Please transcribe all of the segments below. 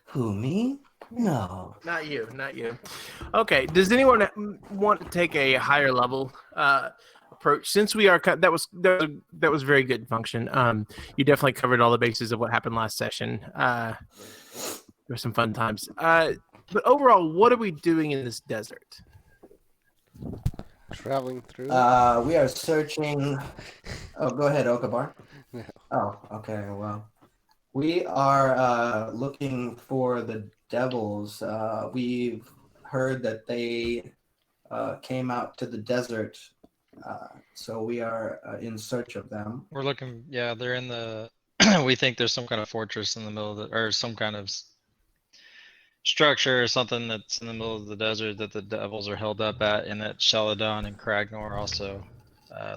Who, me? No. Not you. Okay. Does anyone want to take a higher level approach? Since we are that was very good function. You definitely covered all the bases of what happened last session. There were some fun times. But overall, what are we doing in this desert? Traveling through. We are searching. Oh, go ahead, Okabar. No. Oh, okay. Well, we are looking for the devils. We've heard that they came out to the desert, so we are in search of them. We're looking, yeah, they're in the, we think there's some kind of fortress in the middle of the, or some kind of structure or something that's in the middle of the desert that the devils are held up at, and that Shaladon and Kragnor are also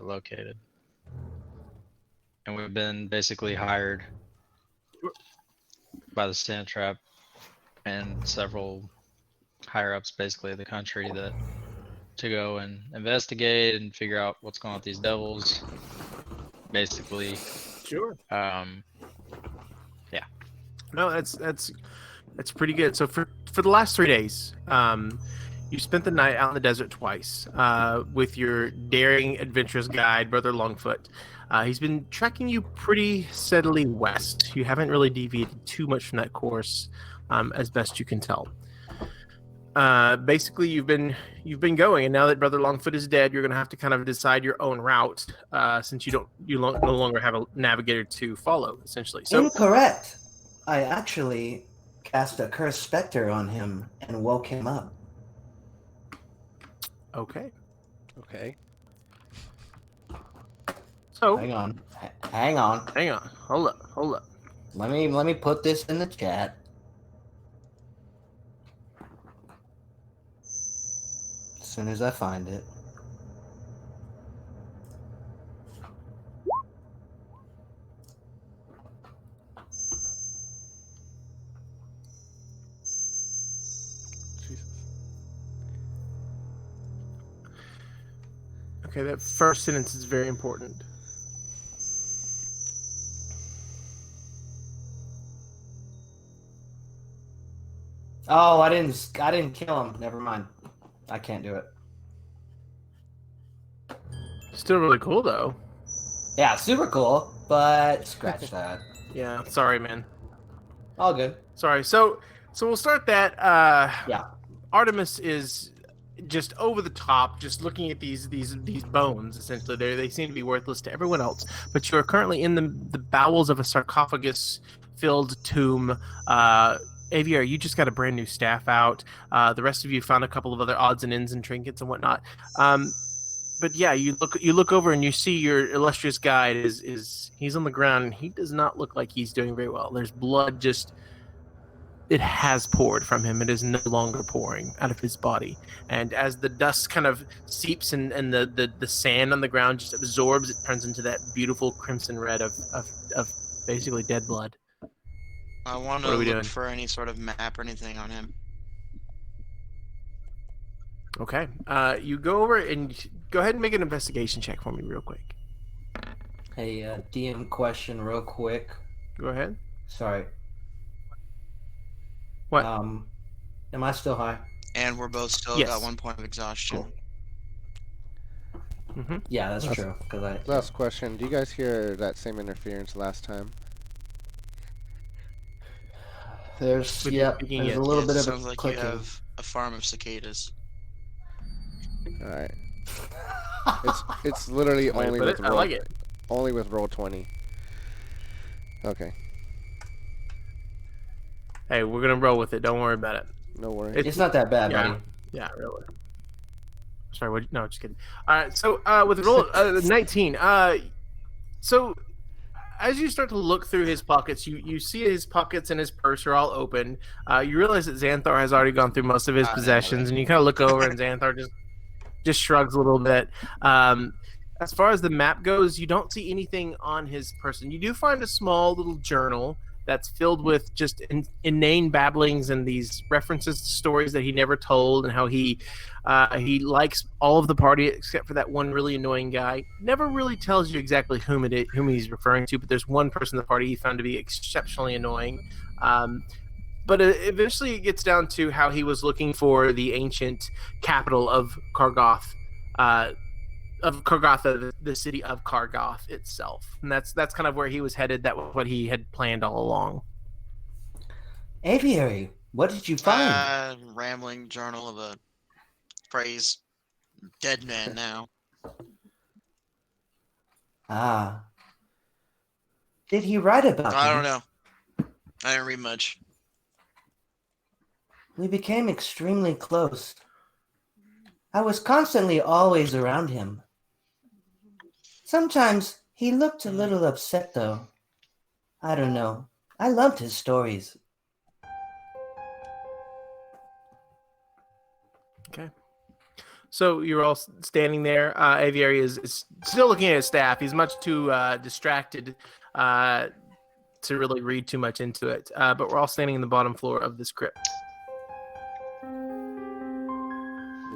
located. And we've been basically hired by the Sand Trap and several higher ups basically of the country that to go and investigate and figure out what's going on with these devils. Basically. Sure. Yeah. No, that's pretty good. So for the last 3 days, you spent the night out in the desert twice with your daring, adventurous guide, Brother Longfoot. He's been tracking you pretty steadily west. You haven't really deviated too much from that course, as best you can tell. Basically, you've been going, and now that Brother Longfoot is dead, you're going to have to kind of decide your own route, since you no longer have a navigator to follow, essentially. So Incorrect. I actually cast a cursed specter on him and woke him up. okay. Okay. So Hang on. Hold up. Let me put this in the chat. As soon as I find it. Jesus. Okay, that first sentence is very important. Oh, I didn't kill him. Never mind. I can't do it. Still really cool though. Yeah, super cool, but scratch that. Yeah, sorry, man. All good. Sorry. So we'll start that. Yeah. Artemis is just over the top, just looking at these bones. Essentially, they seem to be worthless to everyone else. But you are currently in the bowels of a sarcophagus-filled tomb. Aviar, you just got a brand new staff out. The rest of you found a couple of other odds and ends and trinkets and whatnot. But yeah, you look over and you see your illustrious guide is he's on the ground and he does not look like he's doing very well. There's blood it has poured from him. It is no longer pouring out of his body. And as the dust kind of seeps and the sand on the ground just absorbs, it turns into that beautiful crimson red of basically dead blood. I want to look for any sort of map or anything on him. Okay. You go over and go ahead and make an investigation check for me real quick. Hey, DM question real quick. Go ahead. Sorry. What? Am I still high? And we're both still Yes. got 1 point of exhaustion. Cool. Mm-hmm. Yeah, that's true. Last question. Do you guys hear that same interference last time? There's With a speaking little bit of Sounds a like clicking. you have a farm of cicadas. Alright. It's literally Way to only put with it. I roll, like it. only with roll 20. Okay. Hey, we're gonna roll with it. Don't worry about it. No worries. It's not that bad, Yeah. buddy. Yeah, really. Sorry, what? No, just kidding. All right, so with roll 19, so as you start to look through his pockets, you see his pockets and his purse are all open. You realize that Xanthar has already gone through most of his possessions, and you kind of look over, and Xanthar just shrugs a little bit. As far as the map goes, you don't see anything on his person. You do find a small little journal that's filled with just inane babblings and these references to stories that he never told, and how he likes all of the party except for that one really annoying guy. Never really tells you exactly whom he's referring to, but there's one person in the party he found to be exceptionally annoying. But eventually it gets down to how he was looking for the ancient capital of Kargoth, the city of Kargoth itself. And that's kind of where he was headed. That was what he had planned all along. Aviary, what did you find? Rambling journal of a phrase. Dead man now. Ah. Did he write about I you? don't know. I didn't read much. We became extremely close. I was constantly always around him. Sometimes he looked a little upset, though. I don't know. I loved his stories. Okay. So you're all standing there. Aviary is still looking at his staff. He's much too distracted to really read too much into it. But we're all standing in the bottom floor of this crypt.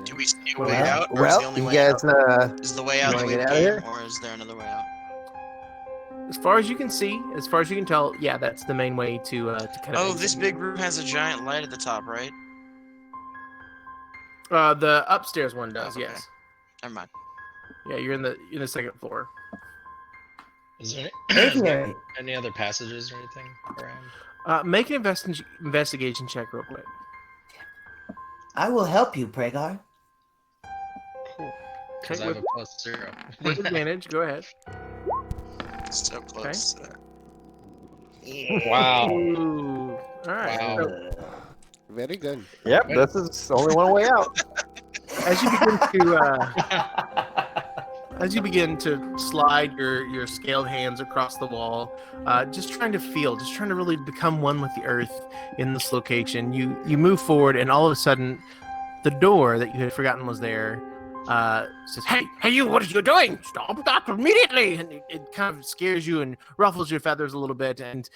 Do we see a way out, or is the only you way guys, out? Is the way out the wanna way we get out of came, here? or is there another way out? As far as you can see, as far as you can tell, yeah, that's the main way to kind of. Oh, this big room has a giant light at the top, right? The upstairs one does, Oh, okay. yes. Never mind. Yeah, you're in the second floor. Is there Aviary, any other passages or anything around? Make an investigation check real quick. I will help you, Pragar. Cool. Because I Okay, have a +0. with advantage, go ahead. So close. Wow. Ooh. All right. Wow. So, Very good. Yep, this is only one way out. as you begin to slide your scaled hands across the wall, just trying to really become one with the earth in this location, you move forward, and all of a sudden, the door that you had forgotten was there says, "Hey, you! What are you doing? Stop that immediately!" And it kind of scares you and ruffles your feathers a little bit, and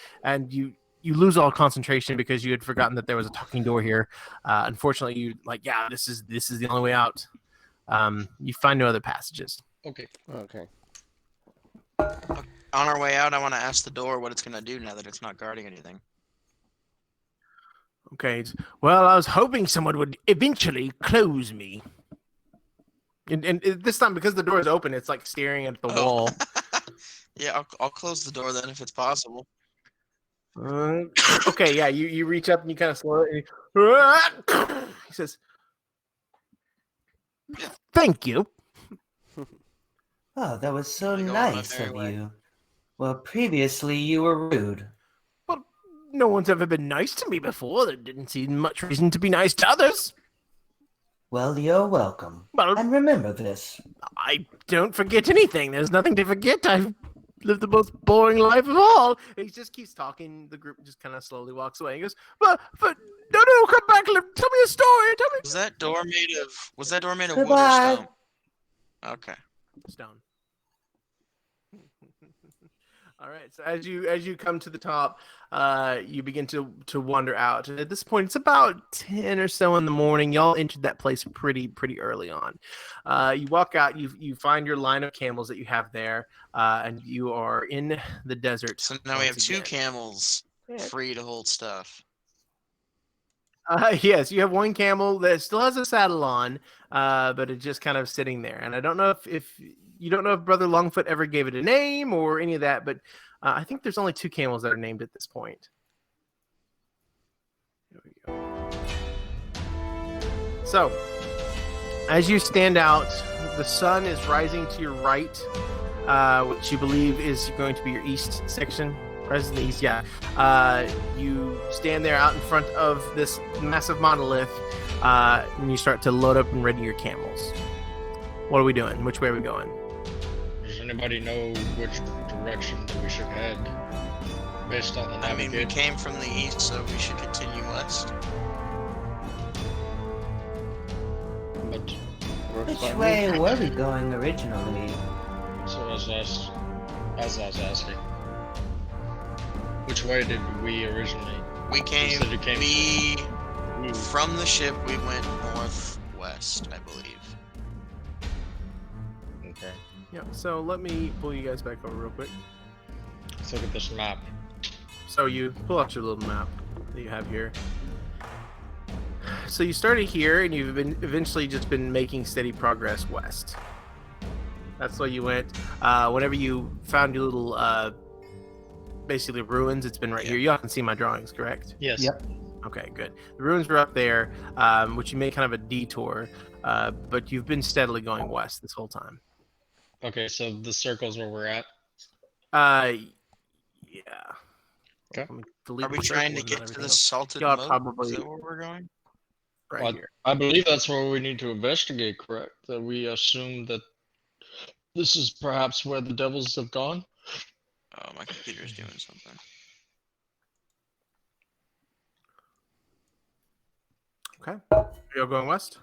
you lose all concentration because you had forgotten that there was a talking door here. Unfortunately, this is the only way out. You find no other passages. Okay. Okay. On our way out, I want to ask the door what it's gonna do now that it's not guarding anything. Okay. Well, I was hoping someone would eventually close me. And this time, because the door is open, it's like staring at the wall. Yeah, I'll close the door then if it's possible. Okay, yeah, you reach up and you kind of slow it. He says, "Thank you." Oh, that was so I go on my nice merry of way. you. Well, previously you were rude. Well, no one's ever been nice to me before. There didn't seem much reason to be nice to others. Well, you're welcome. Well, And remember this. I don't forget anything. There's nothing to forget. I've lived the most boring life of all. And he just keeps talking. The group just kind of slowly walks away. He goes, but no, come back. Tell me a story. Tell me. Was that door made of wood or Goodbye. stone? Okay. Stone. All right. So as you come to the top, you begin to wander out. And at this point, it's about 10 or so in the morning. Y'all entered that place pretty early on. You walk out. You find your line of camels that you have there, and you are in the desert. So now we have once two again. camels Yeah. free to hold stuff. Yes, you have one camel that still has a saddle on, but it's just kind of sitting there. And I don't know if you don't know if Brother Longfoot ever gave it a name or any of that, but I think there's only two camels that are named at this point. There we go. So, as you stand out, the sun is rising to your right, which you believe is going to be your east section. Rises in the east, yeah. You stand there out in front of this massive monolith, and you start to load up and ready your camels. What are we doing? Which way are we going? Does anybody know which direction we should head based on the I mean, we navigation? came from the east, so we should continue west. But Which way were we going originally? so as I was asking, which way did we originally? We came. said you came We from the ship. We went northwest, I believe. Okay. Yeah, so let me pull you guys back over real quick. Let's look at this map. So you pull out your little map that you have here. So you started here, and you've been eventually just been making steady progress west. That's where you went. Whenever you found your little, basically ruins, it's been right here. You haven't seen my drawings, correct? Yes. Yep. Okay, good. The ruins were up there, which you made kind of a detour, but you've been steadily going west this whole time. Okay, so the circle's where we're at. Yeah. Okay. Let me delete Are we the trying to circles and get to everything the else. salted Y'all moat? probably- Is that where we're going? right Well, here. I believe that's where we need to investigate, correct? That we assume that this is perhaps where the devils have gone? Oh, my computer's doing something. Okay. Y'all going west?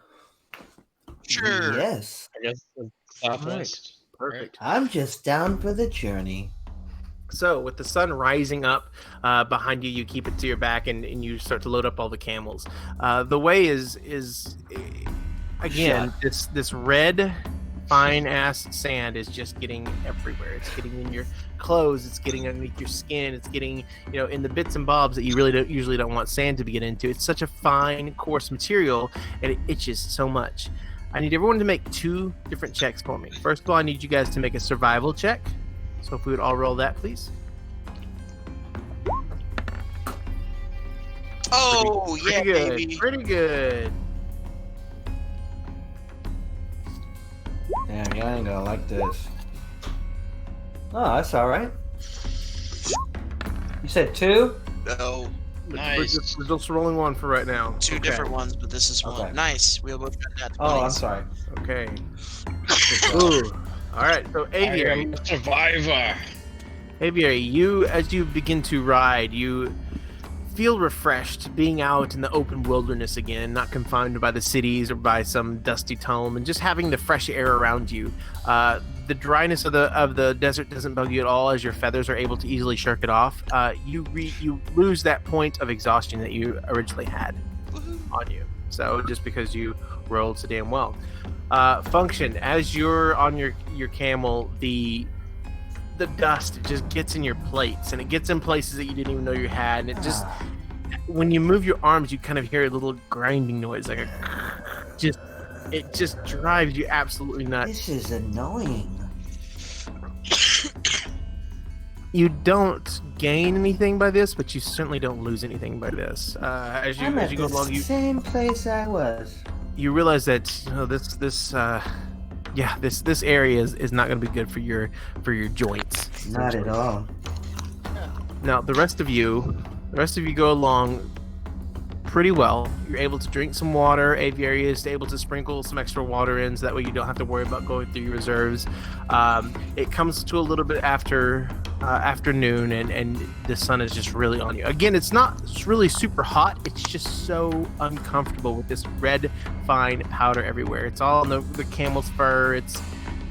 Sure. Yes. I guess the southwest. Perfect. I'm just down for the journey. So, with the sun rising up behind you, you keep it to your back, and you start to load up all the camels. The way is again this red fine ass sand is just getting everywhere. It's getting in your clothes. It's getting underneath your skin. It's getting in the bits and bobs that you really usually don't want sand to get into. It's such a fine, coarse material, and it itches so much. I need everyone to make 2 different checks for me. First of all, I need you guys to make a survival check. So if we would all roll that, please. Oh, yeah, Pretty good. baby. Pretty good. Damn, y'all ain't gonna like this. Oh, that's all right. You said 2? No, Nice. We're just rolling 1 for right now. 2 Okay. different ones, but this is one. Okay. Nice. We both got that. Oh, I'm sorry. Okay. Ooh. All right. So I Aviary, am a survivor. Aviary, as you begin to ride, you feel refreshed being out in the open wilderness again, not confined by the cities or by some dusty tome, and just having the fresh air around you. The dryness of the desert doesn't bug you at all, as your feathers are able to easily shirk it off. You lose that point of exhaustion that you originally had on you. So just because you rolled so damn well. Function, as you're on your camel, the dust just gets in your plates, and it gets in places that you didn't even know you had, and it just when you move your arms, you kind of hear a little grinding noise, like it just drives you absolutely nuts. This is annoying. You don't gain anything by this, but you certainly don't lose anything by this. As you I'm at go the along, same place I was. you realize that this area is not going to be good for your joints. Not at all. Now the rest of you go along pretty well. You're able to drink some water. Aviary is able to sprinkle some extra water in, so that way you don't have to worry about going through your reserves. It comes to a little bit after afternoon, and the sun is just really on you. Again, it's really super hot. It's just so uncomfortable with this red fine powder everywhere. It's all on the camel's fur. It's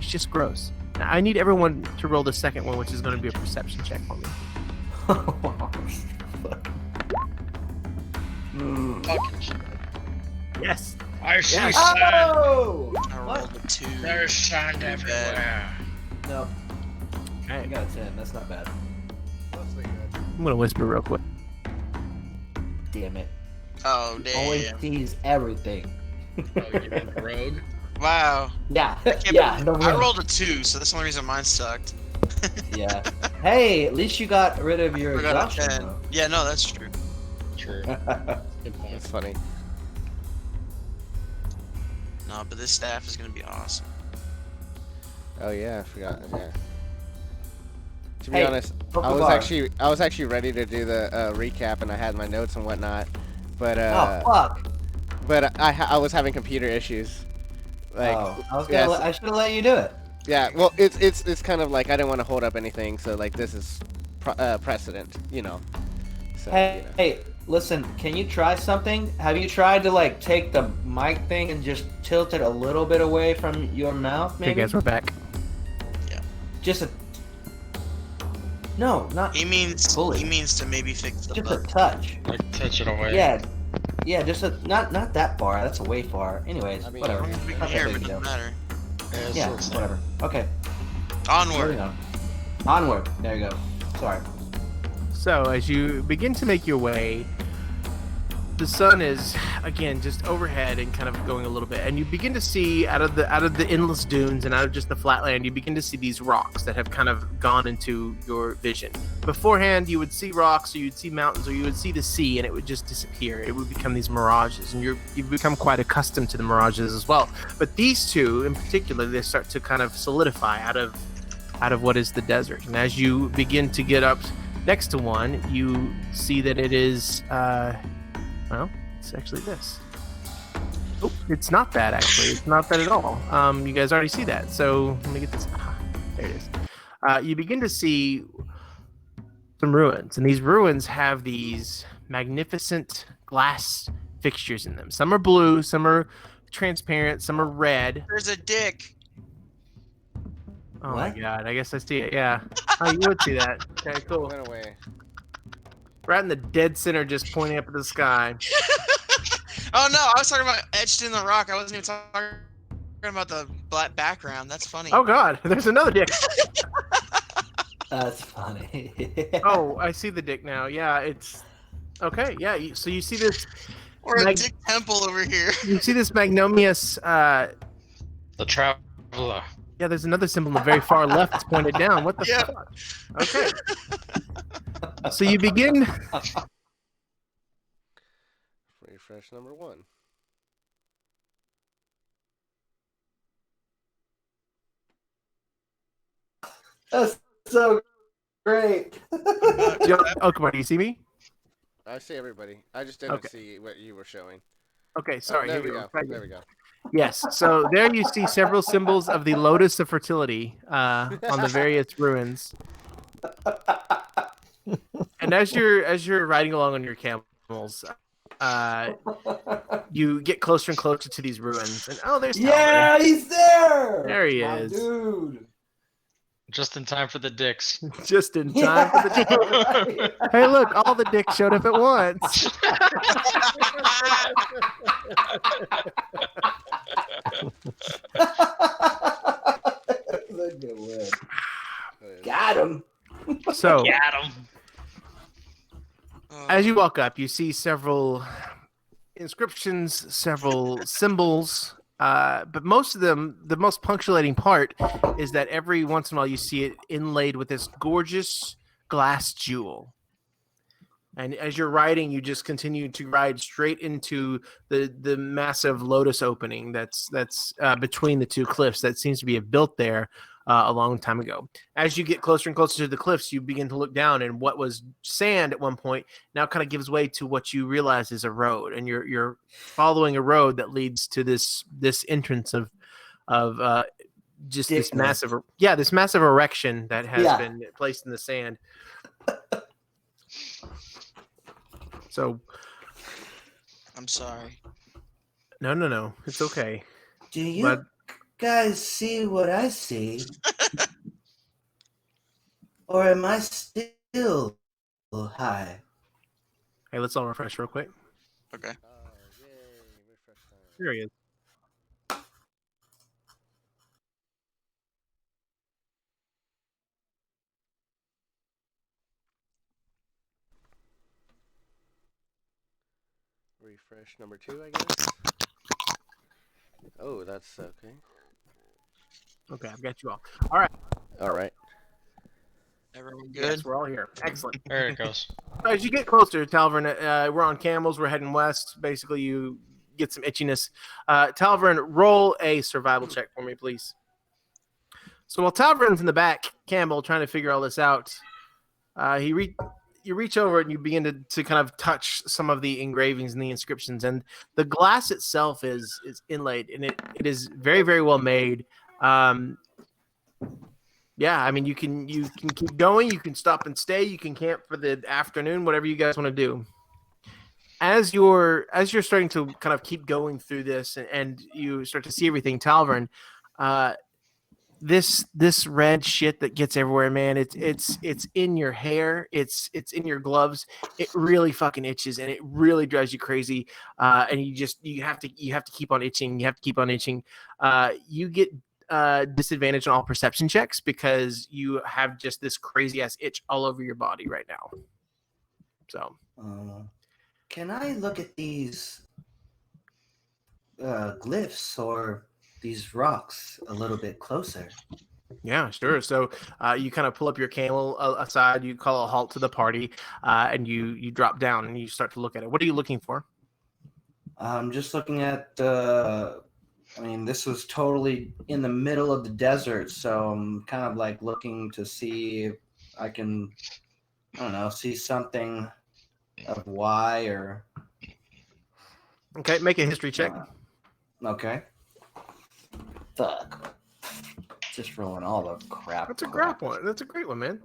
just gross. Now, I need everyone to roll the second one, which is going to be a perception check for me. Fucking shit. Yes. I see Yes. sand. Oh! I rolled a 2. There's sand everywhere. No, I Okay. got a 10. That's not bad. I'm going to whisper real quick. Damn it. Oh, Always damn. sees everything. Oh, you mean the rogue? Wow. Yeah, Can't yeah. believe- No I way. rolled a 2, so that's the only reason mine sucked. Yeah. Hey, at least you got rid of your I got a exhaustion. 10. Yeah, no, that's true. True. though. Good point. That's funny. No, but this staff is gonna be awesome. Oh yeah, I forgot. Yeah. To be Hey, honest, I Pokemon. was actually ready to do the recap, and I had my notes and whatnot, but Oh fuck! I was having computer issues. Like, I was yes. gonna. I should have let you do it. yeah. Well, it's kind of like I didn't want to hold up anything, so like this is precedent, you know. So, Hey, you know. hey, listen. Can you try something? Have you tried to like take the mic thing and just tilt it a little bit away from your mouth? Hey Maybe. guys, we're back. Just a. No, not He means Fully. he means to maybe fix the just a bug. touch. Like, touch it away. Yeah, yeah, just a not that far. That's way far. Anyways, I mean, whatever. As long as we can Not that hear, big but a it deal. doesn't matter. it's Yeah, the same. whatever. Okay, Onward. moving on. Onward. There you go. Sorry. So as you begin to make your way, the sun is again just overhead and kind of going a little bit, and you begin to see out of the endless dunes and out of just the flat land, you begin to see these rocks that have kind of gone into your vision. Beforehand, you would see rocks, or you'd see mountains, or you would see the sea, and it would just disappear. It would become these mirages, and you've become quite accustomed to the mirages as well. But these two, in particular, they start to kind of solidify out of what is the desert. And as you begin to get up next to one, you see that it is. Well, it's actually this. Oh, it's not that, actually. It's not that at all. You guys already see that. So let me get this. There it is. You begin to see some ruins. And these ruins have these magnificent glass fixtures in them. Some are blue, some are transparent, some are red. There's a dick. Oh What? my god, I guess I see it, yeah. Oh, you would see that. Okay, cool. Went away. Right in the dead center, just pointing up at the sky. Oh no, I was talking about etched in the rock. I wasn't even talking about the black background. That's funny. Oh god, there's another dick. That's funny. Oh, I see the dick now. Yeah, it's okay. Yeah, so you see this. Or a dick temple over here. You see this magnanimous. The traveler. Yeah, there's another symbol on the very far left. It's pointed down. What the Yeah. fuck? Okay. So you begin. Refresh number 1. That's so great. Oh, come on. Do you see me? I see everybody. I just didn't Okay. see what you were showing. Okay, sorry. There here we you go. Thank There you. we go. Yes. So there you see several symbols of the lotus of fertility on the various ruins. And as you're riding along on your camels, you get closer and closer to these ruins. And oh, there's Yeah, he's there. There he My is. dude. Just in time for the dicks. Just in time for the. Yeah, Hey, look! All the dicks showed up at once. That's a good win. Got him. So Got him. as you walk up, you see several inscriptions, several symbols. But most of them, the most punctuating part is that every once in a while you see it inlaid with this gorgeous glass jewel. And as you're riding, you just continue to ride straight into the massive lotus opening that's between the two cliffs that seems to be built there a long time ago. As you get closer and closer to the cliffs, you begin to look down, and what was sand at one point now kind of gives way to what you realize is a road, and you're following a road that leads to this entrance of just this massive erection that has been placed in the sand. So, I'm sorry. no, it's okay. Do you But guys see what I see? Or am I still high? hey, let's all refresh real quick. Okay. Oh, yay. Refresh time. Here he is. Refresh number 2, I guess. Oh, that's okay. Okay, I've got you all. All right. All right. Everyone good? Yes, we're all here. Excellent. There it goes. As you get closer, Talvern, we're on camels. We're heading west. Basically, you get some itchiness. Talvern, roll a survival check for me, please. So while Talvern's in the back, camel, trying to figure all this out, you reach over and you begin to kind of touch some of the engravings and the inscriptions, and the glass itself is inlaid, and it is very, very well made. Yeah, I mean, you can keep going, you can stop and stay, you can camp for the afternoon, whatever you guys want to do. As you're starting to kind of keep going through this, and you start to see everything, Talvern, this red shit that gets everywhere, man, it's in your hair, it's in your gloves, it really fucking itches, and it really drives you crazy, and you have to keep on itching, you get disadvantage on all perception checks because you have just this crazy ass itch all over your body right now. So Can I look at these glyphs or these rocks a little bit closer? yeah, sure. So you kind of pull up your camel aside. You call a halt to the party, and you drop down and you start to look at it. What are you looking for? I'm just looking at. I mean, this was totally in the middle of the desert, so I'm kind of like looking to see if I can, I don't know, see something of why or. Okay, make a history check. Okay. Fuck. Just rolling all the crap. That's a great one. That's a great one, man.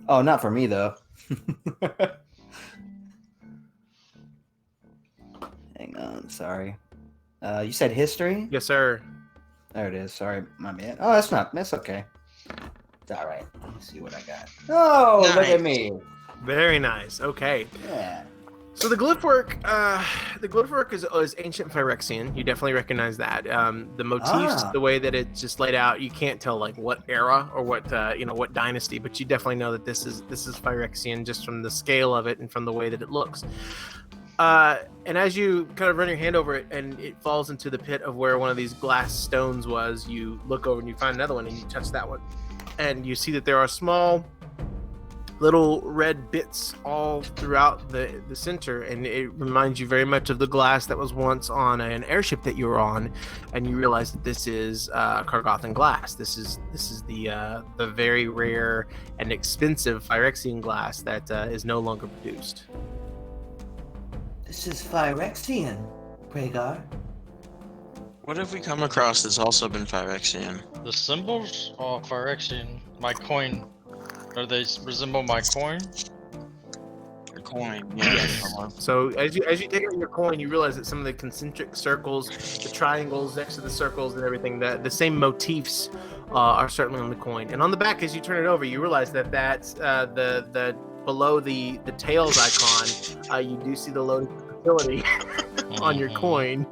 Oh, not for me though. Hang on, sorry. You said history? Yes, sir. There it is. Sorry, my man. Oh, that's okay. It's all right. Let me see what I got. Oh, look at me. Very nice. Okay. Yeah. So the glyph work is ancient Phyrexian. You definitely recognize that. The motifs, the way that it's just laid out, you can't tell like what era or what what dynasty, but you definitely know that this is Phyrexian just from the scale of it and from the way that it looks. And as you kind of run your hand over it and it falls into the pit of where one of these glass stones was, you look over and you find another one and you touch that one, and you see that there are small little red bits all throughout the center, and it reminds you very much of the glass that was once on an airship that you were on, and you realize that this is Kargothan glass. This is the very rare and expensive Phyrexian glass that is no longer produced. This is Phyrexian, Rhaegar. What if we come across that's also been Phyrexian? The symbols are Phyrexian. My coin. Do they resemble my coin? Your coin, yeah. So as you take out your coin, you realize that some of the concentric circles, the triangles next to the circles and everything, the same motifs are certainly on the coin. And on the back, as you turn it over, you realize that that's the below the tails icon, you do see the loading facility on your coin.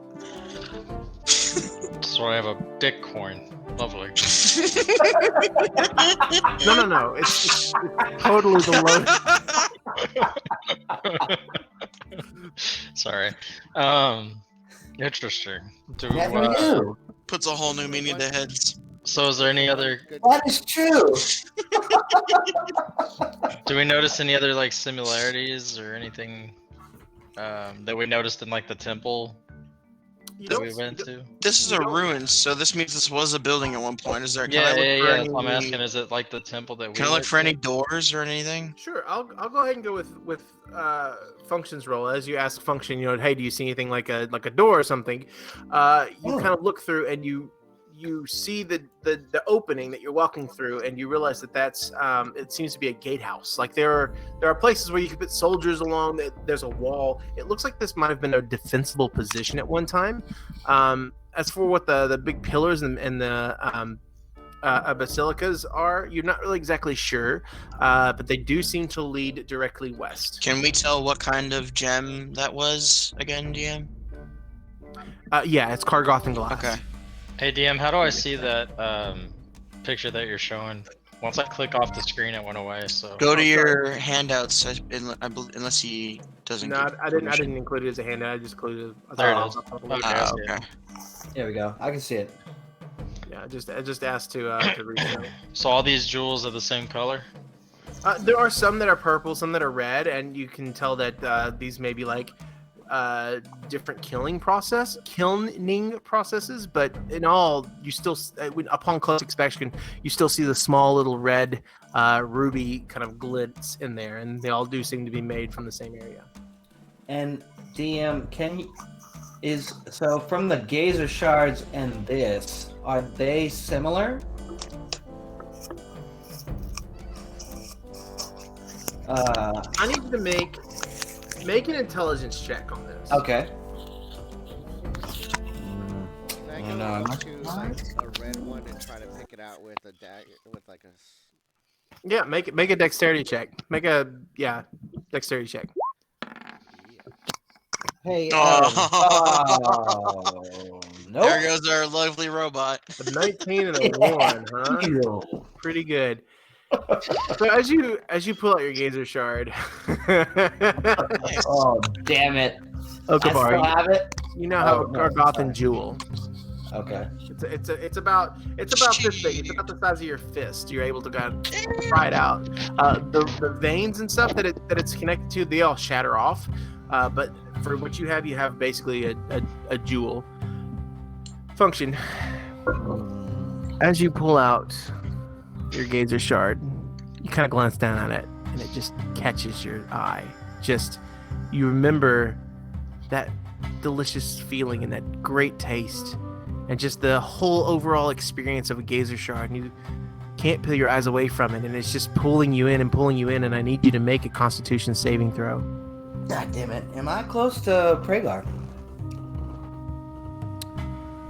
So I have a dick coin. Lovely. No. It's totally the load. Sorry. Interesting. Never knew. Puts a whole new meaning to heads. So is there any other? That is true. Do we notice any other like similarities or anything that we noticed in like the temple that we went to? This is a ruin, so this means this was a building at one point. Is there? Yeah. I'm asking, is it like the temple that we? Can I look for any doors or anything? Sure, I'll go ahead and go with functions roll. As you ask function, hey, do you see anything like a door or something? You kind of look through and you see the opening that you're walking through, and you realize that that's it seems to be a gatehouse. Like there are places where you can put soldiers along. There's a wall. It looks like this might have been a defensible position at one time. As for what the big pillars and the basilicas are, you're not really exactly sure, but they do seem to lead directly west. Can we tell what kind of gem that was again, DM? Yeah, it's Kargothan glass. Okay. Hey DM, how do I see that picture that you're showing? Once I click off the screen, it went away. So Go to your handouts, unless he doesn't. No, I didn't include it as a handout. I just included it. There it is. Okay. There we go. I can see it. Yeah, I just asked to reach out. So all these jewels are the same color? There are some that are purple, some that are red, and you can tell that these may be like different kilning processes, but in all, you still, upon close inspection, you still see the small little red ruby kind of glitz in there, and they all do seem to be made from the same area. And DM, so from the gazer shards and this, are they similar? I need you to make an intelligence check on this. Okay. I No, go I'm up not- to like a red one and try to pick it out with a dagger, with like a. Yeah, make a dexterity check. Dexterity check. Hey. Nope. There goes our lovely robot. A 19 and a 1, huh? Ew. Pretty good. So as you pull out your gazer shard, Nice. Oh, damn it. I still Okabar, have it? you now have Oh, a no, Gargothan sorry. jewel. Okay. It's about this big. It's about the size of your fist. You're able to kind of pry it out. The veins and stuff that it's connected to, they all shatter off. But for what you have basically a jewel. Function. As you pull out your gazer shard, you kind of glance down at it, and it just catches your eye. Just you remember that delicious feeling and that great taste, and just the whole overall experience of a gazer shard, and you can't peel your eyes away from it, and it's just pulling you in, and I need you to make a Constitution saving throw. God damn it. Am I close to Pragar?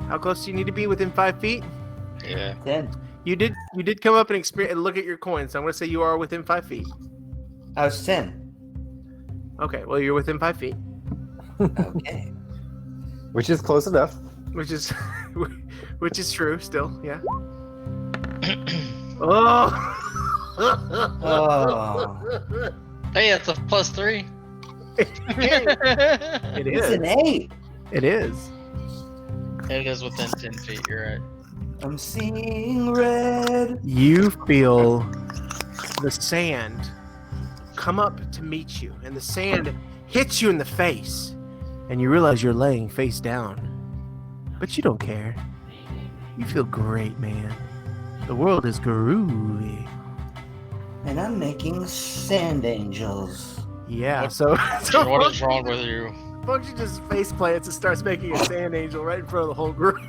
How close do you need to be? Within 5 feet? Yeah. 10. You did come up and experience and look at your coin, so I'm going to say you are within 5 feet. I was 10. Okay, well, you're within 5 feet, Okay. Which is close enough. which is true still, yeah. Oh! Oh. Hey, it's a +3. It It's is. an 8. It is. It is within 10 feet. You're right. I'm seeing red. You feel the sand come up to meet you, and the sand hits you in the face, and you realize you're laying face down. But you don't care. You feel great, man. The world is groovy. And I'm making sand angels. Yeah, so What is wrong with you? Function just face plants and starts making a sand angel right in front of the whole group.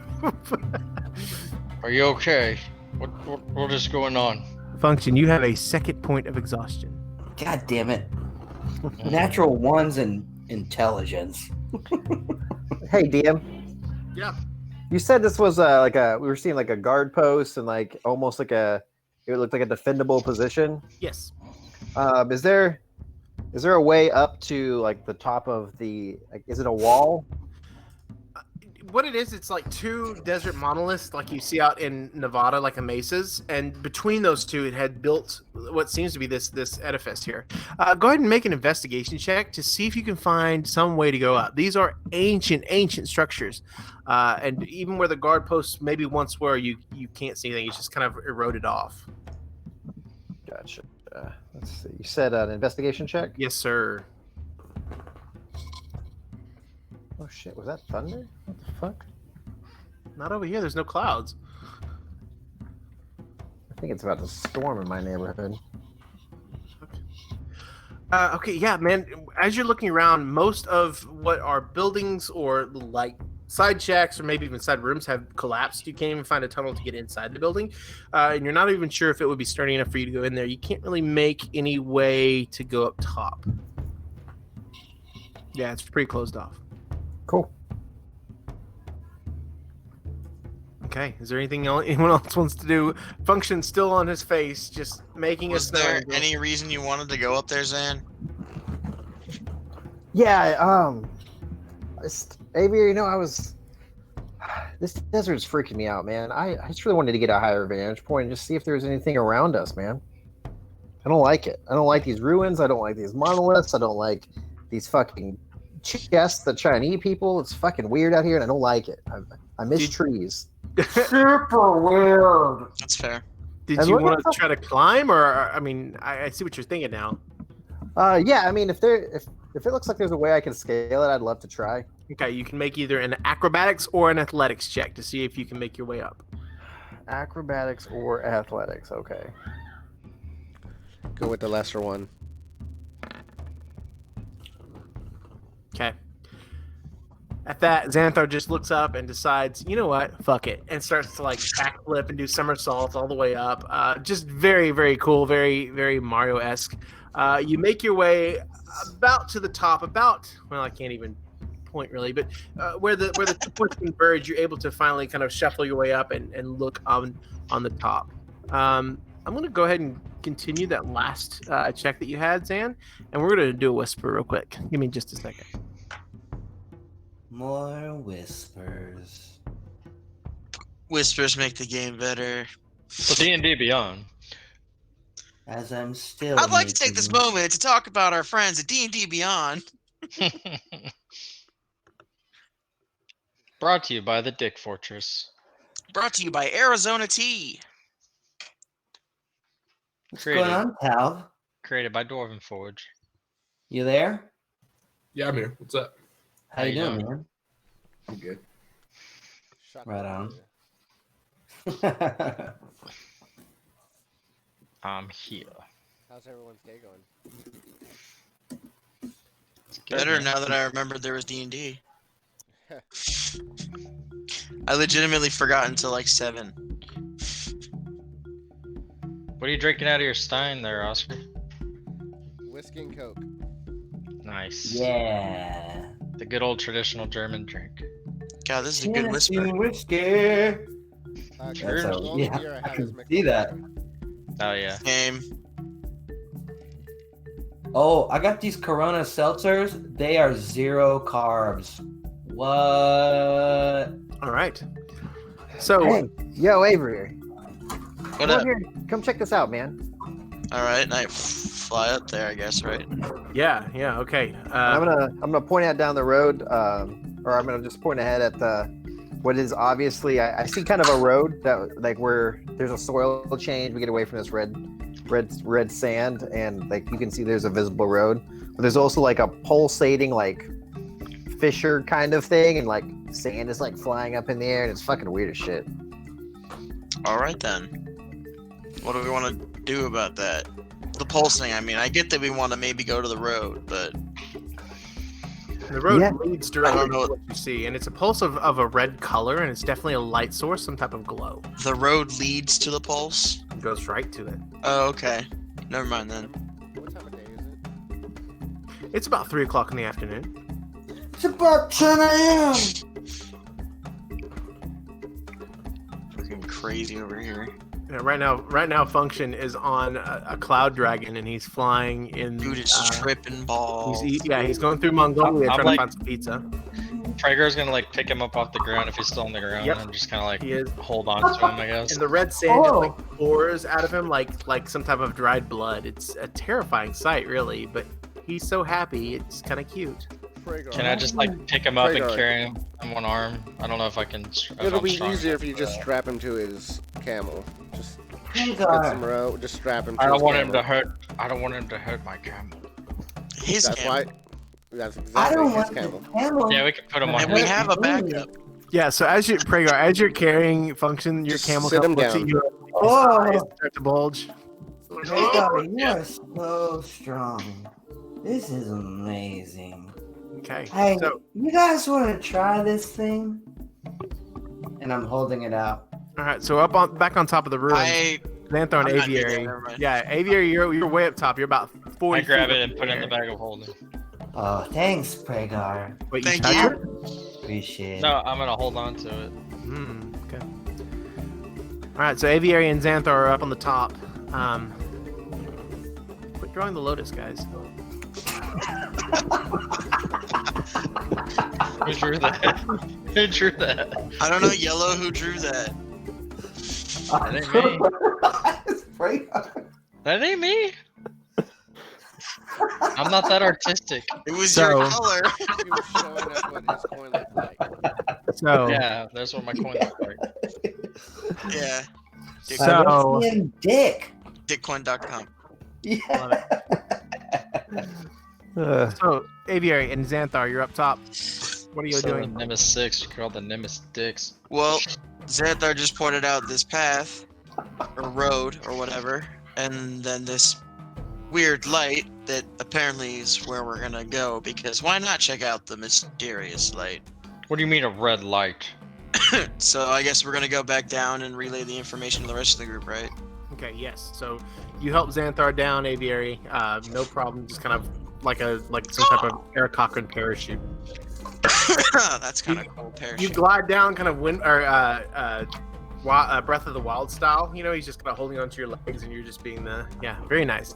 Are you okay? What is going on? Function, you have a second point of exhaustion. God damn it. Natural ones and intelligence. Hey, DM. Yeah. You said this was we were seeing like a guard post and like almost like it looked like a defendable position. Yes. Is there a way up to like the top of is it a wall? What it is, it's like two desert monoliths like you see out in Nevada, like a mesas, and between those two it had built what seems to be this edifice here. Go ahead and make an investigation check to see if you can find some way to go up. These are ancient structures, and even where the guard posts maybe once were, you can't see anything. It's just kind of eroded off. Gotcha. Let's see. You said an investigation check? Yes, sir. Oh shit, was that thunder? What the fuck? Not over here. There's no clouds. I think it's about to storm in my neighborhood. Okay, yeah, man. As you're looking around, most of what are buildings or like side shacks or maybe even side rooms have collapsed. You can't even find a tunnel to get inside the building, and you're not even sure if it would be sturdy enough for you to go in there. You can't really make any way to go up top. Yeah, it's pretty closed off. Cool. Okay, is there anything anyone else wants to do? Function still on his face, just making Was a there sound. any reason you wanted to go up there, Zan? Yeah, Avier, this desert's freaking me out, man. I just really wanted to get a higher vantage point and just see if there's anything around us, man. I don't like it. I don't like these ruins. I don't like these monoliths. I don't like these fucking chests that try and eat people. It's fucking weird out here, and I don't like it. I miss trees. Super weird. That's fair. Did And you look want at to try to climb, or I mean, I see what you're thinking now. Yeah, I mean, if it looks like there's a way I can scale it, I'd love to try. Okay, you can make either an acrobatics or an athletics check to see if you can make your way up. Acrobatics or athletics, okay. Go with the lesser one. Okay. At that, Xanthar just looks up and decides, you know what, fuck it, and starts to like backflip and do somersaults all the way up. Just very, very cool, very, very Mario-esque. You make your way about to the top, well, I can't even point really, but where the two points converge, you're able to finally kind of shuffle your way up and look on the top. I'm going to go ahead and continue that last check that you had, Zan, and we're going to do a whisper real quick. Give me just a second. More whispers. Whispers make the game better. Well, D&D Beyond. as I'm still. I'd like to take this making- moment to talk about our friends at D&D Beyond. Brought to you by the Dick Fortress. Brought to you by Arizona Tea. What's Created. going on, pal? Created by Dwarven Forge. You there? Yeah, I'm here. What's up? How you doing, man? I'm good. Right on. I'm here. How's everyone's day going? It's good, Better man. now that I remembered there was D&D. I legitimately forgot until like 7. What are you drinking out of your stein there, Oscar? Whiskey and Coke. Nice. Yeah. The good old traditional German drink. God, this is a good Tennessee whisper. whiskey. Guys, That's the how- only yeah, beer I have can is see that. McCormick. Oh yeah. Game. Oh, I got these Corona seltzers. They are 0 carbs. What? All right. So Hey, yo, Avery. What Come up? on here. Come check this out, man. All right, and I fly up there, I guess, right? yeah, okay. I'm gonna point out down the road, or I'm gonna just point ahead at the what is obviously I see kind of a road that like where there's a soil change. We get away from this red sand, and like you can see there's a visible road. But there's also like a pulsating like fissure kind of thing, and like sand is like flying up in the air, and it's fucking weird as shit. All right then. What do we want to do about that? The pulsing. I mean, I get that we want to maybe go to the road, but the road Yeah. leads directly I to don't know. what you see, and it's a pulse of a red color, and it's definitely a light source, some type of glow. the road leads to the pulse. It goes right to it. Oh, okay. Never mind then. What time of day is it? It's about 3 o'clock in the afternoon. It's about 10 a.m. Fucking crazy over here. You know, right now, Function is on a cloud dragon, and he's flying in. Dude is tripping balls. He's going through Mongolia I'm trying like- to find some pizza. Prager's gonna like pick him up off the ground if he's still on the ground Yep. and just kind of like He is, hold on to him, I guess. and the red sand just Oh. like pours out of him like some type of dried blood. It's a terrifying sight, really, but he's so happy. It's kind of cute. Prager. Can I just like pick him up and Prager. carry him on one arm? I don't know if I can. If It'll I'm be strong easier enough if you for just that. strap him to his camel. Just get some Hagar. rope. Just strap him. To I don't his want him camel. to hurt. I don't want him to hurt my camel. His That's camel. why. That's I exactly don't his want camel. the camel. Yeah, we can put him on. And we his- have a backup. Yeah. So as you're carrying Function, your Just camel sit comes him looks at down. you. Oh. His eyes start to bulge. Hagar, you are so strong. This is amazing. Okay. Hey, So you guys want to try this thing? And I'm holding it out. all right. So back on top of the ruins. Xanthar and I'm not near Aviary. there, never mind. Yeah, Aviary, you're way up top. You're about 40 I grab feet it up and put it in the air. bag of holding. Oh, thanks, Pragar. Wait, Thank touch you. it? Appreciate it. No, I'm gonna hold on to it. Okay. All right, so Aviary and Xanthar are up on the top. Quit drawing the lotus, guys. Who drew that? Who drew that? I don't know, Yellow, who drew that. That ain't me. It's Pragar. That ain't me. I'm not that artistic. It was So- your color. He was showing us what his coin looked like. So, Yeah, that's what my coin looked like. Yeah. So- What's in Dick? Dickcoin.com. Yeah. so Aviary and Xanthar, you're up top. What are you So the doing? Nimbus 6, you call the Nimbus dicks. Well, Xanthar just pointed out this path, or road, or whatever, and then this weird light that apparently is where we're gonna go, because why not check out the mysterious light? What do you mean a red light? So I guess we're gonna go back down and relay the information to the rest of the group, right? Okay, yes. So you help Xanthar down, Aviary. No problem. Just kind of like some type of Eric Cochran parachute. That's kind of cool You parachute. glide down, kind of Breath of the Wild style. You know, he's just kind of holding onto your legs, and you're just being very nice.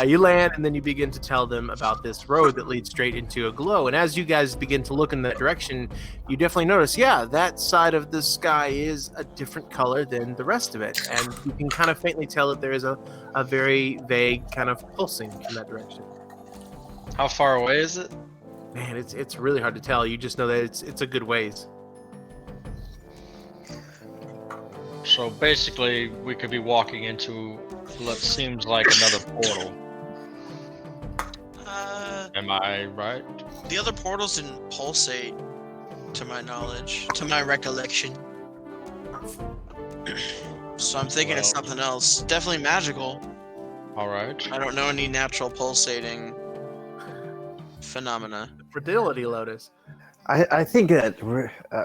You land, and then you begin to tell them about this road that leads straight into a glow. And as you guys begin to look in that direction, you definitely notice, that side of the sky is a different color than the rest of it, and you can kind of faintly tell that there is a very vague kind of pulsing in that direction. How far away is it? Man, it's really hard to tell. You just know that it's a good ways. So basically, we could be walking into what seems like another portal. Am I right? The other portals didn't pulsate, to my knowledge, to my recollection. So I'm thinking it's something else. Definitely magical. All right. I don't know any natural pulsating phenomena. Fertility Lotus. I think that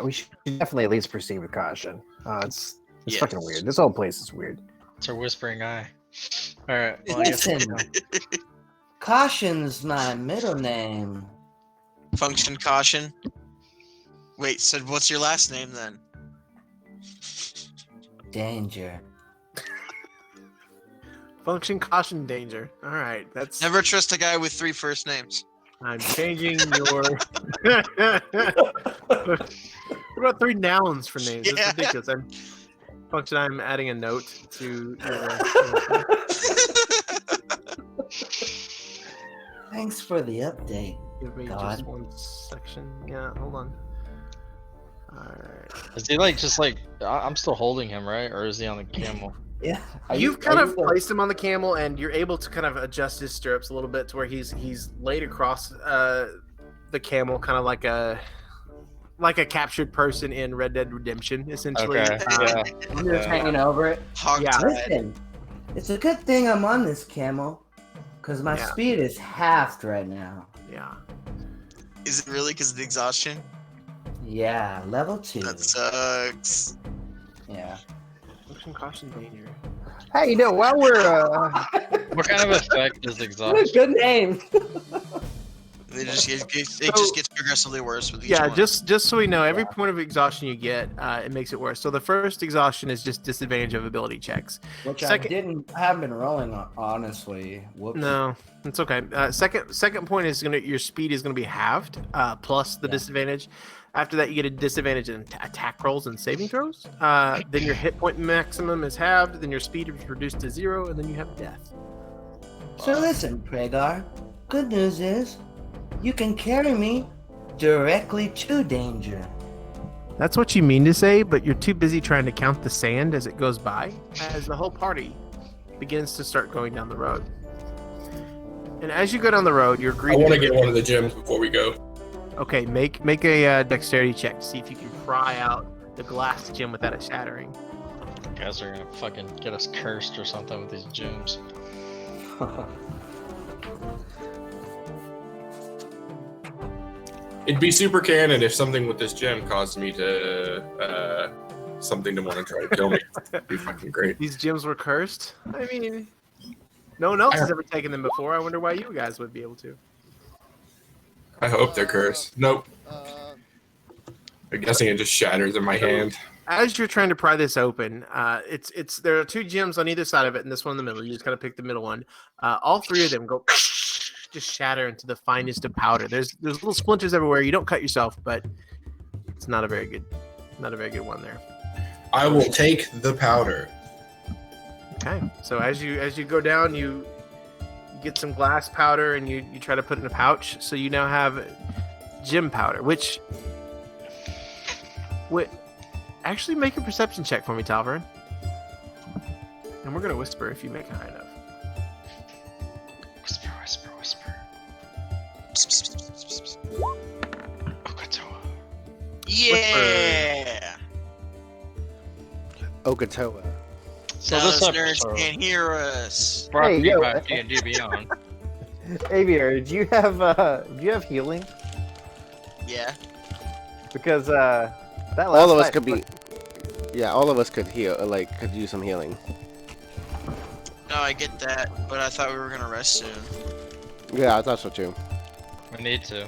we should definitely at least proceed with caution. It's Yes. fucking weird. This whole place is weird. It's a whispering eye. All right. Well, I guess Listen, Caution's my middle name. Function caution. Wait, so what's your last name then? Danger. Function, caution, danger. All right, that's. Never trust a guy with 3 first names. I'm changing your. What about 3 nouns for names? Yeah. That's ridiculous. I'm adding a note to your. Thanks for the update. Give me God. just one section. Yeah, hold on. Alright. is he just I'm still holding him, right? Or is he on the camel? Yeah. You've kind of placed him on the camel, and you're able to kind of adjust his stirrups a little bit to where he's laid across the camel, kind of like a captured person in Red Dead Redemption, essentially. Okay. I'm just hanging over it. Hog Yeah. tied. Listen, it's a good thing I'm on this camel, because my Yeah. speed is halved right now. Yeah. Is it really because of the exhaustion? Yeah, level 2. That sucks. Yeah. Function, caution, danger. Hey, while we're What kind of effect is What a exhaustion? good name. It just gets progressively worse with each Yeah, one. just so we know, every point of exhaustion you get, it makes it worse. So the first exhaustion is just disadvantage of ability checks. Which Second- I haven't been rolling on, honestly. Whoops. No, it's okay. Second point is your speed is gonna be halved, plus the Yeah. disadvantage. After that, you get a disadvantage in attack rolls and saving throws. Then your hit point maximum is halved. Then your speed is reduced to 0, and then you have death. So listen, Pragar. Good news is, you can carry me directly to danger. That's what you mean to say, but you're too busy trying to count the sand as it goes by, as the whole party begins to start going down the road. And as you go down the road, you're I greeted. want to get one of the gyms before we go. Okay, make a dexterity check to see if you can pry out the glass gem without it shattering. Guys are gonna fucking get us cursed or something with these gyms. It'd be super canon if something with this gem caused me to something to want to try to kill me. It'd be fucking great. These gems were cursed. I mean, no one else has ever taken them before. I wonder why you guys would be able to. I hope they're cursed. Nope. I'm guessing it just shatters in my hand. As you're trying to pry this open, it's there are 2 gems on either side of it, and this one in the middle. You just gotta pick the middle one. All 3 of them go just shatter into the finest of powder. There's little splinters everywhere. You don't cut yourself, but it's not a very good one there. I will take the powder. Okay, so as you go down, you get some glass powder and you try to put it in a pouch. So you now have gem powder, which actually make a perception check for me, Talvern. And we're gonna whisper if you make it high enough. Whisper, whisper, whisper. Okatoa. Yeah. Okatoa. So Now this those nerds episode can't hear us. brought to Hey, you yo. by D&D Beyond. Aviator, do you have healing? Yeah. Because that All last of us night- could be. Yeah, all of us could heal. Could use some healing. No, I get that, but I thought we were gonna rest soon. Yeah, I thought so too. We need to.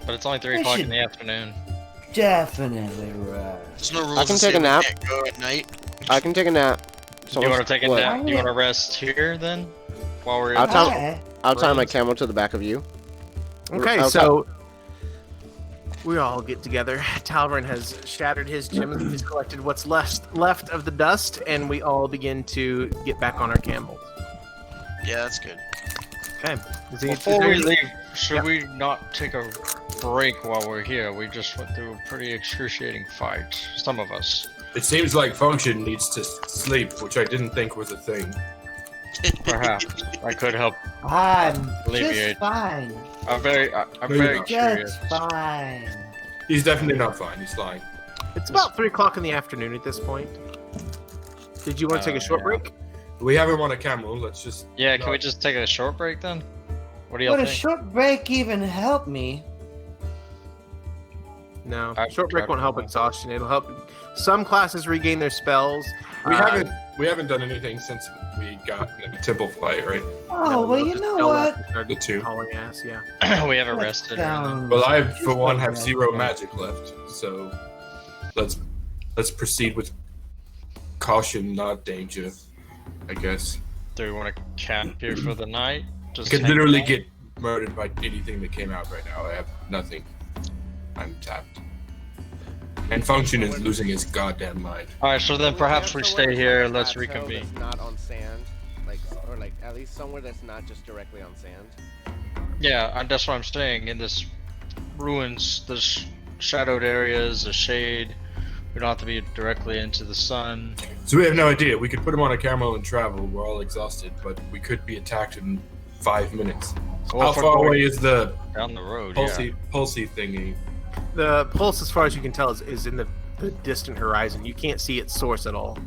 But it's only 3 We o'clock in should- the afternoon. Definitely right. There's no rules. I can that say take a we nap. can't go at night. I can take a nap. Do you want to take a What? nap? Do you want to rest here then? While we're I'll in tell- this- I'll tie my Range. camel to the back of you. Okay, Okay. so we all get together. Talvin has shattered his gems. He's collected what's left of the dust, and we all begin to get back on our camels. Yeah, that's good. Okay. Before we leave, should Yep. we not take a break while we're here? We just went through a pretty excruciating fight. Some of us. It seems like Function needs to sleep, which I didn't think was a thing. Perhaps I could help. I'm Alleviate. just fine. I'm very Maybe very not. curious. Just fine. He's definitely not fine. He's lying. It's about 3 o'clock in the afternoon at this point. Did you want to take a short yeah. break? We have him on a camel. Let's just. Yeah, can we just take a short break then? What do y'all Would a think? short break even help me? No. I- Short break I- won't help exhaustion. It'll help some classes regain their spells. We haven't done anything since we got in the temple fight, right? Oh, well, you know what? The two. Hauling ass, yeah. We haven't rested. or anything. Sounds Well, I, for one, have just 0 like magic left, so let's proceed with caution, not danger. I guess. Do we want to camp here for the night? I Just could hang literally out? get murdered by anything that came out right now. I have nothing. I'm tapped. And Function is losing his goddamn mind. All right, so then perhaps we stay here. Let's Plateau reconvene. That's not on sand, or at least somewhere that's not just directly on sand. Yeah, and that's what I'm saying. In this ruins, this shadowed areas, a shade. We don't have to be directly into the sun. So we have no idea. We could put him on a camel and travel. We're all exhausted, but we could be attacked in 5 minutes. Well, How if we're far going away is the down the road? pulsey thingy? The pulse, as far as you can tell, is in the distant horizon. You can't see its source at all.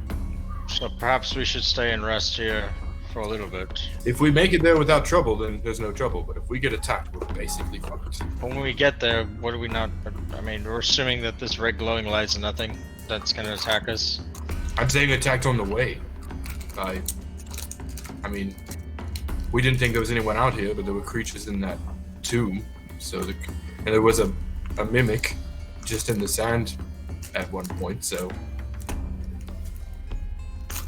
Yeah. So perhaps we should stay and rest here for a little bit. If we make it there without trouble, then there's no trouble. But if we get attacked, we're basically fucked. When we get there, what do we not? I mean, we're assuming that this red glowing light's nothing that's gonna attack us. I'm saying attacked on the way. I mean, we didn't think there was anyone out here, but there were creatures in that tomb. And there was a mimic just in the sand at one point. So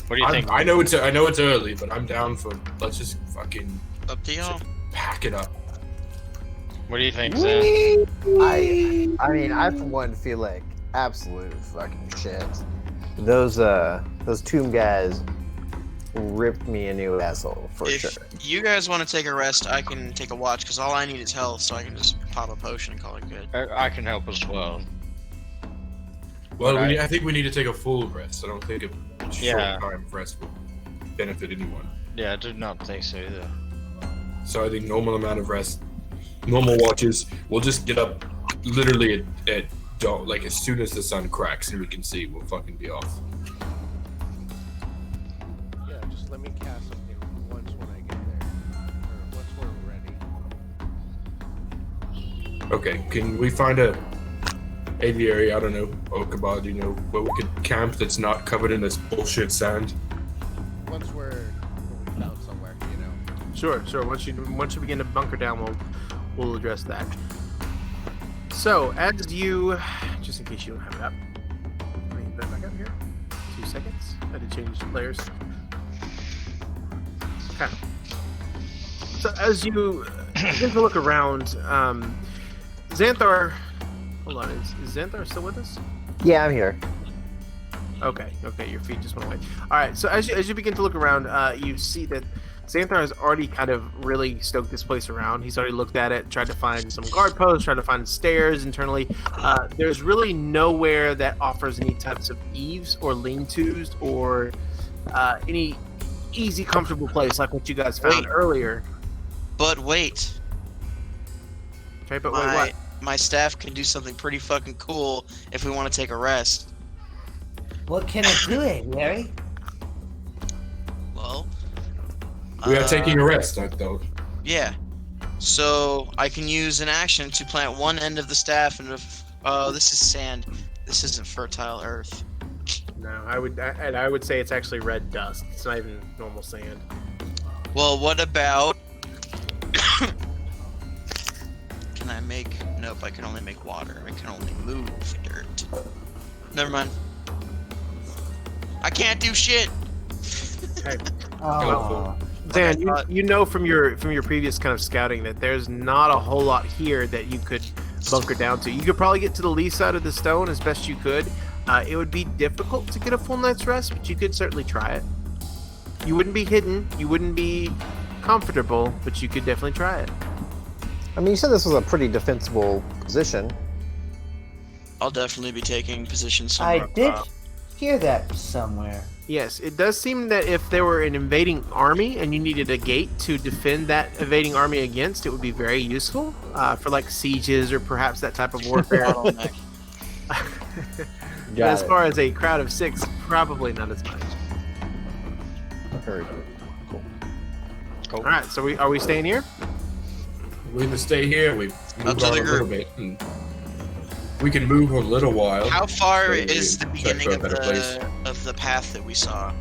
What do you think? I know it's early, but I'm down for let's just fucking Up to y'all. pack it up. What do you think, Zan? I mean, I for one feel like absolute fucking shit. Those tomb guys ripped me a new asshole for If sure. you guys want to take a rest, I can take a watch because all I need is health, so I can just pop a potion and call it good. I can help as well. Well, Right. I think we need to take a full rest. I don't think a short Yeah. time of rest would benefit anyone. Yeah, I did not think so either. So I think normal amount of rest, normal watches. We'll just get up literally at dawn, like as soon as the sun cracks and we can see. We'll fucking be off. Yeah, just let me cast something once when I get there, or once we're ready. Okay, can we find a aviary? I don't know, Okabad, you know, where we could camp that's not covered in this bullshit sand. Once we found somewhere, you know. Sure. Once you begin to bunker down, we'll address that. So, as you, just in case you don't have it up, let me put it back up here. 2 seconds. I had to change the players. Okay. So, as you begin to look around, Xanthar, hold on, is Xanthar still with us? Yeah, I'm here. Okay, your feet just went away. All right, so as you begin to look around, you see that Xanthar has already kind of really stoked this place around. He's already looked at it, tried to find some guard posts, tried to find stairs internally. There's really nowhere that offers any types of eaves or lean-tos or any easy, comfortable place like what you guys found earlier. But wait, Okay, but wait, what? my staff can do something pretty fucking cool if we want to take a rest. What can it do, Larry? Well, We are taking a rest, though. Yeah. So I can use an action to plant one end of the staff, and this is sand. This isn't fertile earth. No, I would say it's actually red dust. It's not even normal sand. Well, what about? Can I make? Nope. I can only make water. I can only move dirt. Never mind. I can't do shit. Oh, Dan, I thought- you know from your previous kind of scouting that there's not a whole lot here that you could bunker down to. You could probably get to the lee side of the stone as best you could. It would be difficult to get a full night's rest, but you could certainly try it. You wouldn't be hidden, you wouldn't be comfortable, but you could definitely try it. I mean, you said this was a pretty defensible position. I'll definitely be taking position I somewhere. did hear that somewhere. Yes, it does seem that if there were an invading army and you needed a gate to defend that invading army against, it would be very useful for like sieges or perhaps that type of warfare. Bottleneck. But as far as a crowd of 6, probably not as much. Very good. Cool. All right, so are we staying here? We can stay here. We Up move to on the a little group. bit. And we can move a little while. How far Maybe is the check beginning for a of better place. the path that we saw?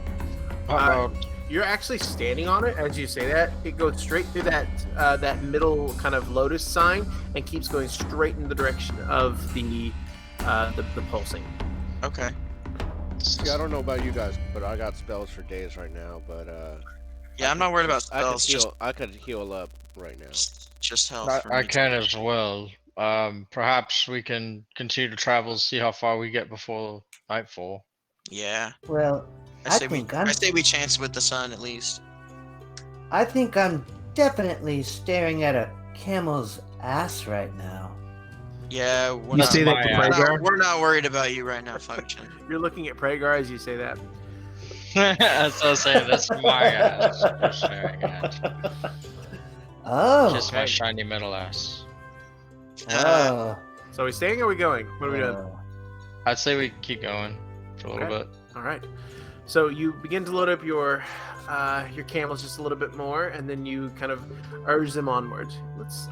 You're actually standing on it as you say that. It goes straight through that middle kind of lotus sign and keeps going straight in the direction of the pulsing. Okay. See, I don't know about you guys, but I got spells for days right now. But Yeah, I'm not worried about I could spells. heal. I could heal up right now. Just health. for I me. can as well. Perhaps we can continue to travel, see how far we get before nightfall. Yeah. Well, I say I we chance with the sun at least. think I'm definitely staring at a camel's ass right now. Yeah, we're You not, say that to my, Pragar? we're not worried about you right now, Function. You're looking at Pragar as you say that. That's what I was saying. That's my ass. I'm staring at. Oh. Kiss my shiny metal ass. Oh. So are we staying or are we going? What are we doing? I'd say we keep going for a little Okay. bit. All right. So you begin to load up your camels just a little bit more, and then you kind of urge them onward. Let's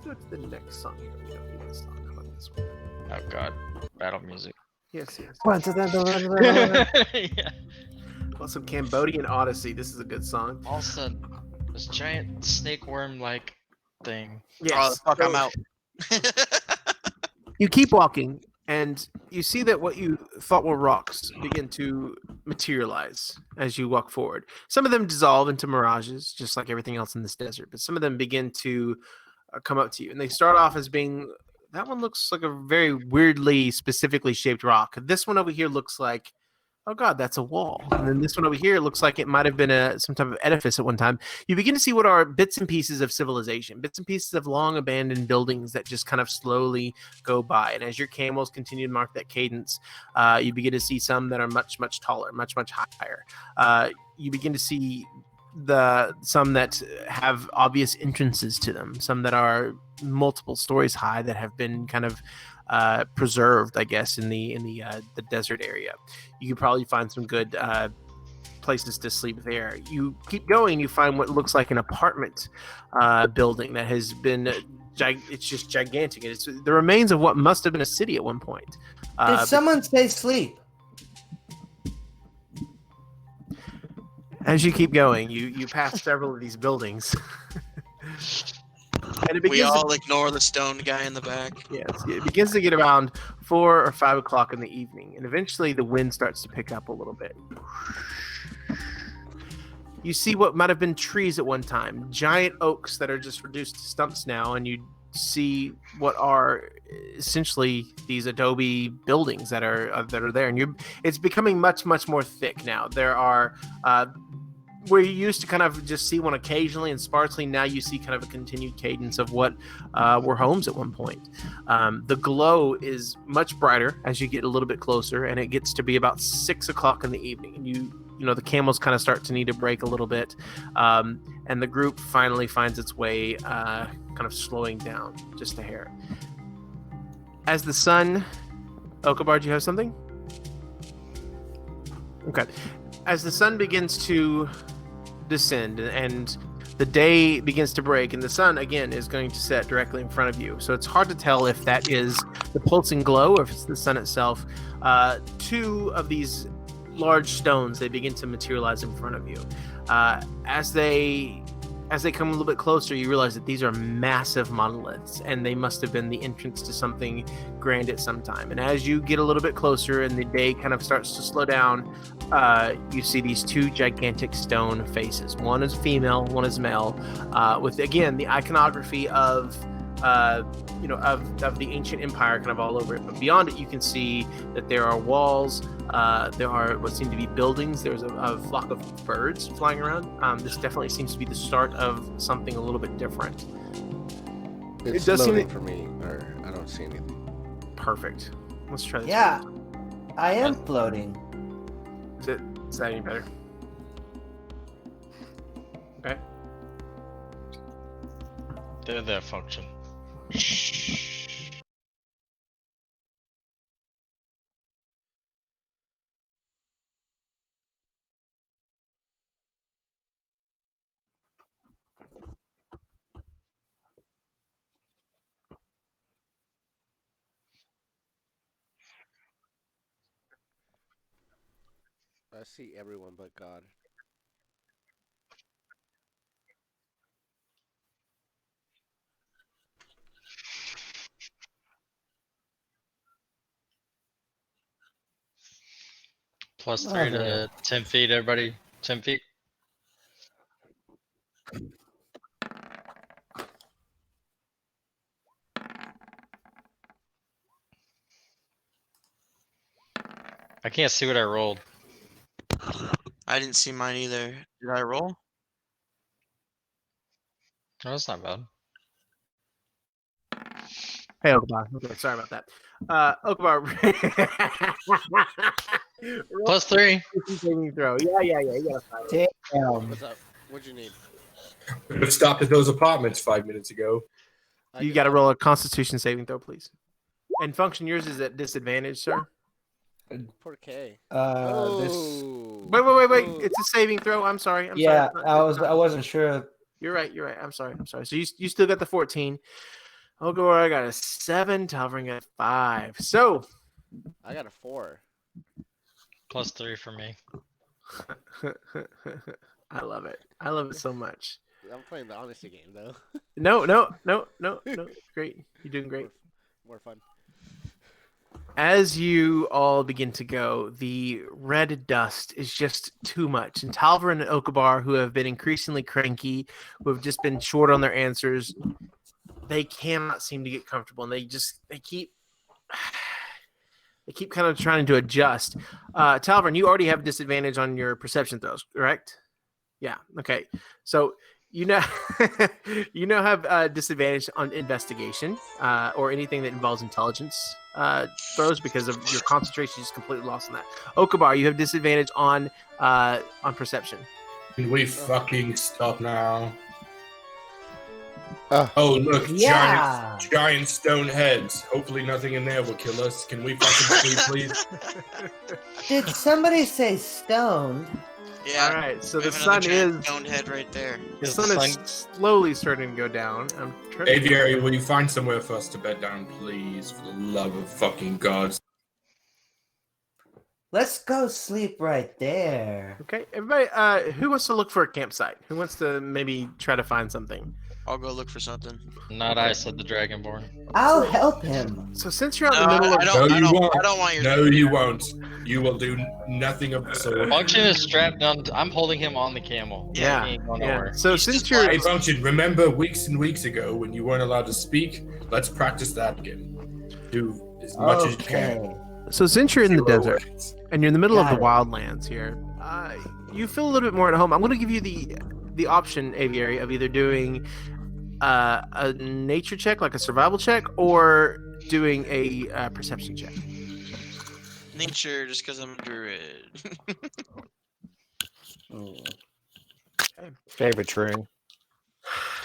go to the next song here. We don't need this song. How about this one? Oh god, battle music. Yes, yes. Yeah. Well, some Cambodian Odyssey. This is a good song. Also, this giant snake worm like thing. Oh, fuck, so I'm out. You keep walking, and you see that what you thought were rocks begin to materialize as you walk forward. Some of them dissolve into mirages, just like everything else in this desert, but some of them begin to come up to you. And they start off as being, that one looks like a very weirdly, specifically shaped rock. This one over here looks like, oh god, that's a wall. And then this one over here looks like it might have been some type of edifice at one time. You begin to see what are bits and pieces of civilization, bits and pieces of long abandoned buildings that just kind of slowly go by. And as your camels continue to mark that cadence, you begin to see some that are much, much taller, much, much higher. You begin to see some that have obvious entrances to them, some that are multiple stories high that have been kind of preserved, I guess, in the desert area. You could probably find some good places to sleep there. You keep going, you find what looks like an apartment building that has been it's just gigantic. It's the remains of what must have been a city at one point. Did someone say sleep? As you keep going, you pass several of these buildings. And it We begins all ignore the stoned guy in the back. Yes, it begins to get around 4 or 5 o'clock in the evening, and eventually the wind starts to pick up a little bit. You see what might have been trees at one time, giant oaks that are just reduced to stumps now, and you see what are essentially these adobe buildings that are there, and it's becoming much, much more thick now. There are where you used to kind of just see one occasionally and sparsely, now you see kind of a continued cadence of what were homes at one point. The glow is much brighter as you get a little bit closer, and it gets to be about 6 o'clock in the evening, and you know the camels kind of start to need a break a little bit, and the group finally finds its way kind of slowing down just a hair. As the sun... Okabar, do you have something? Okay. As the sun begins to descend and the day begins to break, and the sun again is going to set directly in front of you, so it's hard to tell if that is the pulsing glow or if it's the sun itself. 2 of these large stones, they begin to materialize in front of you. As they as they come a little bit closer, you realize that these are massive monoliths, and they must have been the entrance to something grand at some time. And as you get a little bit closer and the day kind of starts to slow down, you see these two gigantic stone faces. One is female, one is male, with, again, the iconography of the ancient empire kind of all over it. But beyond it, you can see that there are walls. There are what seem to be buildings. There's a flock of birds flying around. This definitely seems to be the start of something a little bit different. It's does seem loading that- for me, or I don't see anything. Perfect. Let's try this. Yeah, I am floating. Is that any better? Okay. Did that function? I see everyone but God. Plus Oh, 3 there. to 10 feet, everybody. 10 feet. I can't see what I rolled. I didn't see mine either. Did I roll? No, that's not bad. Hey, Okabar. Okay, sorry about that. Okabar. Roll Plus 3. a saving throw. Yeah. You got a 5. Damn. What's up? What'd you need? It stopped at those apartments 5 minutes ago. I You just got to got- roll a Constitution saving throw, please. And function, yours is at disadvantage, sir. Poor K. This. Wait. Ooh. It's a saving throw. I'm sorry. Yeah, It's I wasn't sure. You're right. I'm sorry. So you still got the 14. Okabar, I got a 7. Towering at 5. So. I got a 4. Plus 3 for me. I love it. I love it so much. I'm playing the honesty game though. No. Great. You're doing great. More fun. As you all begin to go, the red dust is just too much. And Talver and Okabar, who have been increasingly cranky, who have just been short on their answers, they cannot seem to get comfortable. And they keep kind of trying to adjust. Talvin, you already have disadvantage on your perception throws, correct? Yeah. Okay. So you now have disadvantage on investigation or anything that involves intelligence throws because of your concentration is completely lost on that. Okabar, you have disadvantage on perception. Can we fucking stop now? Oh, look, Yeah. giant stone heads. Hopefully nothing in there will kill us. Can we fucking sleep, please? Did somebody say stoned? Yeah. All right. So we the have another sun giant is stone head right there. the Is sun the is sun- slowly starting to go down. I'm trying to Aviary, will you find somewhere for us to bed down, please? For the love of fucking God. Let's go sleep right there. Okay, everybody. Who wants to look for a campsite? Who wants to maybe try to find something? I'll go look for something. Not I, said the Dragonborn. I'll help him. So since you're out in No, the middle I of don't. No, I you don't. won't. I don't want your. No, you won't. You will do nothing of the sort. Function is strapped down. I'm holding him on the camel. Yeah, He ain't going yeah. nowhere. So He's since just you're Hey, Function, remember weeks and weeks ago when you weren't allowed to speak? Let's practice that again. Do as much as you can. Okay. since you're in the Zero desert words. and you're in the middle of Got the it. wildlands here, you feel a little bit more at home. I'm going to give you the option, Aviary, of either doing a nature check, like a survival check, or doing a perception check. Nature, just because I'm a druid. Favorite tree.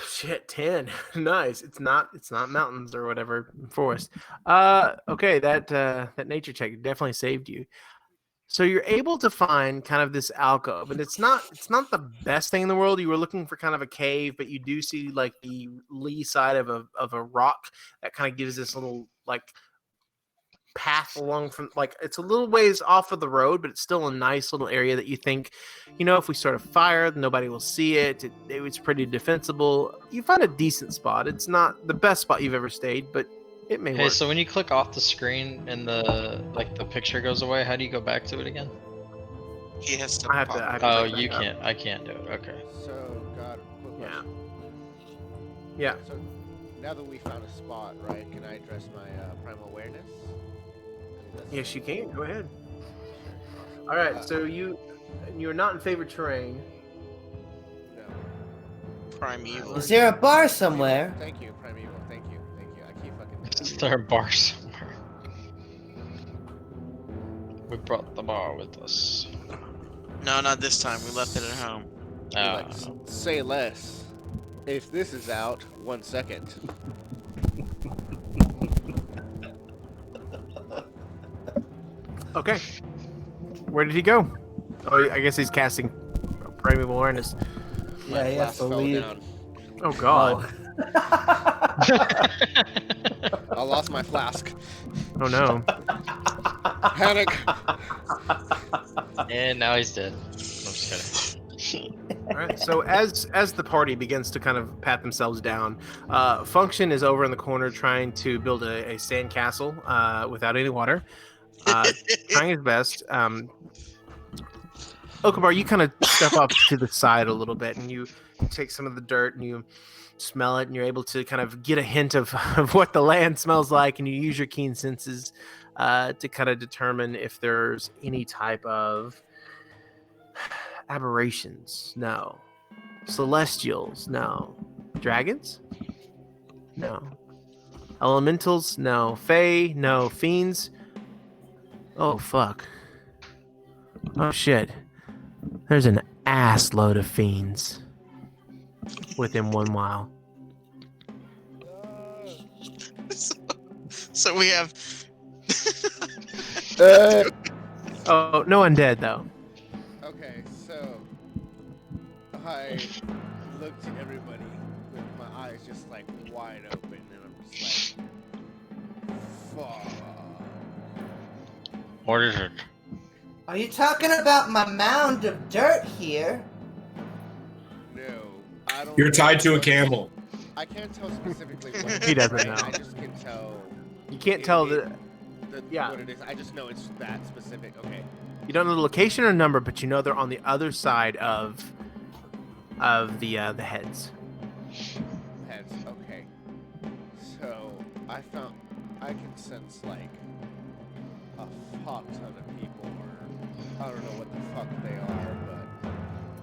Shit, 10. Nice. It's not mountains or whatever forest. Okay, that nature check definitely saved you. So you're able to find kind of this alcove, and it's not the best thing in the world. You were looking for kind of a cave, but you do see like the lee side of a rock that kind of gives this little like path along from, like, it's a little ways off of the road, but it's still a nice little area that you think, if we start a fire, nobody will see it. It's pretty defensible. You find a decent spot. It's not the best spot you've ever stayed, but it may Hey, work. so when you click off the screen and the picture goes away, how do you go back to it again? He has to. I have to. pop- I Oh, click you back up. can't. I can't do it. Okay. So, God, quick Yeah. question. Yeah. So, now that we found a spot, right, can I address my primal awareness? Yes, you can. Go ahead. Sure. All right. So you're not in favored terrain. No. Primeval. Is there a bar somewhere? Thank you, Primeval. Thank you. I keep fucking. Is there a bar somewhere? We brought the bar with us. No, not this time. We left it at home. Like, say less. If this is out, 1 second. Okay. Where did he go? Oh, I guess he's casting primeval awareness. Yeah, he has Flask to fell leave. down. Oh God. I lost my flask. Oh no. Panic. And now he's dead. I'm just kidding. All right. So as the party begins to kind of pat themselves down, Function is over in the corner trying to build a sand castle without any water, trying his best. Okabar, you kind of step up to the side a little bit, and you take some of the dirt and you smell it, and you're able to kind of get a hint of what the land smells like, and you use your keen senses to kind of determine if there's any type of aberrations. No. Celestials? No. Dragons? No. Elementals? No. Fae? No. Fiends? Oh, fuck. Oh, shit. There's an ass load of fiends within 1 mile. So we have. Oh, no undead, though. Okay, so I looked at everybody with my eyes just like wide open, and I'm just like, fuck. What is it? Are you talking about my mound of dirt here? No, I don't. You're know tied to a what- camel. I can't tell specifically what. He doesn't right? know. I just can tell. You can't tell Yeah. What it is. I just know it's that specific. Okay. you don't know the location or number, but you know they're on the other side of the heads. Heads. Okay. So I can sense like a fuck ton of people, or I don't know what the fuck they are,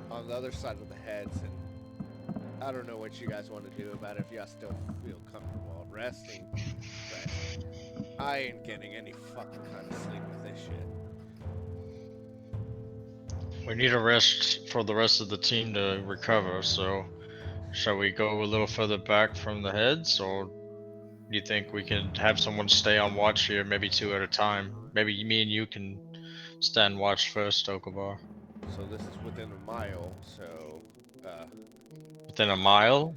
but on the other side of the heads, and I don't know what you guys want to do about it. If y'all still feel comfortable resting, but I ain't getting any fucking kind of sleep with this shit. We need a rest for the rest of the team to recover, so shall we go a little further back from the heads, or do you think we can have someone stay on watch here, maybe 2 at a time? Maybe me and you can stand watch first, Okabar. So this is within a mile, so Within a mile?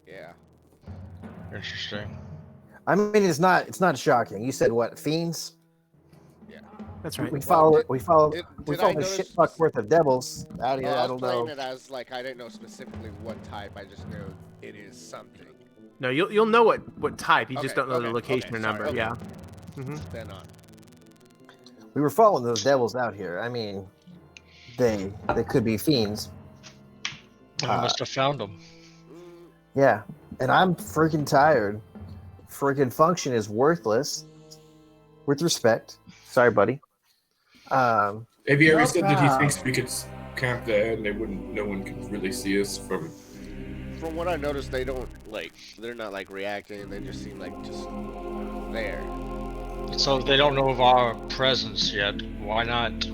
yeah. Interesting. I mean, it's not shocking. You said what? Fiends? That's right. We follow. Did- We follow. did We I follow a notice- shit fuck worth of devils out here. Well, I I don't was playing know. it as like I didn't know specifically what type. I just know it is something. No, you'll know what type. You just Okay, don't know the okay, location okay, or number. sorry, Yeah. okay. hmm Then on. We were following those devils out here. I mean, they could be fiends. We must have found them. Yeah, and I'm freaking tired. Freaking Function is worthless. With respect. Sorry, buddy. Aviary No said that he problem. thinks we could camp there and no one could really see us from. From what I noticed, they don't they're not like reacting. They just seem like just there. So they don't know of our presence yet. Why not?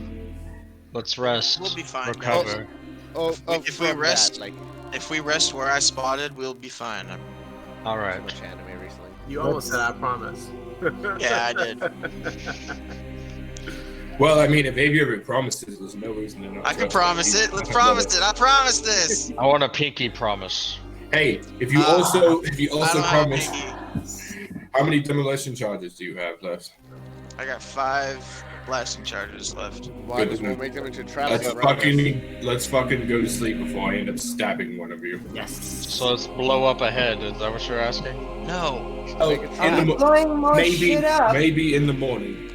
Let's rest. We'll be fine. Recover. Oh, If we from rest- that, like If we rest where I spotted, we'll be fine. All too right. much anime recently. You almost said I promise. Yeah, I did. Well, I mean, if Aviary promises, there's no reason to not. I can trust promise him. it. Let's promise it. I promise this. I want a pinky promise. Hey, if you also I don't have promise, Pinky. How many demolition charges do you have left? I got 5 blasting charges left. Might Good as to well know. make them into traps. Let's and threaten us. fucking go to sleep before I end up stabbing one of you. Yes. So let's blow up ahead. Is that what you're asking? No. Oh, Make a in trap. the I'm mo- blowing more maybe shit up. maybe in the morning.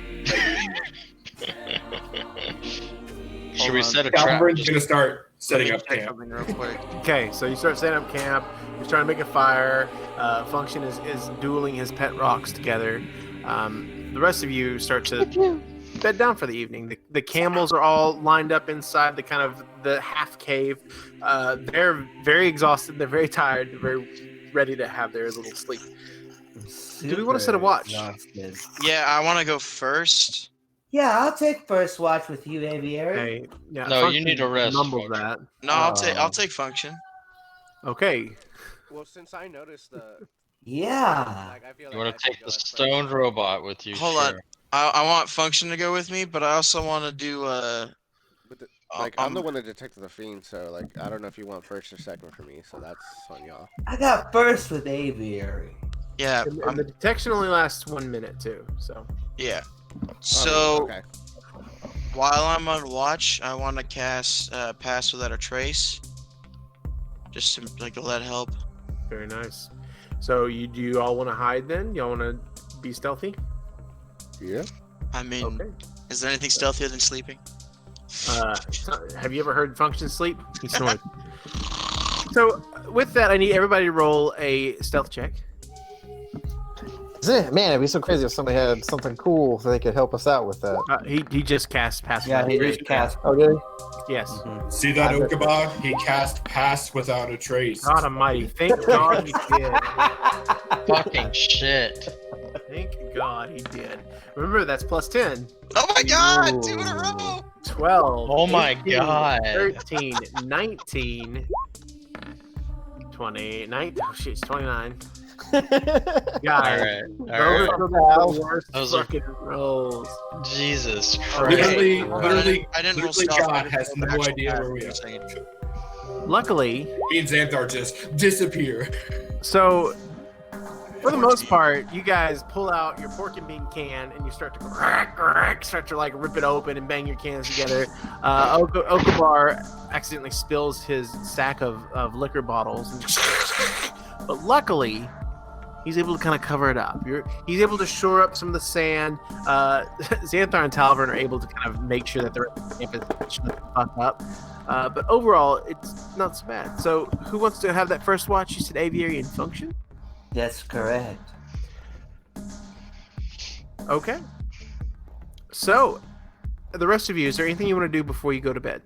Should we on. set a trap? Calverin's gonna start Let setting me up check camp. something real quick. Okay, so you start setting up camp. You're trying to make a fire. Function is dueling his pet rocks together. The rest of you start to bed down for the evening. The camels are all lined up inside the kind of the half cave. They're very exhausted. They're very tired. They're very ready to have their little sleep. Do we want to set a watch? Exhausted. Yeah, I want to go first. Yeah, I'll take first watch with you, Aviary. Hey, yeah, No, you Function need to rest, mumbles Function. that. No, I'll take function. Okay. Well, since I noticed the, Yeah. like, I feel You like want I to should take go the as first. stoned robot with you? Hold on. sure. I want function to go with me, but I also want to do But the, like, I'm the um, one that detected the fiend, so like, I don't know if you want first or second for me. So that's on y'all. I got first with Aviary. yeah, And the detection only lasts 1 minute too. So yeah. Oh, So okay. while I'm on watch, I want to cast Pass Without a Trace. Just to like let help. very nice. So do you all want to hide then? Y'all want to be stealthy? Yeah. I mean, Okay. is there anything stealthier than sleeping? Have you ever heard Function sleep? He snored. So with that, I need everybody to roll a stealth check. Man, it'd be so crazy if somebody had something cool so they could help us out with that. He just cast Pass. Yeah, Without he a Trace. just cast. Oh, really? Yes. See that I bet- Okabar? He cast Pass Without a Trace. God Almighty! Thank God he did. Fucking shit. Thank God he did. Remember, that's plus 10. Oh my God! 2 in a row. 12. Oh my 18, God. 13, 19, 20, 19. Oh shit, it's 29. All Guys, right. those All right. are the worst Those are- fucking rolls. Jesus Literally, Christ. literally, I didn't roll literally stealth. God has no Actual idea pass, where we I'm are. saying. Luckily, Me and Xanthar just disappear. so for the most part, you guys pull out your pork and bean can and you start to like rip it open and bang your cans together. Okabar accidentally spills his stack of liquor bottles, but luckily, he's able to kind of cover it up. He's able to shore up some of the sand. Xanthar and Talvern are able to kind of make sure that the rest of the camp is shut the fuck up. But overall, it's not so bad. So, who wants to have that first watch? You said Aviary and Function? That's correct. Okay. So, the rest of you, is there anything you want to do before you go to bed?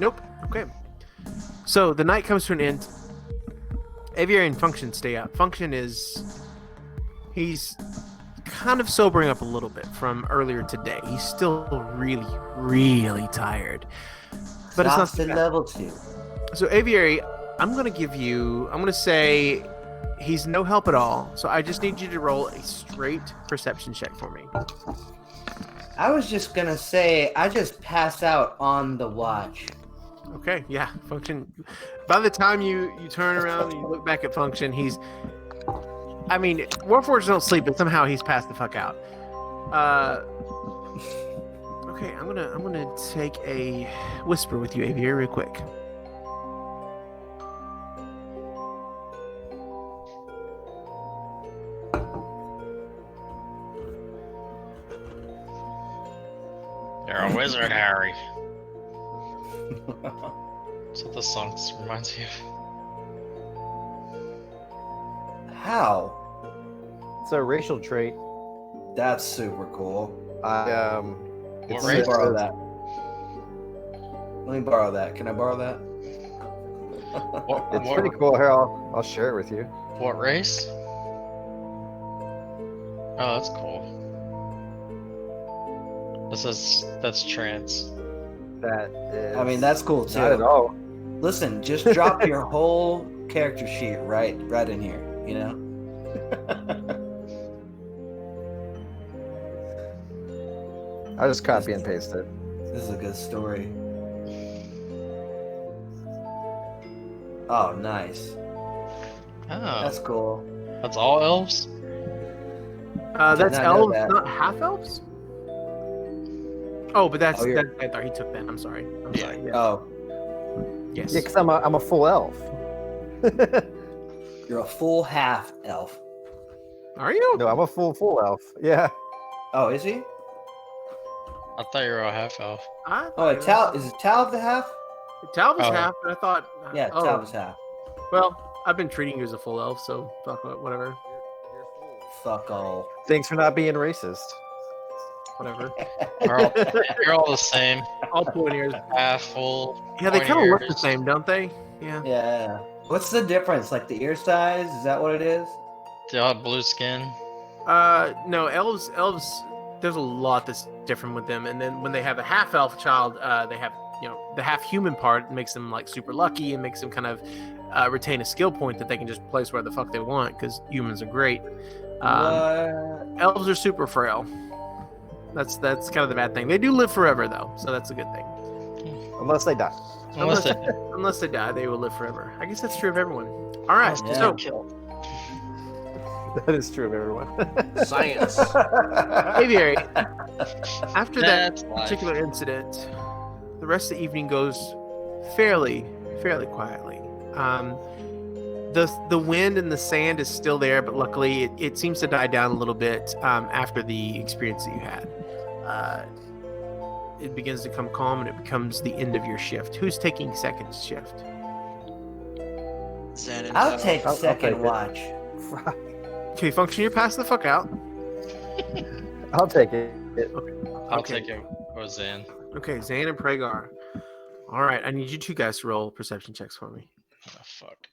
Nope. Okay. So, the night comes to an end. Aviary and Function stay up. Function he's kind of sobering up a little bit from earlier today. He's still really, really tired. But it's not so Exhausted bad. level 2. So Aviary, I'm gonna say he's no help at all. So I just need you to roll a straight perception check for me. I was just gonna say I just passed out on the watch. Okay, yeah, Function. By the time you turn around and you look back at Function, I mean, Warforged don't sleep, but somehow he's passed the fuck out. Okay, I'm gonna take a whisper with you, Aviary, real quick. You're a wizard, Harry. That's what the song reminds me of. How? It's a racial trait. That's super cool. I What Let me race? borrow that. Let me borrow that. Can I borrow that? It's What, pretty cool. Here, I'll share it with you. what race? Oh, that's cool. That's trans. That is. I mean, that's cool too. not at all. Listen, just drop your whole character sheet right in here. You know. I'll just copy and paste it. This is a good story. Oh, nice. Oh, That's cool. that's all elves? That's not know elves, that. not half elves. Oh, but that's Oh, you're- that. I thought he took that. I'm sorry. I'm Yeah. sorry. Yeah. Oh, Yes. Yeah, because I'm a full elf. you're a full half elf. Are you? No, I'm a full elf. Yeah. Oh, is he? I thought you were a half elf. I Oh, thought is it Tal the half? Tal was Oh. half, but I thought. Yeah, oh, Tal was half. Well, I've been treating you as a full elf, so fuck it, whatever. You're full. Fuck all. Thanks for not being racist. Whatever. You're all the same. All point ears. Half full. Yeah, they pointy kind of look the ears. same, don't they? Yeah. Yeah. What's the difference? Like the ear size? Is that what it is? They all have blue skin. No, elves. There's a lot that's different with them, and then when they have a half elf child, they have the half human part makes them like super lucky and makes them kind of retain a skill point that they can just place where the fuck they want because humans are great. What? Elves are super frail. That's kind of the bad thing. They do live forever though, so that's a good thing. Unless they die. Unless they die, they will live forever. I guess that's true of everyone. All right, Yeah. so That is true of everyone. Science. Aviary. After that That's life. particular incident, the rest of the evening goes fairly quietly. The wind and the sand is still there, but luckily it seems to die down a little bit after the experience that you had. It begins to come calm, and it becomes the end of your shift. Who's taking second shift? Zen and I'll Tal. take I'll second take it. watch. Okay, Function, you're passed the fuck out. I'll take it. I'll Okay. take it. Or Zan. Okay, Zane and Pragar. All right, I need you two guys to roll perception checks for me. Oh, fuck.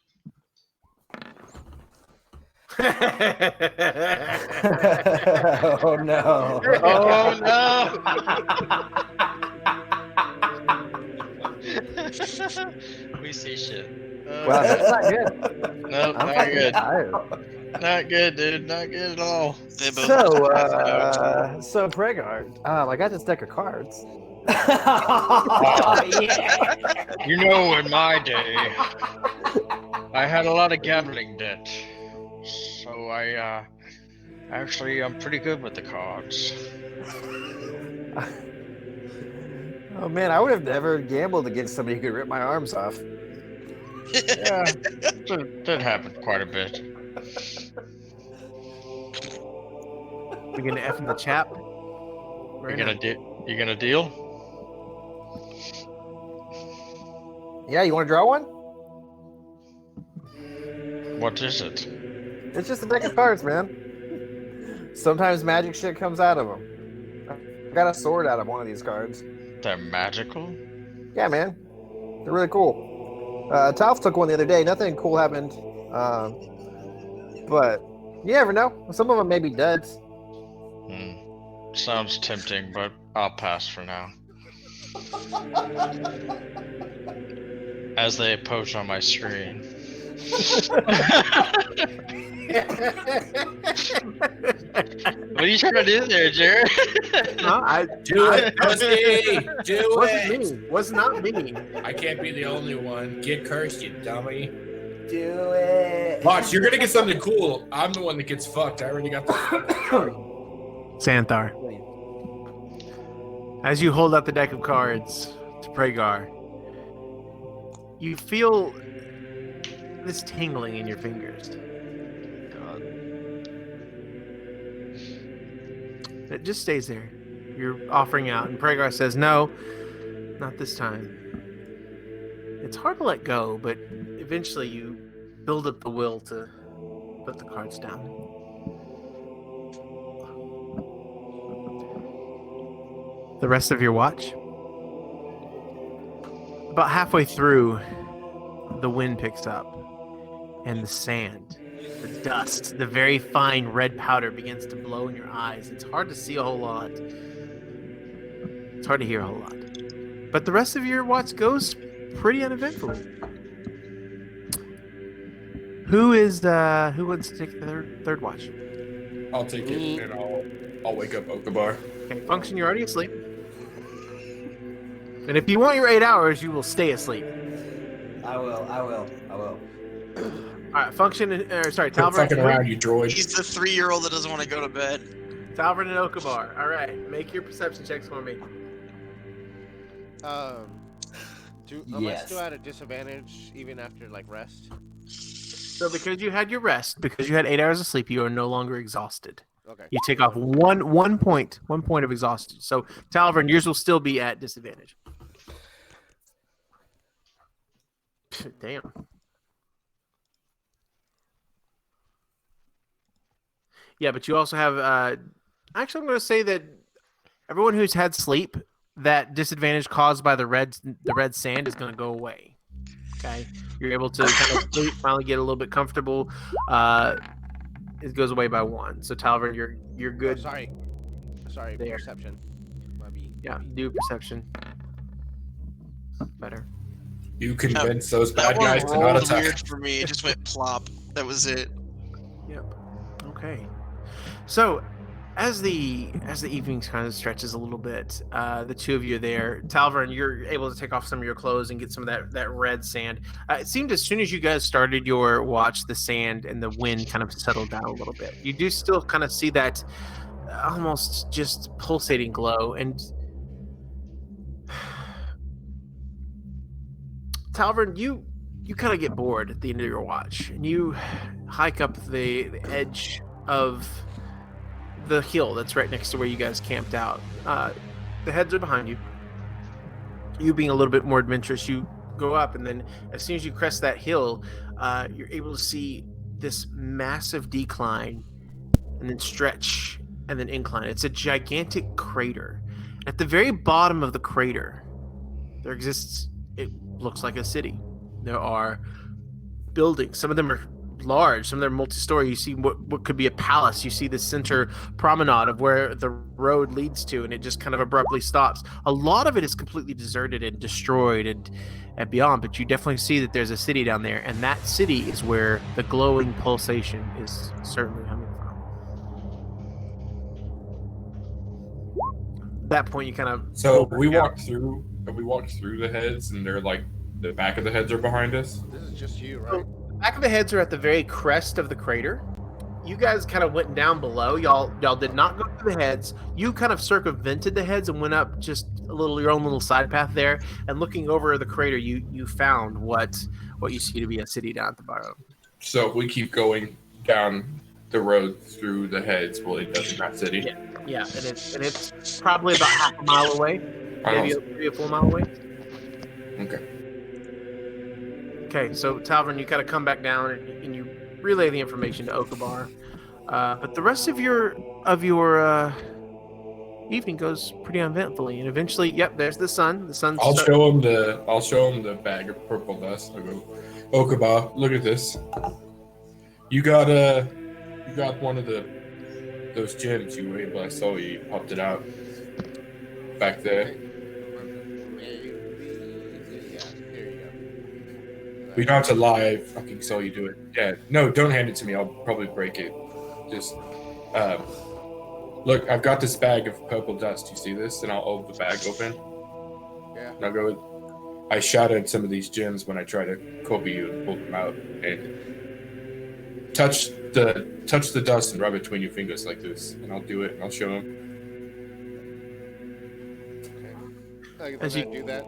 Oh no. Oh no! We see shit. Wow, that's not good. Nope, I'm not fucking good. tired. Not good, dude. Not good at all. They both So Pregard, I got this deck of cards. Oh, yeah. You know, in my day, I had a lot of gambling debt. So I'm pretty good with the cards. Oh man, I would have never gambled against somebody who could rip my arms off. Yeah, that happened quite a bit. We're gonna F in the chap. You gonna deal? Yeah, you want to draw one? What is it? It's just a deck of cards, man. Sometimes magic shit comes out of them. I got a sword out of one of these cards. They're magical? Yeah, man. They're really cool. Toph took one the other day. Nothing cool happened. But you never know. Some of them may be duds. Sounds tempting, but I'll pass for now. As they approach on my screen. What are you trying to do there, Jared? No, Do it, pussy! Do wasn't it! me. Was not me. I can't be the only one. Get cursed, you dummy. Do it. Watch, you're gonna get something cool. I'm the one that gets fucked. I already got the. Xanthar. As you hold out the deck of cards to Pragar, you feel this tingling in your fingers. God. It just stays there. You're offering out, and Pragar says, "No, not this time." It's hard to let go, but eventually you build up the will to put the cards down. The rest of your watch. About halfway through, the wind picks up, and the sand, the dust, the very fine red powder begins to blow in your eyes. It's hard to see a whole lot. It's hard to hear a whole lot. But the rest of your watch goes pretty uneventfully. Who wants to take the third watch? I'll take it and I'll wake up Okabar. Okay, Function, you're already asleep. And if you want your 8 hours, you will stay asleep. I will. I will. All right, function. Sorry, Quit Talvin. fucking around, you droid. He's the 3-year-old that doesn't want to go to bed. Talvin and Okabar. All right, make your perception checks for me. Am I Yes. still at a disadvantage even after like rest? So because you had your rest, because you had 8 hours of sleep, you are no longer exhausted. Okay. You take off one point of exhaustion. So Talvin, yours will still be at disadvantage. Damn. Yeah, but you also have. Actually, I'm going to say that everyone who's had sleep, that disadvantage caused by the red sand is going to go away. Okay, you're able to kind of sleep, finally get a little bit comfortable. It goes away by 1. So Talvin, you're good. Oh, sorry. There. Perception. Yeah, do perception. Better. You convince those That bad one guys to not rolled attack. weird for me. It just went plop. That was it. Yep. Okay. So, as the evening kind of stretches a little bit, the two of you are there. Talvin, you're able to take off some of your clothes and get some of that red sand. It seemed as soon as you guys started your watch, the sand and the wind kind of settled down a little bit. You do still kind of see that almost just pulsating glow. And Talvin, you kind of get bored at the end of your watch, and you hike up the edge of the hill that's right next to where you guys camped out. The heads are behind you. You being a little bit more adventurous, you go up, and then as soon as you crest that hill, you're able to see this massive decline, and then stretch, and then incline. It's a gigantic crater. At the very bottom of the crater, there exists, it looks like a city. There are buildings. Some of them are large, some of them are multi-story. You see what could be a palace. You see the center promenade of where the road leads to, and it just kind of abruptly stops. A lot of it is completely deserted and destroyed and beyond, but you definitely see that there's a city down there, and that city is where the glowing pulsation is certainly coming from. At that point, you kind of We walked through the heads, and they're like the back of the heads are behind us. This is just you, right? The back of the heads are at the very crest of the crater. You guys kind of went down below. Y'all did not go to the heads. You kind of circumvented the heads and went up just your own little side path there. And looking over the crater, you found what you see to be a city down at the bottom. So if we keep going down the road through the heads, will it doesn't that city? Yeah, and it's probably about half a mile away, maybe a full mile away. Okay, so Talvin, you kind of come back down and you relay the information to Okabar, but the rest of your evening goes pretty uneventfully, and eventually, yep, there's the sun. The sun's. I'll show him the bag of purple dust. I go, Okaba, look at this. You got one of those gems you were able. I saw you popped it out back there. We don't have to lie. I fucking saw you do it. Yeah. No, don't hand it to me. I'll probably break it. Just look. I've got this bag of purple dust. You see this? And I'll hold the bag open. Yeah. And I'll go. I shattered some of these gems when I tried to copy you and pull them out. And touch the dust and rub it between your fingers like this, and I'll do it, and I'll show him. Okay. As you do that.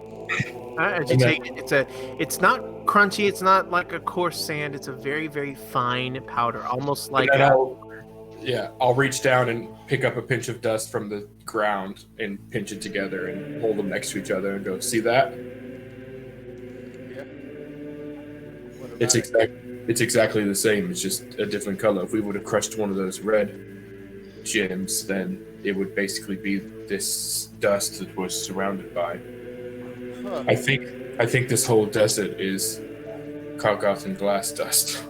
As you take it, it's not crunchy. It's not like a coarse sand. It's a very, very fine powder, almost like. I'll reach down and pick up a pinch of dust from the ground and pinch it together and hold them next to each other and go, see that? Yeah. It's exactly the same. It's just a different color. If we would have crushed one of those red gems, then it would basically be this dust that was surrounded by. Huh. I think this whole desert is Kalgoth glass dust,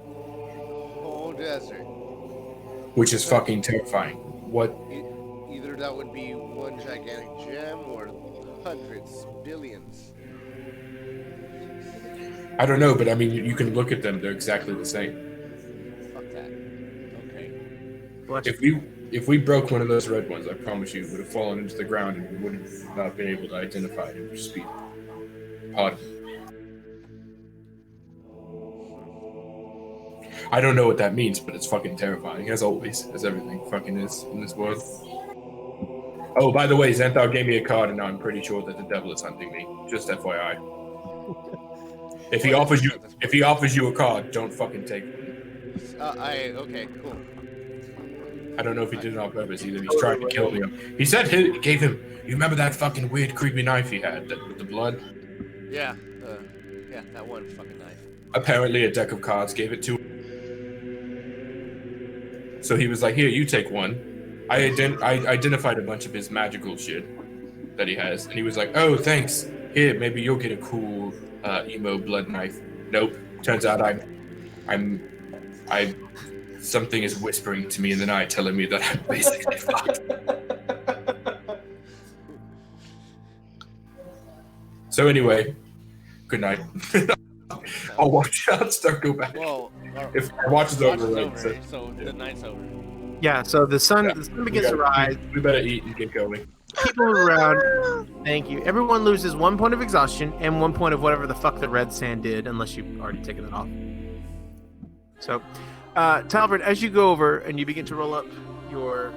Whole desert. which is fucking terrifying. What? Either that would be one gigantic gem or hundreds, billions. I don't know, but I mean, you can look at them; they're exactly the same. Fuck that. Okay. If we broke one of those red ones, I promise you, it would have fallen into the ground and we would have not been able to identify it. It would just be odd. I don't know what that means, but it's fucking terrifying, as always, as everything fucking is in this world. Oh, by the way, Xanthar gave me a card, and now I'm pretty sure that the devil is hunting me. Just FYI. If he offers you a card, don't fucking take one. Okay, cool. I don't know if he did it on purpose either. He's trying to kill me. He said he gave him. You remember that fucking weird, creepy knife he had with the blood? Yeah, that one fucking knife. Apparently, a deck of cards gave it to him. So he was like, "Here, you take one." I identified a bunch of his magical shit that he has, and he was like, "Oh, thanks. Here, maybe you'll get a cool emo blood knife." Nope. Turns out something is whispering to me in the night, telling me that I'm basically fucked. So anyway, good night. I'll watch out. Start go back. Well, If the watch is over, right? So the night's over. Yeah, so the sun begins to rise. We better eat and get going. People around. Thank you. Everyone loses 1 point of exhaustion and 1 point of whatever the fuck the red sand did, unless you've already taken it off. So, Talbert, as you go over and you begin to roll up your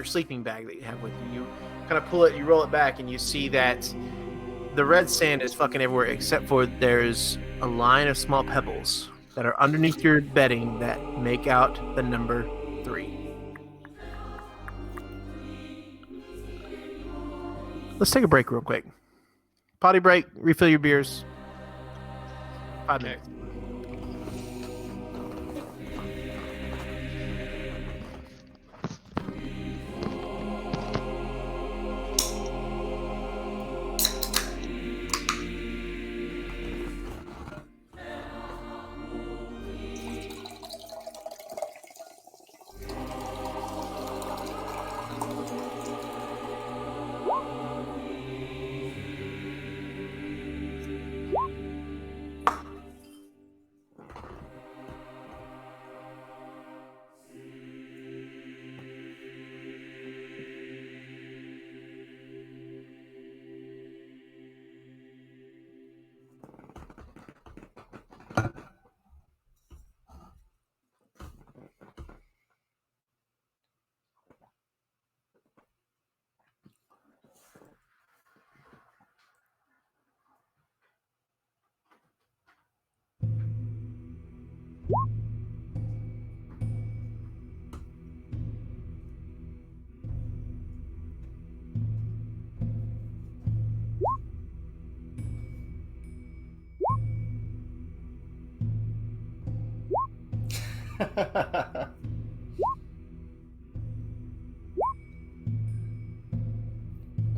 sleeping bag that you have with you, you kind of pull it, you roll it back, and you see that the red sand is fucking everywhere, except for there's a line of small pebbles that are underneath your bedding that make out the number 3. Let's take a break real quick. Potty break, refill your beers. 5 minutes.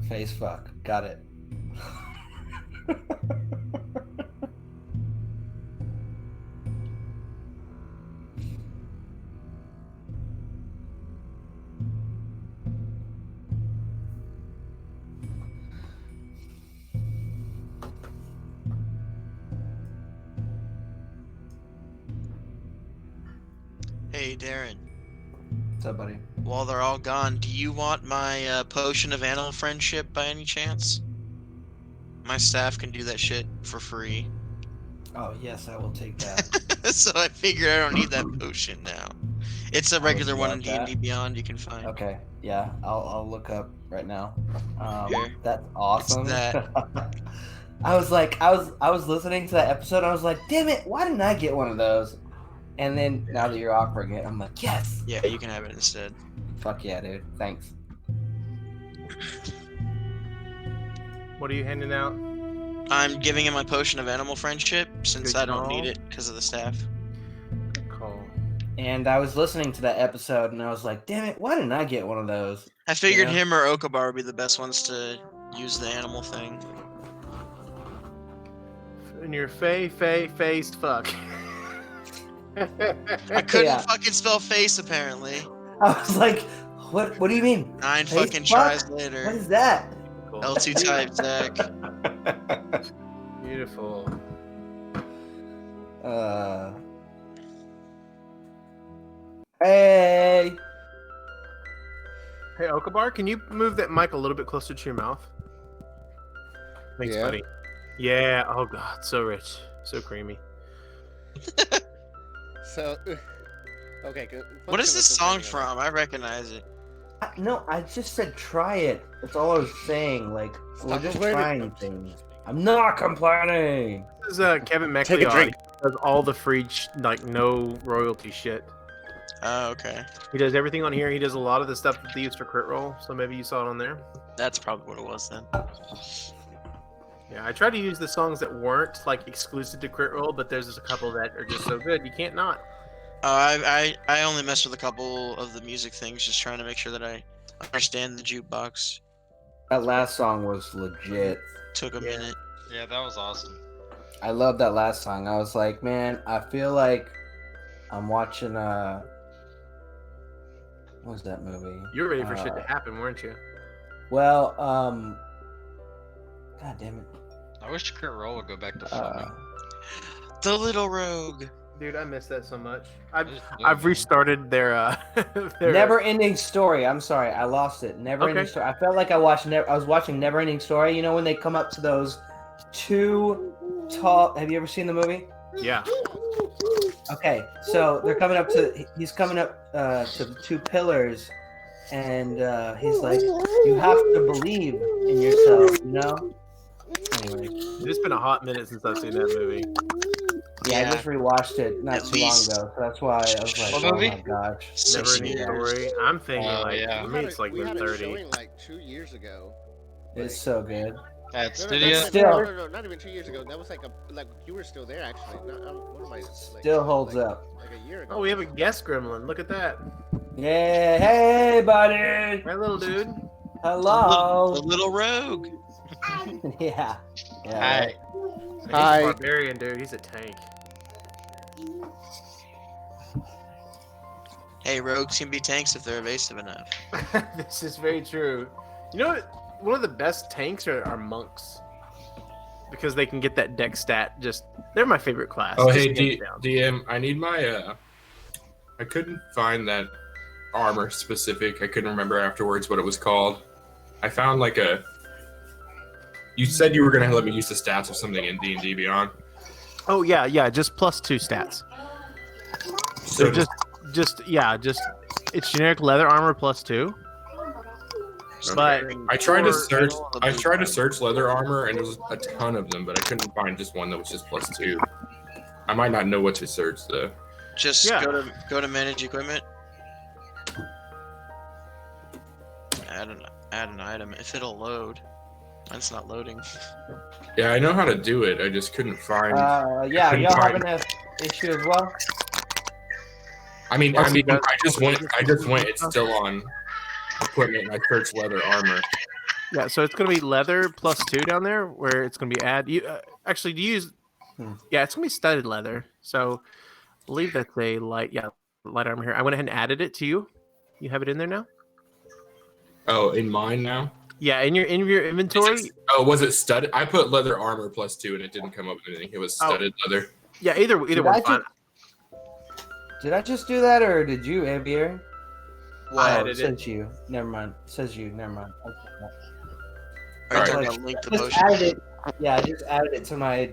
Face fuck. Got it. Hey, Darren. What's up, buddy? While they're all gone, do you want my potion of animal friendship by any chance? My staff can do that shit for free. Oh, yes, I will take that. So I figured I don't need that potion now. It's a regular one in love that. D&D Beyond you can find. Okay, yeah, I'll look up right now. Here. That's awesome. It's that. I was listening to that episode. I was like, damn it, why didn't I get one of those? And then now that you're offering it, I'm like, yes. Yeah, you can have it instead. Fuck yeah, dude. Thanks. What are you handing out? I'm giving him my potion of animal friendship since Good I don't call. need it because of the staff. Good call. And I was listening to that episode, and I was like, damn it, why didn't I get one of those? I figured Yeah. him or Okabar would be the best ones to use the animal thing. And your faced fuck. I couldn't Yeah. fucking spell face apparently. I was like, what do you mean? 9 Face fucking fuck? tries What later. is that? L2 type Zach. Beautiful. Hey. Hey, Okabar, can you move that mic a little bit closer to your mouth? Thanks, Yeah. buddy. Yeah. Oh god, so rich, so creamy. So, okay. What is this song complaining about. from? I recognize it. No, I just said try it. That's all I was saying. Like, we're Stop just complaining. trying things. I'm not complaining. This is Kevin Take a McLeod. drink. He does all the free, like, no royalty shit. Oh, okay. He does everything on here. He does a lot of the stuff that they use for crit roll, so maybe you saw it on there. That's probably what it was then. Yeah, I tried to use the songs that weren't like exclusive to crit roll, but there's just a couple that are just so good you can't not. I only messed with a couple of the music things, just trying to make sure that I understand the jukebox. That last song was legit. Took a minute. Yeah, that was awesome. I love that last song. I was like, man, I feel like I'm watching what was that movie? You were ready for shit to happen, weren't you? Well, God damn it. I wish Crit Roll would go back to filming. The Little Rogue. Dude, I miss that so much. Just do I've it. restarted their their Never Ending Story. I'm sorry, I lost it. Never Ending Okay. Story. I felt like I was watching Never Ending Story. You know when they come up to those two tall. Have you ever seen the movie? Yeah. Okay, so they're coming up to. He's coming up to the two pillars, and he's like, "You have to believe in yourself." You know. Anyway, It's been a hot minute since I've seen that movie. yeah, I Yeah. just rewatched it not At too least. long ago, so that's why I was like, What "Oh movie? my gosh." Never 6 ending years. story. I'm thinking like yeah. for me it's like we the had a 30. showing like 2 years ago. It's so good. At No, studio. Still- not even 2 years ago. That was like you were still there actually. What am I? Still holds up. Like a year ago. Oh, we have a guest gremlin. Look at that. Yeah, hey, buddy. Right, little dude. Hello. The Little Rogue. Yeah. Yeah. Hi. He's Hi. a barbarian, dude. He's a tank. Hey, rogues can be tanks if they're evasive enough. This is very true. You know what? One of the best tanks are monks. Because they can get that deck stat. They're my favorite class. Oh, Just hey, hands down. DM, I need my, I couldn't find that armor specific. I couldn't remember afterwards what it was called. I found like you said you were going to let me use the stats of something in D&D Beyond. Oh yeah, just +2 stats. So So just it's generic leather armor +2. But I tried to Or- search. or the I blue tried to card. search leather armor, and there was a ton of them, but I couldn't find just one that was just +2. I might not know what to search though. Just Yeah. go to manage equipment. Add an item if it'll load. Mine's not loading. Yeah, I know how to do it. I just couldn't find. Yeah, couldn't y'all find- having an issue as well? I mean, Yes, he does. I just went. It's still on equipment, and I searched leather armor. yeah, so it's gonna be leather +2 down there, where it's gonna be actually do you use? Yeah, it's gonna be studded leather. So I believe that's a light armor here. I went ahead and added it to you. You have it in there now. Oh, in mine now. Yeah, in your inventory. Oh, was it studded? I put leather armor +2, and it didn't come up with anything. It was Oh. studded leather. Yeah, either Did one's I fine. Did I just do that, or did you, Avier? I Oh, added it it. says you. Never mind. It says you. Never mind. Okay. Are you Alright. talking about link the Just potion? added it. Yeah, I just added it to my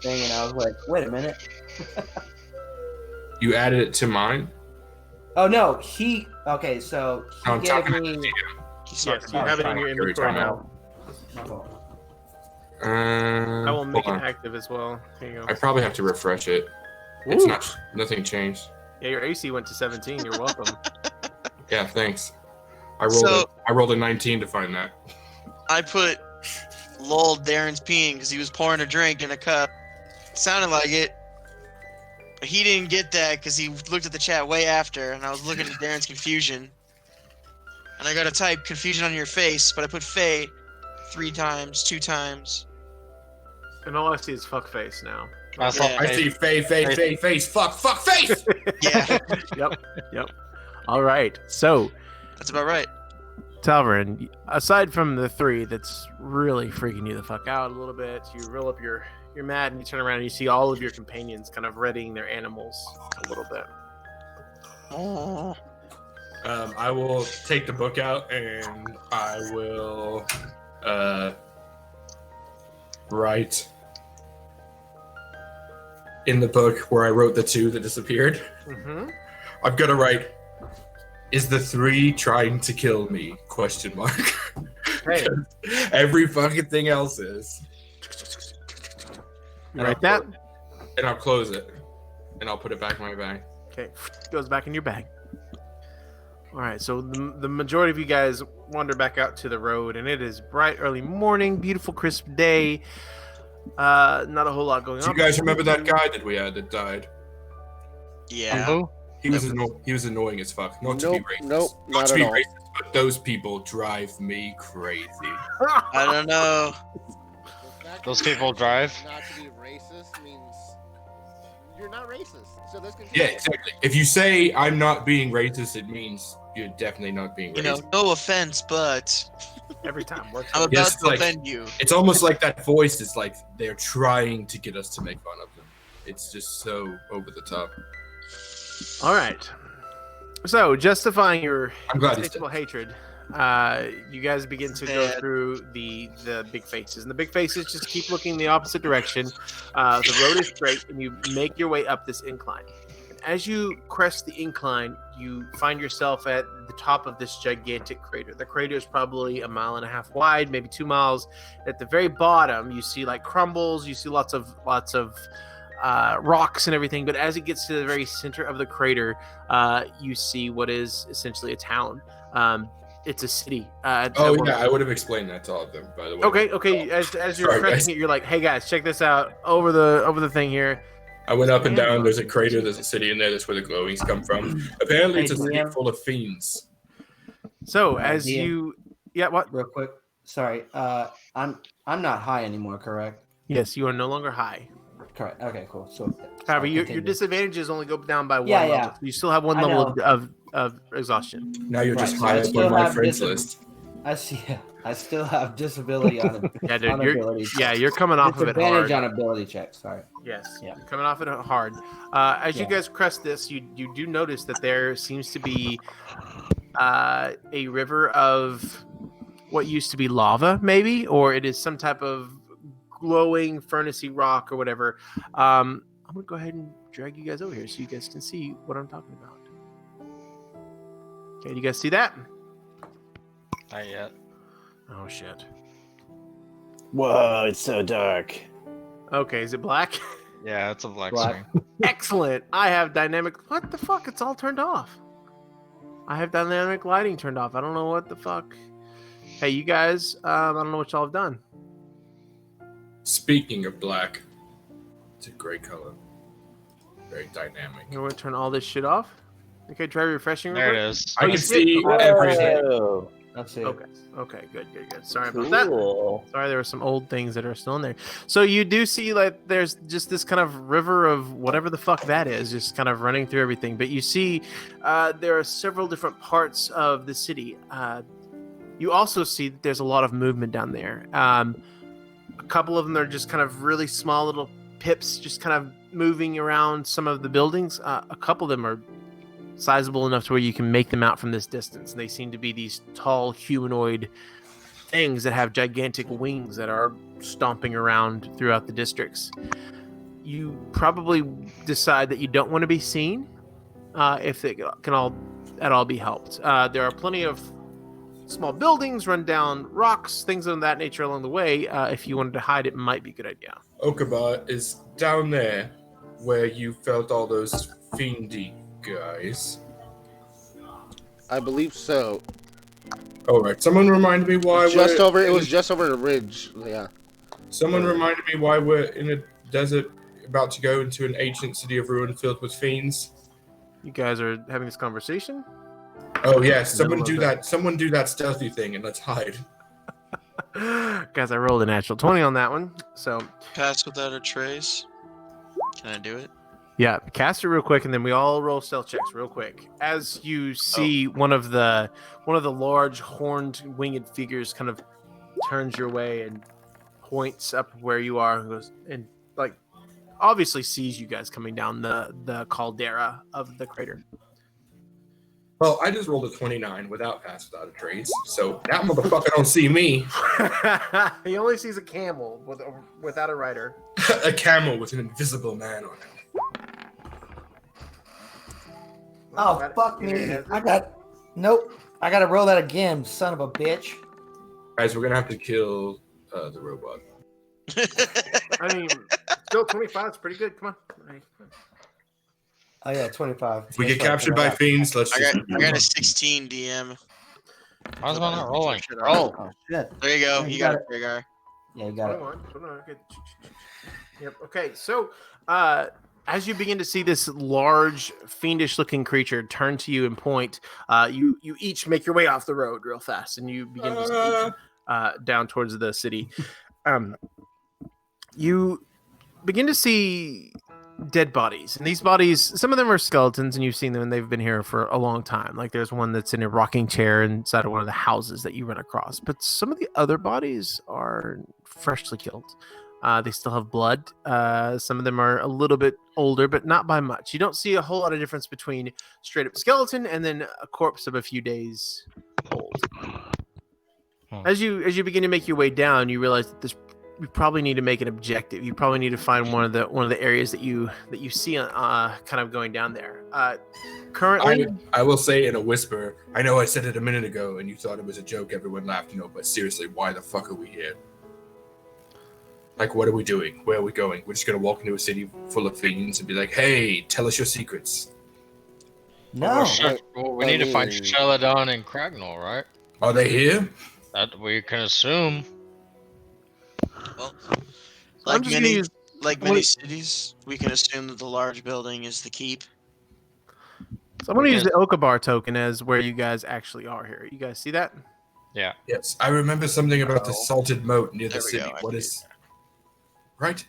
thing, and I was like, wait a minute. You added it to mine. Oh no, he. Okay, so he I'm gave talking about me. He's Yes, talking you about have it in fine. your You're inventory talking now. My fault. I will make it hold on. active as well. Here you I go. probably have to refresh it. It's Ooh. not. Nothing changed. Yeah, your AC went to 17. You're welcome. Yeah, thanks. I rolled a 19 to find that. I put lol Darren's peeing because he was pouring a drink in a cup. Sounded like it. But he didn't get that because he looked at the chat way after, and I was looking at Darren's confusion. And I got to type confusion on your face, but I put Faye 3 times, 2 times. And all I see is fuck face now. I saw Yeah. I see face, fuck face. Yeah, Yep. All right. So, that's about right. Talverin, aside from the 3 that's really freaking you the fuck out a little bit, you roll up your mat and you turn around and you see all of your companions kind of readying their animals a little bit. I will take the book out and I will write in the book where I wrote the 2 that disappeared. Mm-hmm. I've got to write, is the 3 trying to kill me? Question mark. Hey. Every fucking thing else is. You write that? And I'll close it. And I'll put it back in my bag. Okay, goes back in your bag. All right, so the majority of you guys wander back out to the road, and it is bright early morning, beautiful crisp day. Not a whole lot going Do on. you guys remember that guy that we had that died? Yeah. Who? He was annoying as fuck. Not to be racist. Nope, Not not to at be all. racist, but those people drive me crazy. I don't know. The fact Those that people you drive? Not to be racist means you're not racist. So let's continue. Yeah, exactly. If you say I'm not being racist, it means you're definitely not being You know, racist. no offense, but Every time works. I'm out. about Yes, to like- offend you. It's almost like that voice is like they're trying to get us to make fun of them. It's just so over the top. All right. So, justifying your I'm glad he's insatiable dead. hatred, you guys begin to go Bad. through the big faces, and the big faces just keep looking the opposite direction. The road is straight, and you make your way up this incline. And as you crest the incline, you find yourself at the top of this gigantic crater. The crater is probably 1.5 miles wide, maybe 2 miles. At the very bottom, you see like crumbles. You see lots of rocks and everything, but as it gets to the very center of the crater, you see what is essentially a town. It's a city. Oh yeah, I would have explained that to all of them, by the way. Okay. As you're Sorry, cresting guys. it, you're like, "Hey guys, check this out over the thing here." I went up and down. There's a crater. There's a city in there. That's where the glowings come from. Apparently, it's a Hey, city DM. full of fiends. So as Idea. you, yeah, what? Real quick. Sorry. I'm not high anymore, correct? Yes, you are no longer high. Correct. Okay, cool. So However, I'll your continue. disadvantages only go down by one Yeah, level. yeah. So you still have one I level know. of exhaustion. Now you're just Right, so high I up still on my have friends dis- list. I still have disability on Yeah, dude, on you're ability. you're coming off of it hard. Disadvantage on ability checks. Sorry. Yes, Yeah. you're coming off it hard. As you Yeah. guys crest this, you do notice that there seems to be a river of what used to be lava, maybe, or it is some type of glowing furnacey rock or whatever. I'm gonna go ahead and drag you guys over here so you guys can see what I'm talking about. Okay, you guys see that? Not yet. Oh shit. Whoa, it's so dark. Okay, is it black? Yeah, it's a black Black. screen. Excellent. I have dynamic. What the fuck? It's all turned off. I have dynamic lighting turned off. I don't know what the fuck. Hey, you guys. I don't know what y'all have done. Speaking of black, it's a great color. Very dynamic. You want to turn all this shit off? Okay, try refreshing. real There it quick. is. I you can see it? see everything. Whoa, That's it. Okay, good. Sorry about that. cool. Sorry, there were some old things that are still in there. So you do see like there's just this kind of river of whatever the fuck that is, just kind of running through everything. But you see, there are several different parts of the city. You also see that there's a lot of movement down there. A couple of them are just kind of really small little pips, just kind of moving around some of the buildings. A couple of them are sizable enough to where you can make them out from this distance. And they seem to be these tall humanoid things that have gigantic wings that are stomping around throughout the districts. You probably decide that you don't want to be seen if it can all at all be helped. There are plenty of small buildings, run down rocks, things of that nature along the way. If you wanted to hide, it might be a good idea. Okaba is down there where you felt all those fiendy guys. I believe so. All right, someone remind me why It was we're just over the ridge. Yeah. Someone reminded me why we're in a desert about to go into an ancient city of ruin filled with fiends. You guys are having this conversation? Oh yes, someone Middle do of that. Someone do that stealthy thing and let's hide. Guys, I rolled a natural 20 on that one. So Pass without a trace. Can I do it? yeah, cast it real quick, and then we all roll stealth checks real quick. As you see one of the large horned winged figures kind of turns your way and points up where you are and goes and like obviously sees you guys coming down the caldera of the crater. Well, I just rolled a 29 without pass without a trace, so that motherfucker don't see me. He only sees a camel without a rider. A camel with an invisible man on it. Oh, fuck me. Nope. I gotta roll that again, son of a bitch. Guys, we're gonna have to kill the robot. I mean, still 25 is pretty good. Come on. Oh, yeah, 25. If we Guess get what? captured by fiends, let's I just. got a 16 DM. How's it not rolling? Shit Roll. Oh, shit. There you go. Yeah, You got it, Brigar. Yeah, you got it. 21. Okay. Yep. Okay. So, as you begin to see this large, fiendish-looking creature turn to you and point, you each make your way off the road real fast, and you begin to sneak down towards the city. You begin to see dead bodies, and these bodies, some of them are skeletons, and you've seen them, and they've been here for a long time. Like there's one that's in a rocking chair inside of one of the houses that you run across, but some of the other bodies are freshly killed. They still have blood. Some of them are a little bit older, but not by much. You don't see a whole lot of difference between straight up skeleton and then a corpse of a few days old. As you begin to make your way down, you realize that you probably need to make an objective. You probably need to find one of the areas that you see kind of going down there. Currently, I will say in a whisper, I know I said it a minute ago and you thought it was a joke, everyone laughed, but seriously, why the fuck are we here? Like, what are we doing? Where are we going? We're just gonna walk into a city full of fiends and be like, hey, tell us your secrets. No. We need to find Sheladon and Cragnol, right? Are they here? That we can assume. Well, I'm just gonna use- many cities, we can assume that the large building is the keep. So I'm going to use the Okabar token as where you guys actually are here. You guys see that? Yeah. Yes, I remember something about the salted moat near the There we city. go, What is... Right?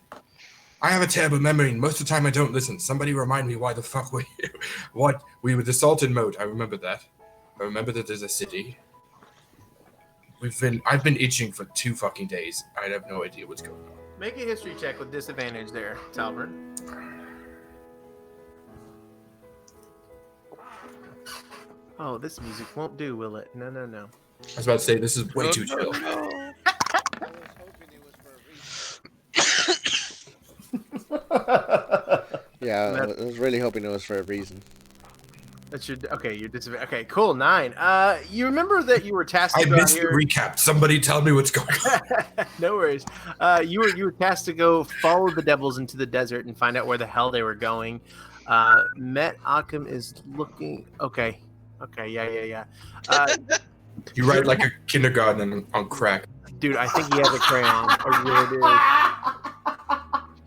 I have a terrible memory, and most of the time I don't listen. Somebody remind me why the fuck we're here. What? We were the salted moat. I remember that. I remember that there's a city. I've been itching for 2 fucking days. I have no idea what's going on. Make a history check with disadvantage there, Talbert. Oh, this music won't do, will it? No. I was about to say, this is way too chill. Yeah, I was really hoping it was for a reason. That's your your disadvantage. Okay, cool. 9. You remember that you were tasked to I go missed here. the recap. Somebody tell me what's going on. No worries. You were tasked to go follow the devils into the desert and find out where the hell they were going. Met Occam is looking. Okay, yeah. You write like a kindergarten on crack. Dude, I think he has a crayon. I really do.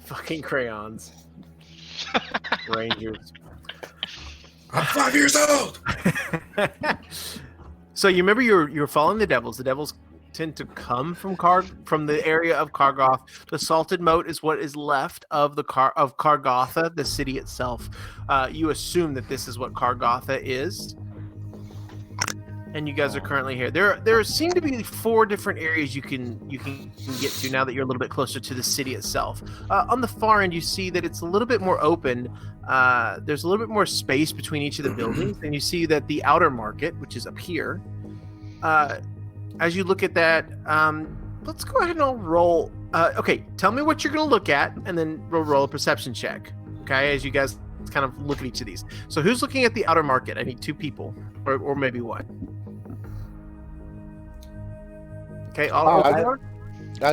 Fucking crayons. Rangers. I'm 5 years old. So you remember you're following the devils. The devils tend to come from the area of Kargoth. The salted moat is what is left of of Kargotha, the city itself. You assume that this is what Kargotha is. And you guys are currently here. There seem to be 4 different areas you can get to now that you're a little bit closer to the city itself. On the far end, you see that it's a little bit more open. There's a little bit more space between each of the buildings, and you see that the outer market, which is up here. As you look at that, let's go ahead and I'll roll. Okay, tell me what you're going to look at, and then we'll roll a perception check. Okay, as you guys kind of look at each of these. So who's looking at the outer market? I need 2 people, or maybe 1. Okay, I'll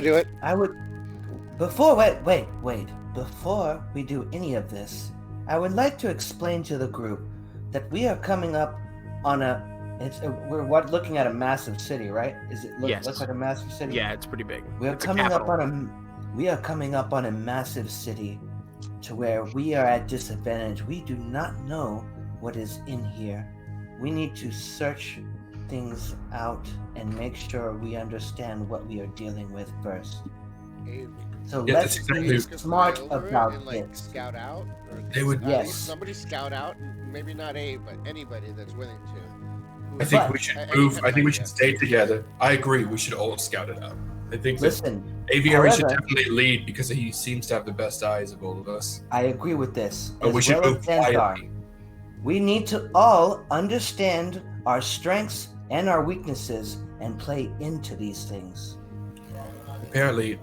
do it. I would. Wait. Before we do any of this, I would like to explain to the group that we are coming up on we're looking at a massive city, right? Is it look like a massive city? Yeah, it's pretty big. We are coming up on a massive city to where we are at disadvantage. We do not know what is in here. We need to search things out and make sure we understand what we are dealing with first. So let's be smart about it. Scout out? They would. Yes. Somebody scout out, maybe not Abe, but anybody that's willing to. I think we should move. I think we should stay together. I agree. We should all scout it out. I think Listen, Aviary should definitely lead because he seems to have the best eyes of all of us. I agree with this. But we should move quietly. We need to all understand our strengths and our weaknesses and play into these things. Apparently,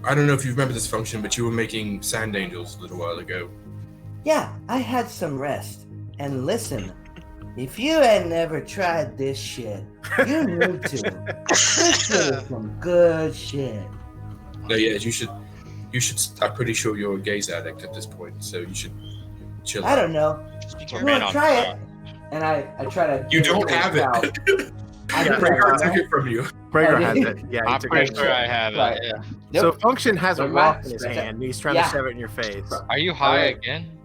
I don't know if you remember this function, but you were making sand angels a little while ago. Yeah, I had some rest. And listen, if you had never tried this shit, you need to. This shit is some good shit. No, yeah, you should. I'm pretty sure you're a gaze addict at this point, so you should chill I out. don't know. Speak You your Man want on to try it? fire. And I try to. You give don't a have shout. it. I Yeah, do Rhaegar have took it. it from you. Brager Oh, has did it. Yeah, he I'm took pretty it. sure I have Right. it. Yeah. So Nope. Function has a Right. rock in his Right. hand, and he's trying Yeah. to shove it in your face. Are you high Alright. again?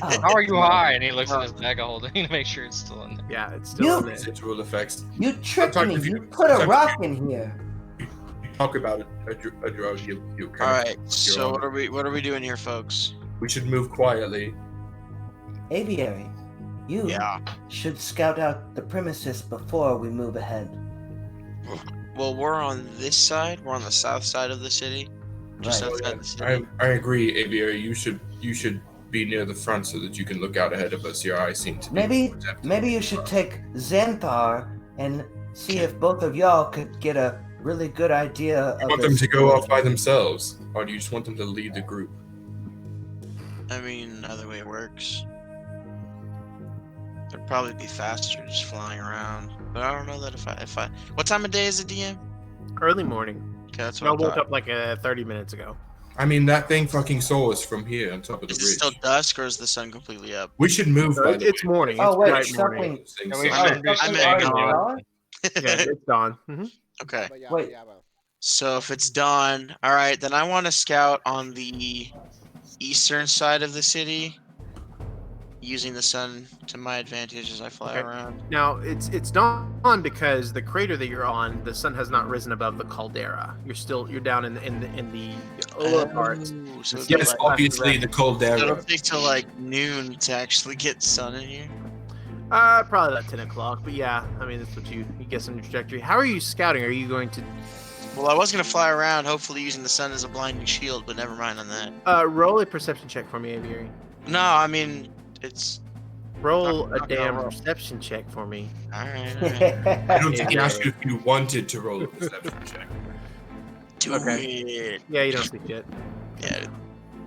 Oh, How are you no. high? And he looks in his bag of holding to make sure it's still in there. Yeah, it's still in there. Residual effects. You tricked me. Sometimes You put a sometimes rock in here. You talk about it, a drug. You kind All of- right. So what are we doing here, folks? We should move quietly. Aviary, you Yeah. should scout out the premises before we move ahead. Well, we're on this side. We're on the south side of the city. Just Right. outside the city. I agree, Aviary. You should be near the front so that you can look out ahead of us. Your eyes seem to be Maybe protected. maybe you should take Xanthar and see if both of y'all could get a really good idea of You want them to go off by themselves, or do you just want them to lead the group? I mean, either way works. It'd probably be faster just flying around. But I don't know that if I. What time of day is it, DM? Early morning. Okay, that's I what I woke thought. up like 30 minutes ago. I mean, that thing fucking saw us from here on top of the Is it ridge. still dusk or is the sun completely up? We should move. By the It's way. morning. Oh It's wait, bright morning. something. Things we so- should be something shaking already on. on? Yeah, it's dawn. Okay. Wait. So if it's dawn, all right, then I want to scout on the eastern side of the city, using the sun to my advantage as I fly Okay. around. Now it's dawn because the crater that you're on, the sun has not risen above the caldera. You're down in the lower parts. Oh, so it'd Yes, be like, obviously the it'll caldera. take till like noon to actually get sun in here. Probably about 10 o'clock. But yeah, I mean that's what you guess on your trajectory. How are you scouting? Are you going to Well, I was gonna fly around, hopefully using the sun as a blinding shield, but never mind on that. roll a perception check for me, Aviary? No, I mean it's Roll Not a gonna damn roll. perception check for me. all right. I don't think he Yeah. asked you if you wanted to roll a perception check. Do it. Yeah, you don't see shit. Yeah,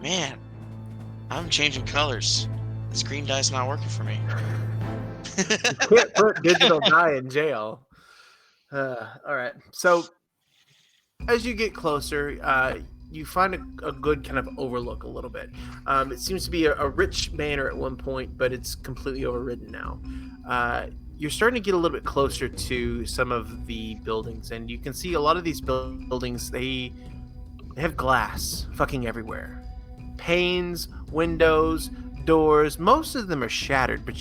man, I'm changing colors. This green dye's not working for me. Can't put digital dye in jail. All right. So as you get closer, you find a good kind of overlook a little bit. It seems to be a rich manor at one point, but it's completely overridden now. You're starting to get a little bit closer to some of the buildings, and you can see a lot of these buildings, they have glass fucking everywhere. Panes, windows, doors, most of them are shattered, but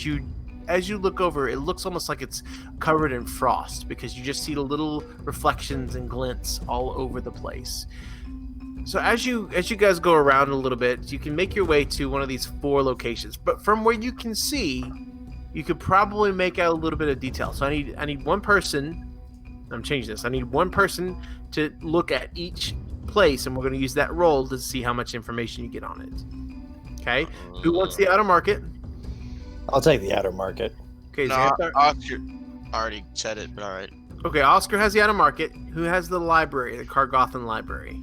as you look over, it looks almost like it's covered in frost because you just see the little reflections and glints all over the place. So as you guys go around a little bit, you can make your way to one of these 4 locations. But from where you can see, you could probably make out a little bit of detail. So I need one person. I'm changing this. I need one person to look at each place, and we're going to use that roll to see how much information you get on it. Okay. Who wants the outer market? I'll take the outer market. Okay. No, Xanthar. Oscar already said it, but all right. Okay. Oscar has the outer market. Who has the library? The Cargothan library.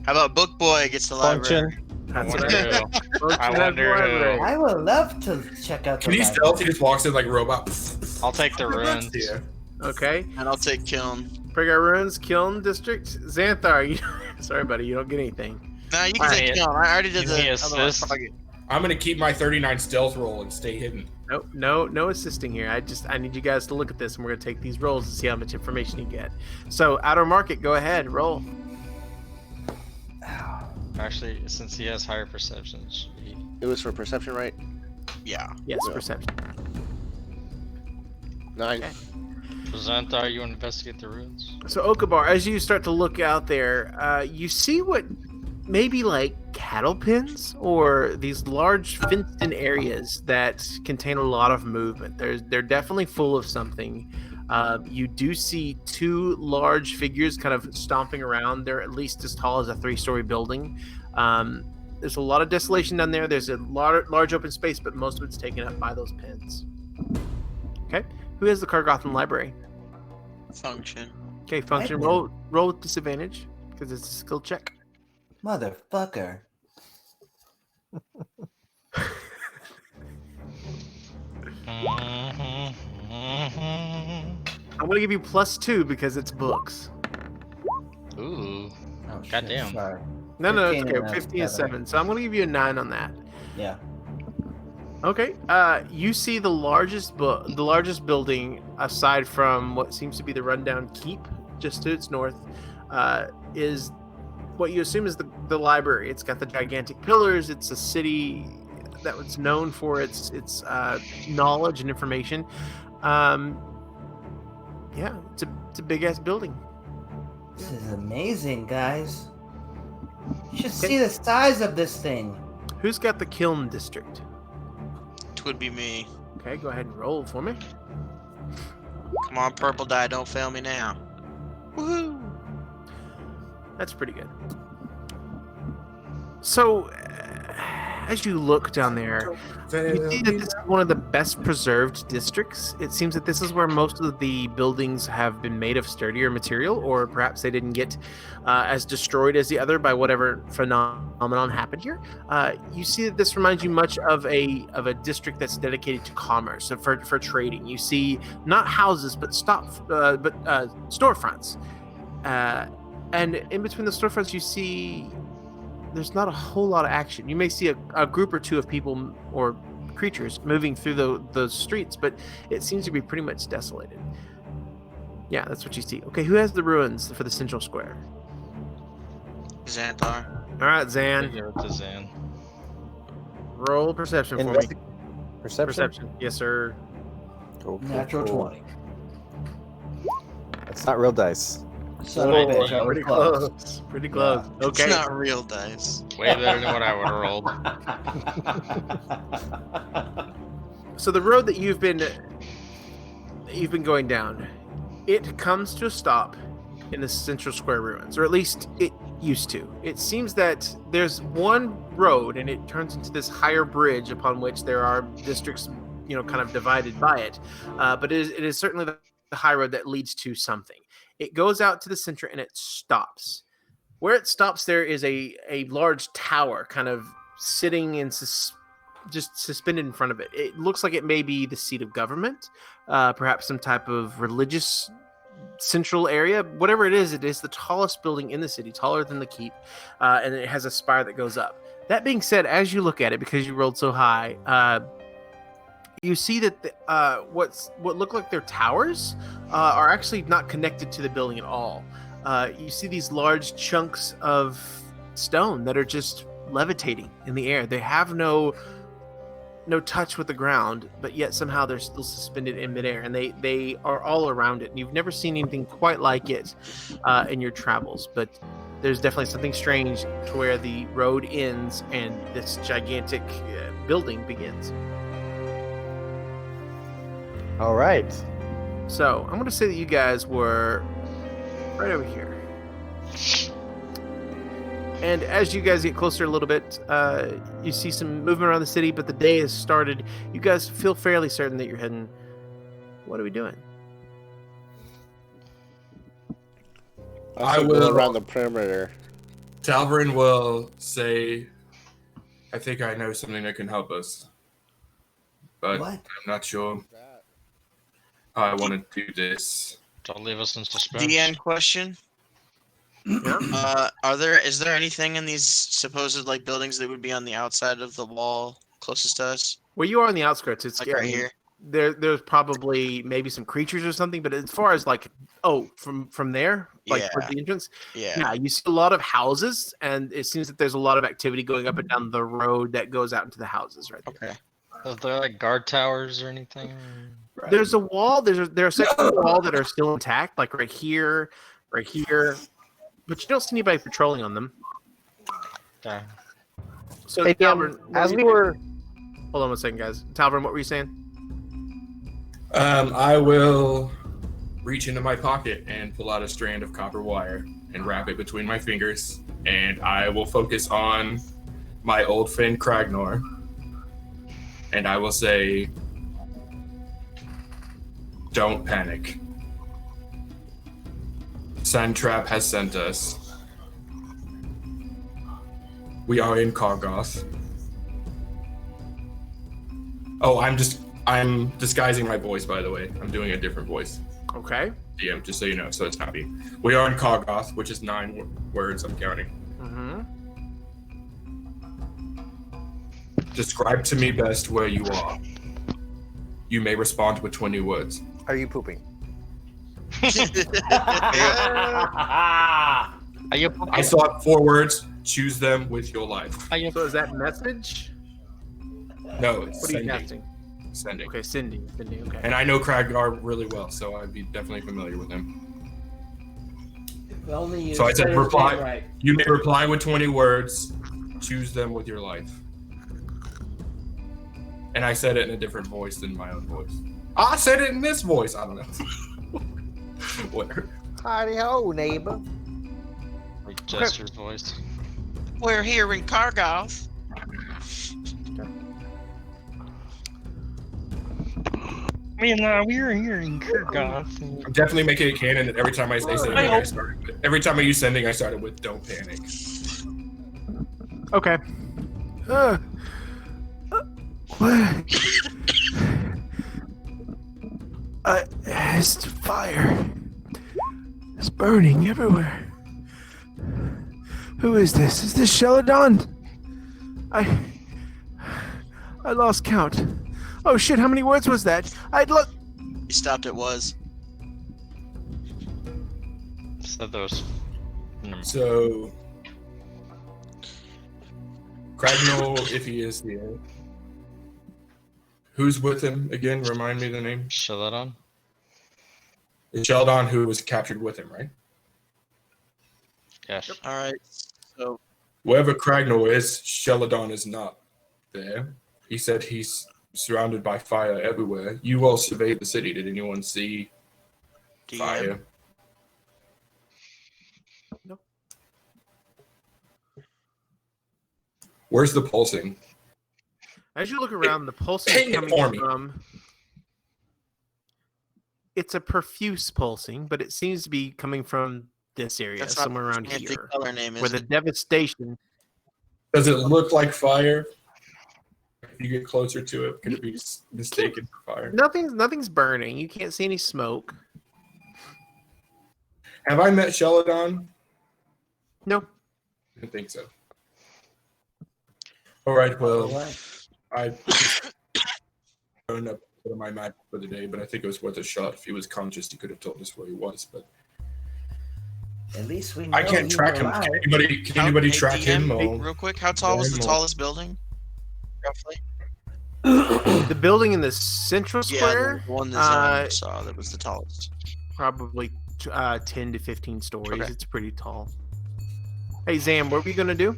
How about Book Boy gets the library? Function. That's wonder what I who. Function has the wonder who. library. I would love to check out the Can he library. stealth? He just walks in like a robot. I'll take the ruins. Here. Okay. And I'll take Kiln. Pregar Ruins, Kiln District. Xanthar, sorry, buddy, you don't get anything. Nah, you can Alright, take Kiln. I already did give me the assist. other one. Fuck it. I'm gonna keep my 39 stealth roll and stay hidden. No assisting here. I need you guys to look at this, and we're gonna take these rolls to see how much information you get. So, outer market, go ahead, roll. Actually, since he has higher perceptions, It was for perception, right? Yeah. Yes, Yeah. perception. 9. Okay. Xanthar, you investigate the ruins. So, Okabar, as you start to look out there, you see what maybe like cattle pens or these large fenced-in areas that contain a lot of movement. They're definitely full of something. You do see 2 large figures kind of stomping around. They're at least as tall as a 3-story building. There's a lot of desolation down there. There's a large open space, but most of it's taken up by those pens. Okay, who has the Cargothan library? Function. Okay, function. Right. Roll with disadvantage because it's a skill check. Motherfucker. Mhm, mhm. I'm gonna give you +2 because it's books. Ooh. Oh, shit, Goddamn. sorry. No, it's 15 okay. and 15 is 7. 7, so I'm gonna give you a 9 on that. Yeah. Okay. You see the largest building aside from what seems to be the rundown keep just to its north, is what you assume is the library. It's got the gigantic pillars. It's a city that was known for its knowledge and information. Yeah, it's a big ass building. This is amazing, guys. You should see the size of this thing. Who's got the kiln district? It would be me. Okay, go ahead and roll for me. Come on, purple die, don't fail me now. Woohoo! That's pretty good. So, as you look down there, you see that this is one of the best preserved districts. It seems that this is where most of the buildings have been made of sturdier material, or perhaps they didn't get as destroyed as the other by whatever phenomenon happened here. You see that this reminds you much of a district that's dedicated to commerce, so for trading. You see not houses, but storefronts, and in between the storefronts, you see. There's not a whole lot of action. You may see a group or two of people or creatures moving through the streets, but it seems to be pretty much desolated. Yeah, that's what you see. Okay, who has the ruins for the central square? Xanthar. All right, Zan. Give it to Zan. Roll perception for me. Perception? Yes, sir. Cool, cool, Natural cool. 20. It's not real dice. Son of a bitch, I was Pretty close. close. Pretty close. It's Okay. not real dice. Way better than what I would have rolled. So the road that you've been going down, it comes to a stop in the central square ruins, or at least it used to. It seems that there's one road and it turns into this higher bridge upon which there are districts, kind of divided by it. But it is certainly the high road that leads to something. It goes out to the center and it stops. Where it stops, there is a large tower kind of sitting and just suspended in front of it. It looks like it may be the seat of government, perhaps some type of religious central area. Whatever it is the tallest building in the city, taller than the keep, and it has a spire that goes up. That being said, as you look at it, because you rolled so high, you see that what look like they're towers are actually not connected to the building at all. You see these large chunks of stone that are just levitating in the air. They have no touch with the ground, but yet somehow they're still suspended in midair, and they are all around it. And you've never seen anything quite like it in your travels, but there's definitely something strange to where the road ends and this gigantic building begins. All right. So I'm going to say that you guys were right over here. And as you guys get closer a little bit, you see some movement around the city, but the day has started. You guys feel fairly certain that you're heading. What are we doing? I will go around the perimeter. Talvin will say, I think I know something that can help us. But What? I'm not sure how I want to do this. Don't leave us in suspense. DN question. Is there anything in these supposed buildings that would be on the outside of the wall closest to us? Well, you are on the outskirts. It's Like right here. There's probably maybe some creatures or something, but as far as from there, Yeah. towards the entrance, Yeah. you see a lot of houses, and it seems that there's a lot of activity going up and down the road that goes out into the houses right there. Okay. Are there guard towers or anything? Right. There's a wall. There are sections of the wall that are still intact, like right here, but you don't see anybody patrolling on them. Okay. So, Hey, Talvin, as we were, hold on one second, guys. Talvin, what were you saying? I will reach into my pocket and pull out a strand of copper wire and wrap it between my fingers, and I will focus on my old friend Kragnor, and I will say, don't panic. Sandtrap has sent us. We are in Kargoth. Oh, I'm just I'm disguising my voice, by the way. I'm doing a different voice. Okay. DM, just so you know, so it's not me. We are in Kogoth, which is 9 words I'm counting. Mm-hmm. Describe to me best where you are. You may respond with 20 words. Are you pooping? Are you I saw 4 words. Choose them with your life. So is that message? No, it's What are you sending. casting? Sending. Okay, Cindy. Okay. And I know Kragnar really well, so I'd be definitely familiar with him. If only you So I said his reply. name right. You may reply with 20 words. Choose them with your life. And I said it in a different voice than my own voice. I said it in this voice. I don't know. Whatever. Howdy ho, neighbor. Jester's voice? We're here in Kargoth. We're here in Kurgoth. I'm definitely making it canon that every time I say sending, every time I use sending, I started with "Don't panic." Okay. It's fire. It's burning everywhere. Who is this? Is this Sheladon? I lost count. Oh shit, how many words was that? I'd look. You stopped. It was. So those. So, Cragno, if he is here, who's with him again? Remind me the name. Sheladon? It's Sheldon who was captured with him, right? Yes. All right. So Wherever Cragno is, Sheldon is not there. He said he's surrounded by fire everywhere. You all surveyed the city. Did anyone see DM. fire? No. Where's the pulsing? As you look around, the pulsing Paint is it coming for me. from. It's a profuse pulsing, but it seems to be coming from this area, That's not somewhere around the fancy here, color name, is where the it? devastation. Does it look like fire? If you get closer to it, could it be mistaken for fire? Nothing's burning. You can't see any smoke. Have I met Sheldon? No. I didn't think so. All right, well, Alright. I turned up my map for the day, but I think it was worth a shot. If he was conscious, he could have told us where he was. But At least we know I can't you track were him. alive. Can anybody Hey, track him? DM, Or... real quick, how tall was the Or- tallest building? Roughly. The building in the central Yeah, square, the one that Zan saw that was the tallest. probably 10 to 15 stories. Okay. It's pretty tall. Hey, Zam, what were you going to do?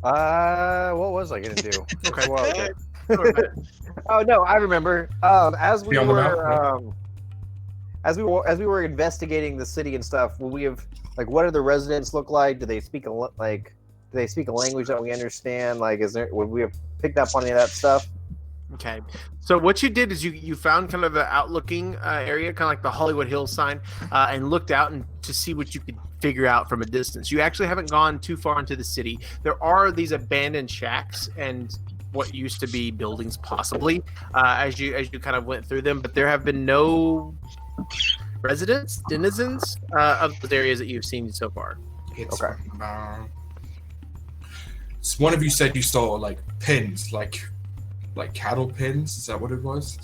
What was I gonna do? Okay. Well, Go ahead. oh no, I remember. As we Be on the map, were, as we were investigating the city and stuff, will we have what do the residents look like? Do they speak do they speak a language that we understand? Would we have picked up on any of that stuff? Okay, so what you did is you found kind of the outlooking area, kind of like the Hollywood Hills sign, and looked out and to see what you could figure out from a distance. You actually haven't gone too far into the city. There are these abandoned shacks and what used to be buildings, possibly, as you kind of went through them, but there have been no residents, denizens of those areas that you've seen so far. It's, Okay. So one of you said you saw pins, like cattle pins. Is that what it was?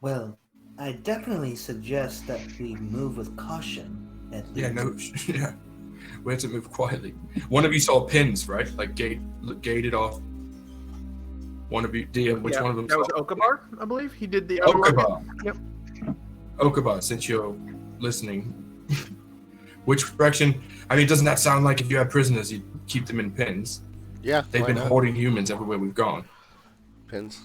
Well, I definitely suggest that we move with caution. Yeah, no, yeah. We had to move quietly. One of you saw pins, right? Gated off. One of you, DM, which one of them That was saw? Okabar, I believe. He did the other one. Okabar. Yep. Okabar, since you're listening, which direction? I mean, doesn't that sound like if you have prisoners, you keep them in pins? Yeah, They've why been not? hoarding humans everywhere we've gone. Pins.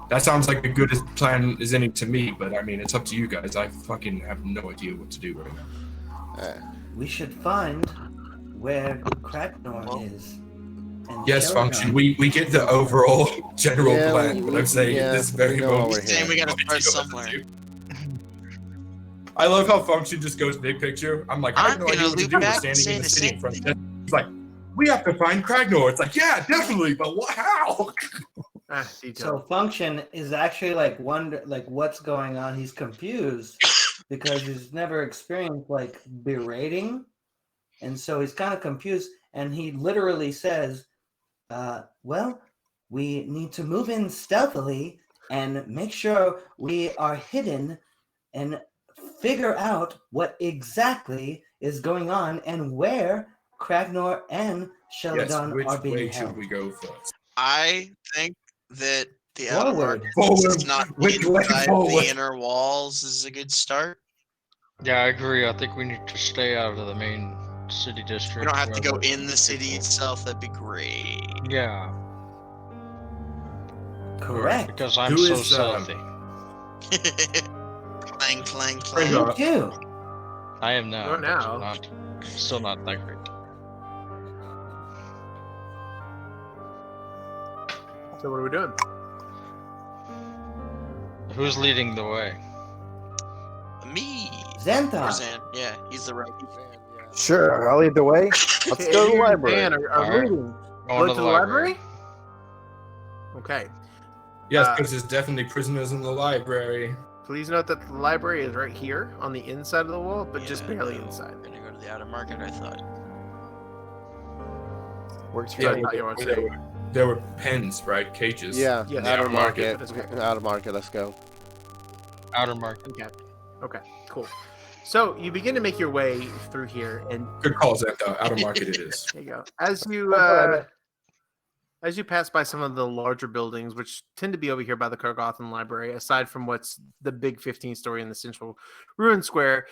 That sounds like a good plan as any to me, but I mean, it's up to you guys. I fucking have no idea what to do right now. We should find where Cracknor is. And Yes, show Function. him. We get the overall general Yeah, plan, but I'm saying at this very we know what moment, we're Saying here. we gotta no idea start what to somewhere. do. I love how Function just goes big picture. I'm like, I have I'm no gonna idea what to loop do. We're back and standing say in the the city same in front of He's like, we have to find Cragnor. It's like, yeah, definitely, but what? How? Detail. So Function is actually like what's going on. He's confused because he's never experienced like berating, and so he's kind of confused. And he literally says, "Well, we need to move in stealthily and make sure we are hidden and figure out what exactly is going on and where Kragnor and Yes, Sheldon which are being way held." should we go first? I think that the outer Forward. market is not Which way inside forward? the inner walls is a good start. Yeah, I agree. I think we need to stay out of the main city district. We don't have to where go the in the city people- itself. That'd be great. Yeah, Correct. because I'm Who so is, stealthy. Clang, clang, Me clang. too. I am now. Not but now. Not, still not that great. So what are we doing? Who's leading the way? Me. Or Xantha. Zan. Yeah, he's the right. Zan, yeah. Sure, I'll lead the way. Let's go to the library. Man, are Alright. leading. Going Go to the library? Okay. Yes, Uh, because there's definitely prisoners in the library. Please note that the library is right here on the inside of the wall, but just Yeah, barely no, inside. We're gonna go to the outer market. I thought. Works for Yeah, me. yeah, you want to say. There were pens, right? Cages. Yeah, Yes. outer Outer market. market. Outer market. Let's go. Outer market. Okay, cool. So you begin to make your way through here, and Good call, Xantha. Out of market it is. there you go. As you pass by some of the larger buildings, which tend to be over here by the Kargothan Library, aside from what's the big 15-story in the central ruin square,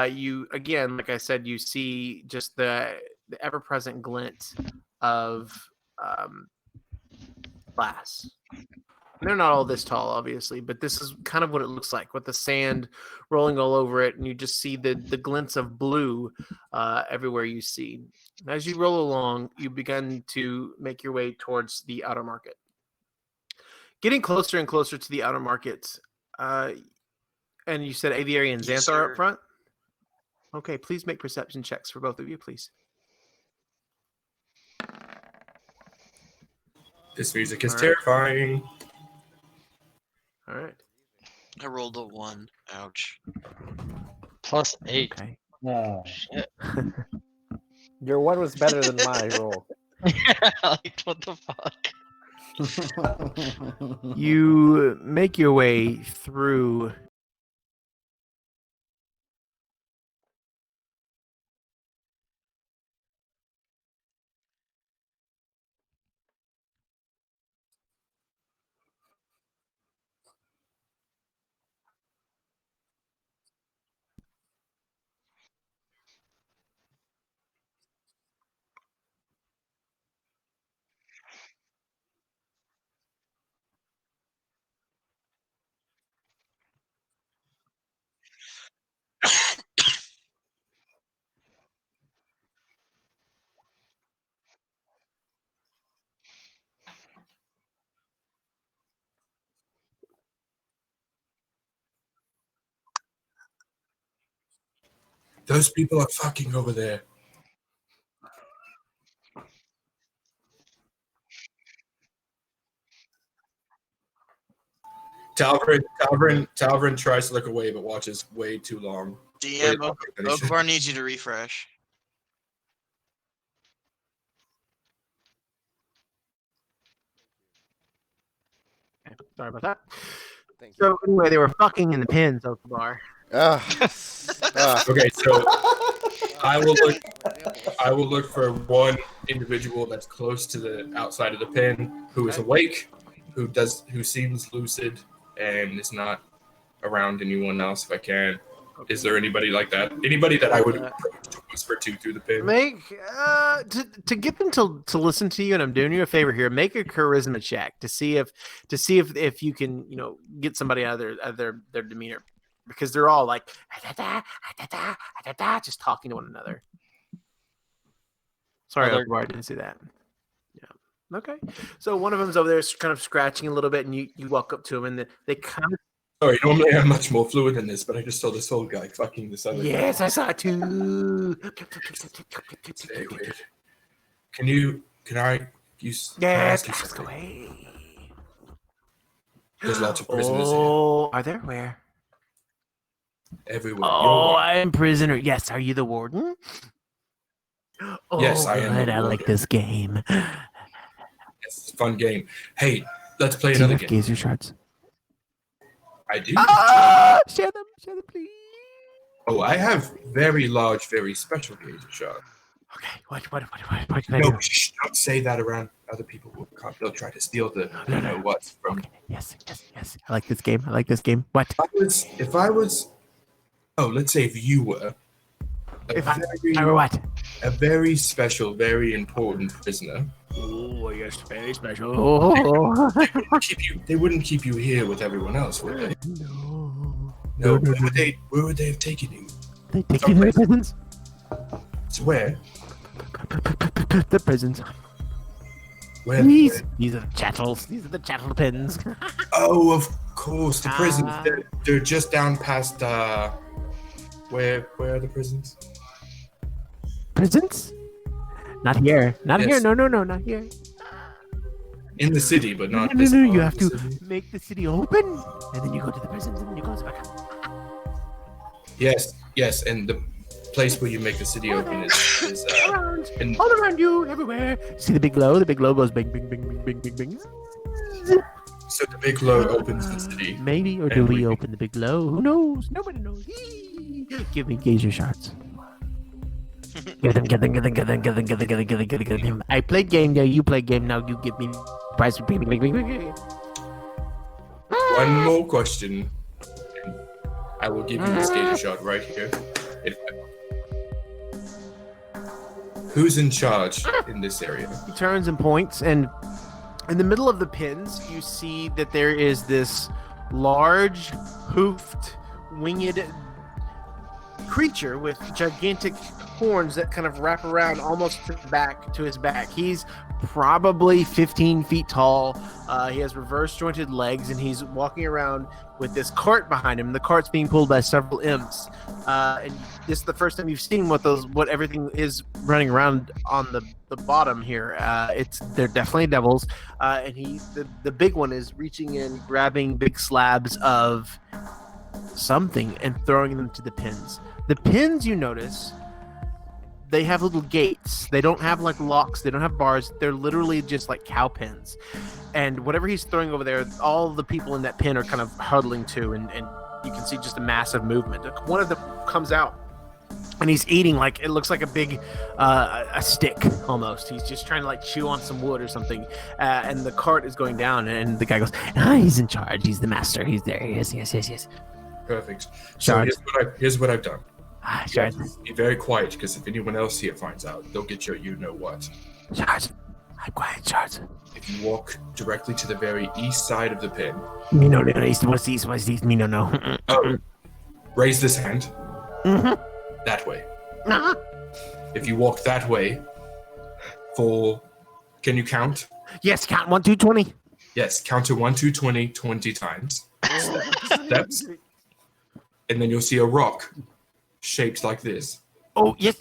you again, like I said, you see just the ever-present glint of glass. And they're not all this tall, obviously, but this is kind of what it looks like with the sand rolling all over it, and you just see the glints of blue everywhere you see. As you roll along, you begin to make your way towards the outer market. Getting closer and closer to the outer market, and you said Aviary and Yes, Xanthar sir. up front? Okay, please make perception checks for both of you, please. This music is All right. terrifying. All right. I rolled a 1. Ouch. +8. Okay. Shit. Your one was better than my roll. Like, what the fuck? You make your way through Those people are fucking over there. Talvin tries to look away, but watches way too long. DM, Wait, Okavar needs you to refresh. Okay, sorry about that. Thank you. So anyway, they were fucking in the pins, Okabar. Okay, so I will look for one individual that's close to the outside of the pen, who is awake, who seems lucid, and is not around anyone else if I can. Is there anybody like that? Anybody that I would approach to whisper to through the pen? Make to get them to listen to you, and I'm doing you a favor here. Make a charisma check to see if you can get somebody out of their demeanor, because they're all like just talking to one another. Sorry, Okabar, I didn't see that. Yeah. Okay. So one of them's over there, kind of scratching a little bit, and you walk up to him, and they kind of. Sorry, normally I'm much more fluid than this, but I just saw this old guy fucking this other guy. Yes, I saw it too. It's very weird. Can I use? Yes, can I ask you let's go. something? Hey. There's lots of prisoners Oh, are there? Where? here. Everywhere. You're Oh, one. I'm prisoner. Yes, are you the warden? Oh, Yes, I am the good. I like warden. this game. It's a fun game. Hey, let's play Do you another have game. gazer shards? I do. Share them, please. Oh, I have very large, very special gazer shards. Okay, what can I No, do? shh, don't say that around other people. They'll try to steal the, you know what, from. Okay, yes. I like this game. What? If I was, oh, let's say if you were If I were what? a very special, very important prisoner. Oh, yes, very special. Oh. They wouldn't keep you here with everyone else, would they? No. No. Where would they have taken you? They take you to the prisons. To where? The prisons. Where? These are the chattels. These are the chattel pins. Oh, of course, the prisons. Ah. They're just down past. Where are the prisons? Prisons? Not here. Not Yes. here. No, not here. In the city, but not No. this part You of have the to city. make the city open, and then you go to the prisons, and then you close it back up. Yes, and the place where you make the city open is Around, in, all around you, everywhere. See the big glow? The big glow goes bing, bing, bing, bing, bing, bing, bing. so the big glow opens the city. Maybe, or do And we we- open the big glow? Who knows? Nobody knows. Give me gazer shards. Get them. I played game there. You play game now. You give me prize. One more question. I will give you this gator shot right here. Who's in charge in this area? He turns and points, and in the middle of the pins, you see that there is this large, hoofed, winged creature with gigantic horns that kind of wrap around almost to his back. He's probably 15 feet tall. He has reverse jointed legs, and he's walking around with this cart behind him. The cart's being pulled by several imps, and this is the first time you've seen what everything is running around on the bottom here. They're definitely devils, and the big one is reaching in, grabbing big slabs of something and throwing them to the pins. The pins, you notice, they have little gates. They don't have like locks. They don't have bars. They're literally just like cow pins. And whatever he's throwing over there, all the people in that pin are kind of huddling to, and you can see just a massive movement. One of them comes out, and he's eating like, it looks like a big a stick almost. He's just trying to like chew on some wood or something. And the cart is going down, and the guy goes, he's in charge. He's the master. He's there. Yes. Perfect. So Shards. here's what I've done. Shards. Be very quiet, because if anyone else here finds out, they'll get your you know what. Shards. I'm quiet, Shards. If you walk directly to the very east side of the pin, Me no, what's these? Me no. oh, raise this hand. Mhm. That way. If you walk that way, can you count? Yes, count 1, 2, 20. Yes, count to 1, 2, 20 times. Steps. And then you'll see a rock shaped like this. Oh, yes.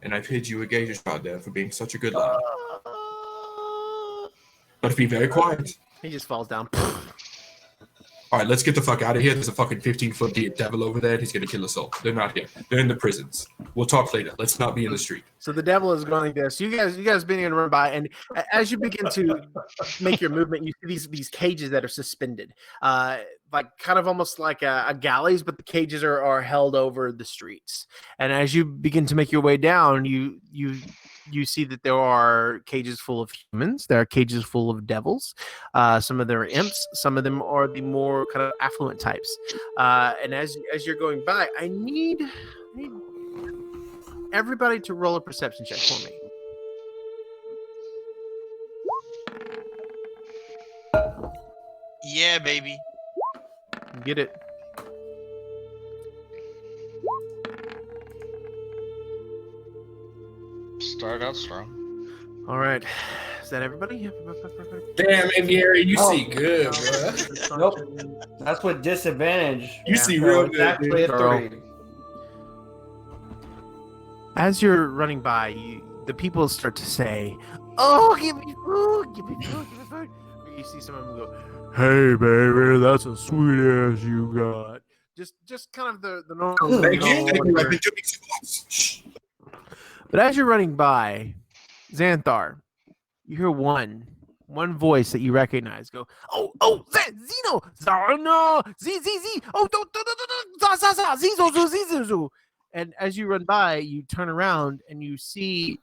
And I've hid you a gator shot there for being such a good lad. But be very quiet. He just falls down. All right, let's get the fuck out of here. There's a fucking 15-foot devil over there, and he's gonna kill us all. They're not here. They're in the prisons. We'll talk later. Let's not be in the street. So the devil is going like this. You guys been to run by, and as you begin to make your movement, you see these cages that are suspended, like kind of almost like a galleys, but the cages are held over the streets. And as you begin to make your way down, you see that there are cages full of humans. There are cages full of devils. Some of them are imps. Some of them are the more kind of affluent types. And as you're going by, I need everybody to roll a perception check for me. Yeah, baby. Get it. Start out strong. All right. Is that everybody? Damn, Aviary, you Oh. see good, bro. Nope. That's with disadvantage. You see So real it's good, actually dude. a 3. As you're running by, the people start to say, "Oh, give me food! Give me food! Give me food! you see some of them go, "Hey, baby, that's a sweet ass you got." Just kind of the normal. Thank you. I've been doing But as you're running by, Xanthar, you hear one voice that you recognize go, "Oh, Zeno, Zarno, Z, oh, za, Zizo. And as you run by, you turn around and you see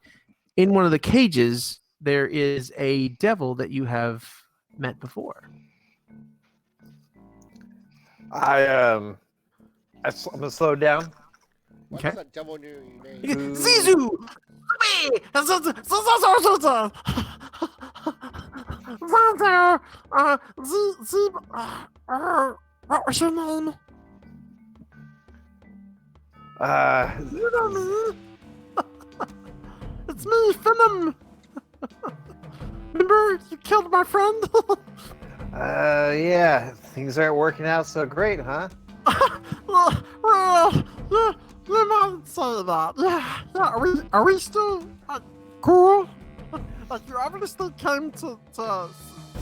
in one of the cages there is a devil that you have met before. I'm gonna slow down. What's Okay. that devil new name? Zizu! What was your name? You know me. It's me, Venom. Remember you killed my friend? Yeah, things aren't working out so great, huh? Well, you might say that. Yeah. Are we still cool? Like you obviously came to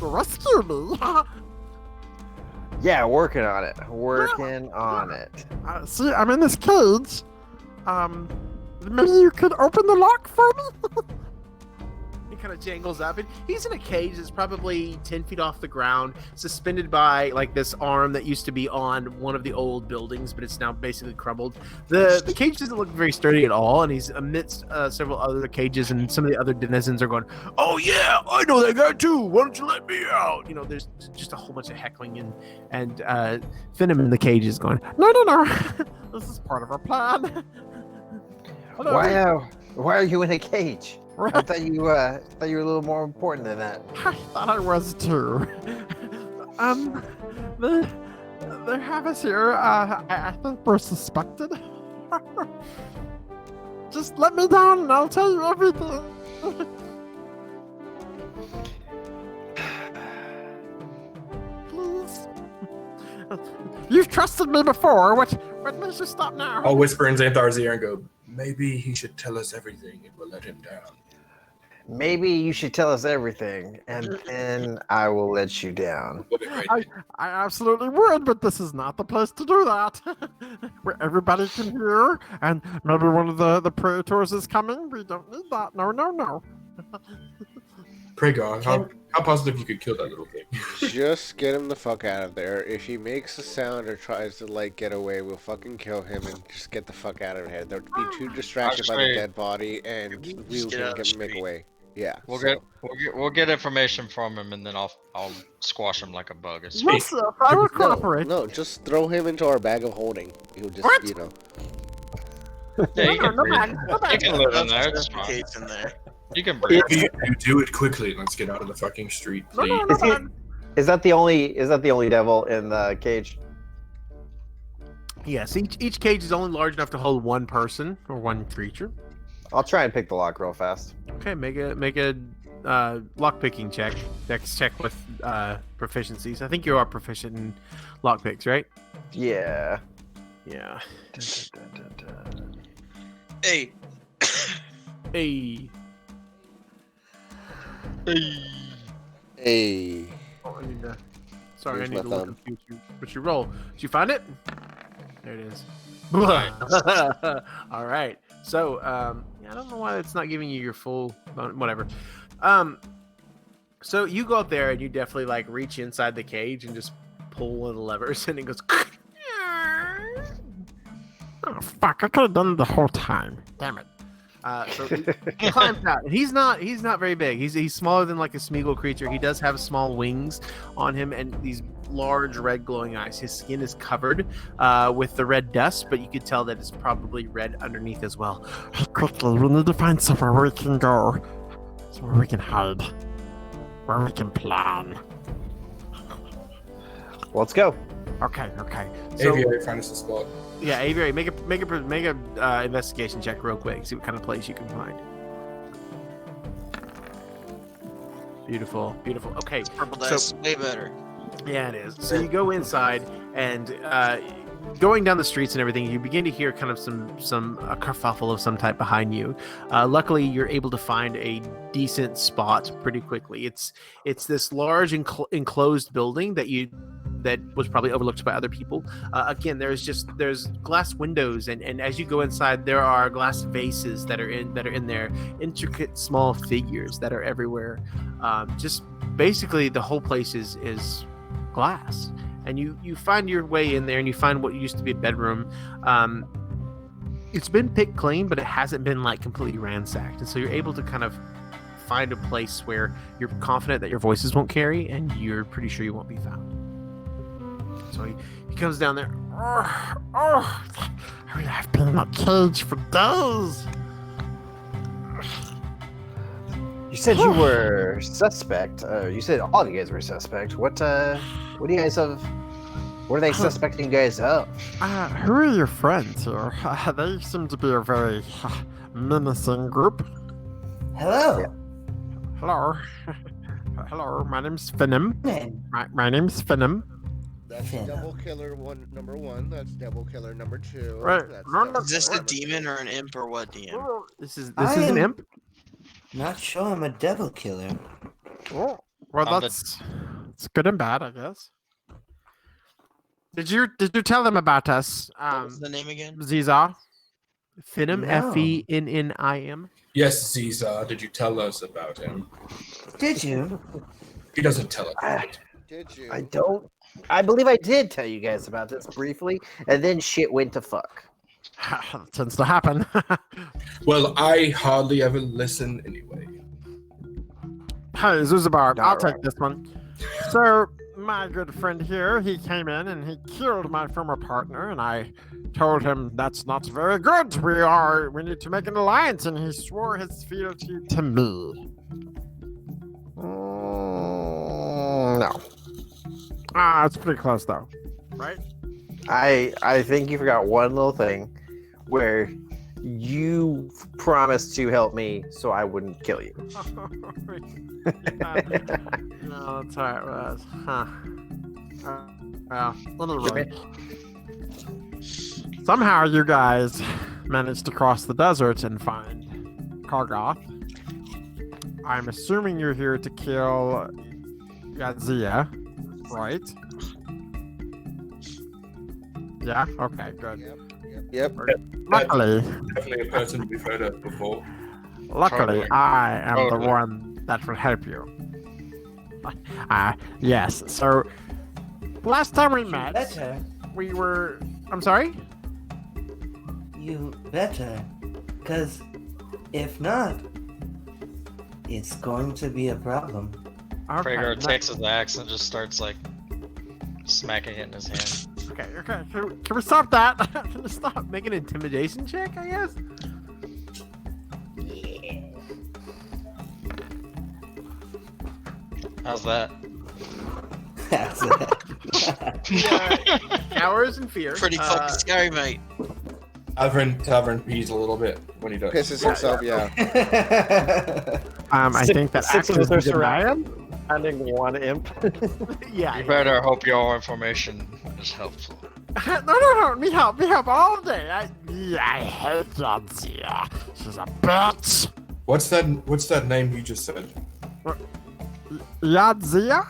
rescue me. Yeah, working on it. On it. See, I'm in this cage. Maybe you could open the lock for me? He kind of jangles up, and he's in a cage that's probably 10 feet off the ground, suspended by like this arm that used to be on one of the old buildings, but it's now basically crumbled. The cage doesn't look very sturdy at all, and he's amidst several other cages, and some of the other denizens are going, "Oh yeah, I know that guy too. Why don't you let me out?" You know, there's just a whole bunch of heckling, and Venom in the cage is going, No. This is part of our plan. Why are you in a cage? I thought you were a little more important than that. I thought I was too. They have us here. I think we're suspected. Just let me down and I'll tell you everything. Please. You've trusted me before. What makes you stop now? I'll whisper in Xanthar's ear and go, maybe he should tell us everything and we'll let him down. Maybe you should tell us everything, and then I will let you down. I absolutely would, but this is not the place to do that. Where everybody can hear, and maybe one of the predators is coming. We don't need that. No. Pray God, how positive you could kill that little thing. Just get him the fuck out of there. If he makes a sound or tries to like get away, we'll fucking kill him and just get the fuck out of here. They'll be too distracted by the dead body, and we can make away. Yeah, We'll get information from him, and then I'll squash him like a bug. It's Yes, sir. I will cooperate. No, just throw him into our bag of holding. He'll just, What? you know. Yeah, you can No, breathe. no, You can live in there. It's fine. Kate's in there. You can breathe. You do it quickly. Let's get out of the fucking street, please. No. Is that the only devil in the cage? Yes, each cage is only large enough to hold one person or one creature. I'll try and pick the lock real fast. Okay, make a lock picking check. Dex check with proficiencies. I think you are proficient in lock picks, right? Yeah. Yeah. Hey, Hey. Hey. Oh, I need to. Sorry, Here's I need to my look thumb. at what you roll. Did you find it? There it is. All right. So, I don't know why it's not giving you your full, whatever. So you go up there and you definitely like reach inside the cage and just pull one of the levers and it goes. Oh fuck! I could have done it the whole time. Damn it. So he climbs out, and he's not very big. He's smaller than like a Smeagol creature. He does have small wings on him and these large red glowing eyes. His skin is covered with the red dust, but you could tell that it's probably red underneath as well. Quickly, we need to find somewhere where we can go, somewhere we can hide, where we can plan. Let's go. Okay. So, Aviary, find us a spot. yeah, Aviary, make a investigation check real quick. See what kind of place you can find. Beautiful. Okay. purple dice, way better. Yeah, it is. So you go inside, and going down the streets and everything, you begin to hear kind of a kerfuffle of some type behind you. Luckily, you're able to find a decent spot pretty quickly. It's this large enclosed building that was probably overlooked by other people. Again, there's glass windows, and as you go inside, there are glass vases that are in there, intricate small figures that are everywhere. Just basically, the whole place is glass. And you find your way in there, and you find what used to be a bedroom. It's been picked clean, but it hasn't been like completely ransacked, and so you're able to kind of find a place where you're confident that your voices won't carry, and you're pretty sure you won't be found. So he comes down there. I've been in a cage for days. You said you were suspect. You said all of you guys were suspect. What do you guys have? What are they suspecting you guys of? Who are your friends here? They seem to be a very menacing group. Hello. Yeah. Hello. Hello, my name's Venom. Name. My name's Venom. That's Venom. Devil Killer number 1. That's Devil Killer number 2. Right. That's No, Devil Is this Killer a number demon 3. or an imp or what, DM? This is I an am- imp. Not sure I'm a devil killer. Oh, well, On the- it's good and bad, I guess. Did you tell them about us, What was the name again? Ziza? Venom, No. Fennim. Yes, Caesar, did you tell us about him? Did you? He doesn't tell us. Did you? I don't. I believe I did tell you guys about this briefly, and then shit went to fuck. Tends to happen. Well, I hardly ever listen anyway. Hey, Zuzabar, Not I'll right. take this one. So, my good friend here, he came in and he killed my former partner, and I told him that's not very good. We need to make an alliance, and he swore his fealty to me. No. It's pretty close though, right? I think you forgot one little thing, where you promised to help me so I wouldn't kill you. No, that's how it was. Huh. Well, anyway. Somehow you guys managed to cross the desert and find Kargoth. I'm assuming you're here to kill Yadzia, right? Yeah? Okay, good. Yep. Luckily, Definitely a person we've heard of before. Luckily, Totally. I am the Totally. one that will help you. Yes. So, last time we met, Better. we were. I'm sorry? You better. Because if not, it's going to be a problem. Okay. Kragar no- takes his axe and just starts like smacking it in his hand. Okay. Can we stop that? Can we stop? Make an intimidation check, I guess. How's that? That's it. Cowards and fear. Pretty fucking scary, mate. Tavern pees a little bit when he does. Pisses himself, yeah. I think that Six of actually us are is surrounded. Finding one imp. Yeah. You better hope your information is helpful. No. Me help all day. I hate Yadzia. She's a bitch. What's that name you just said? Yadzia?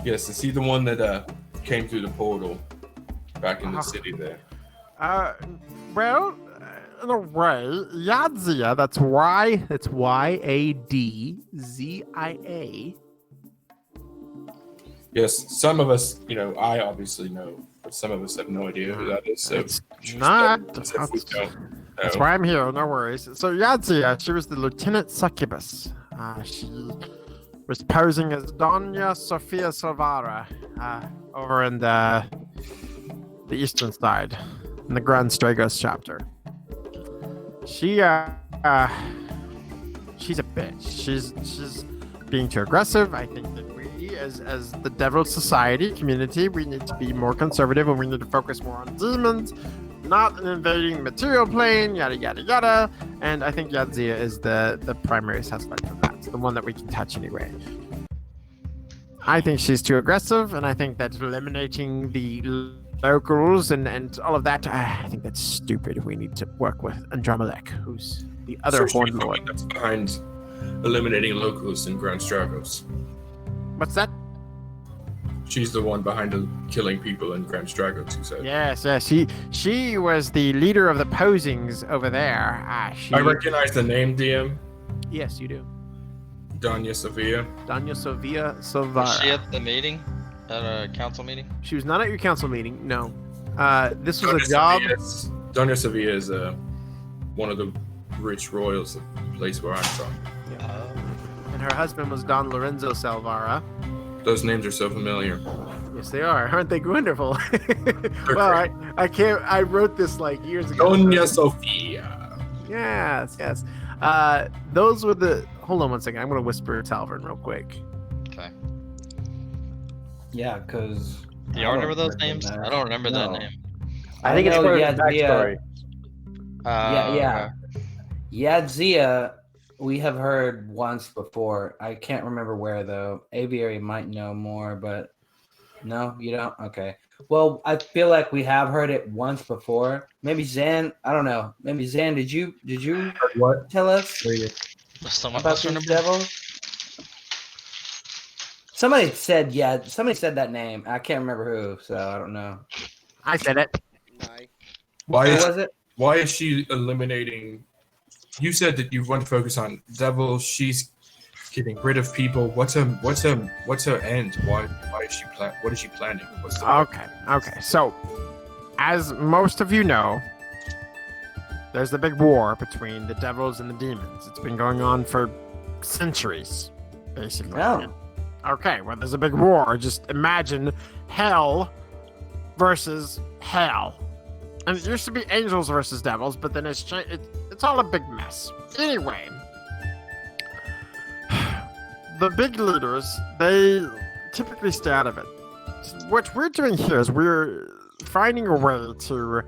Yes, is he the one that came through the portal back in the Ah. city there? Well, in a way, Yadzia. That's Yadzia. Yes, some of us, I obviously know, but some of us have no idea who that is. So It's just not. let us if we don't That's know. why I'm here. No worries. So Yadzia, she was the Lieutenant Succubus. She was posing as Doña Sofia Silvara over in the eastern side, in the Grand Stragos chapter. She's a bitch. She's being too aggressive. I think that we, as the Devil Society community, we need to be more conservative, and we need to focus more on demons, not an invading material plane, yada yada yada. And I think Yadzia is the primary suspect of that, the one that we can touch anyway. I think she's too aggressive, and I think that eliminating the locals and all of that, I think that's stupid. We need to work with Andromelech, who's the other So Horn she's the Lord. one that's behind eliminating locals in Grand Stragos. What's that? She's the one behind killing people in Grand Stragos, you said. Yes. She was the leader of the posings over there. I recognize the name, DM. Yes, you do. Danya Sofia. Danya Sofia Was Silvara. she at the meeting? At a council meeting? She was not at your council meeting. No. This was a job. Danya Sofia is one of the rich royals of the place where I'm from. And her husband was Don Lorenzo Salvara. Those names are so familiar. Yes, they are. Aren't they wonderful? Well, I wrote this like years ago. Danya Sofia. Yes. Those were the. Hold on one second. I'm gonna whisper Talvin real quick. Okay. Yeah, because. Do y'all remember those names? I don't remember that name. I think it's know part of the Yadzia. backstory. Yeah. Yadzia, we have heard once before. I can't remember where though. Aviary might know more, but no, you don't. Okay. Well, I feel like we have heard it once before. Maybe Zan. I don't know. Maybe Zan. Did you What? tell us Someone about else these remember? devils? Somebody said that name. I can't remember who, so I don't know. I said it. Nye. Who was it? Why is she eliminating? You said that you want to focus on devils. She's getting rid of people. What's her end? Why is she what is she planning? What's the Okay. So, as most of you know, there's the big war between the devils and the demons. It's been going on for centuries, basically. Oh. Okay, well, there's a big war. Just imagine hell versus hell. And it used to be angels versus devils, but then it's all a big mess. Anyway, the big leaders, they typically stay out of it. What we're doing here is we're finding a way to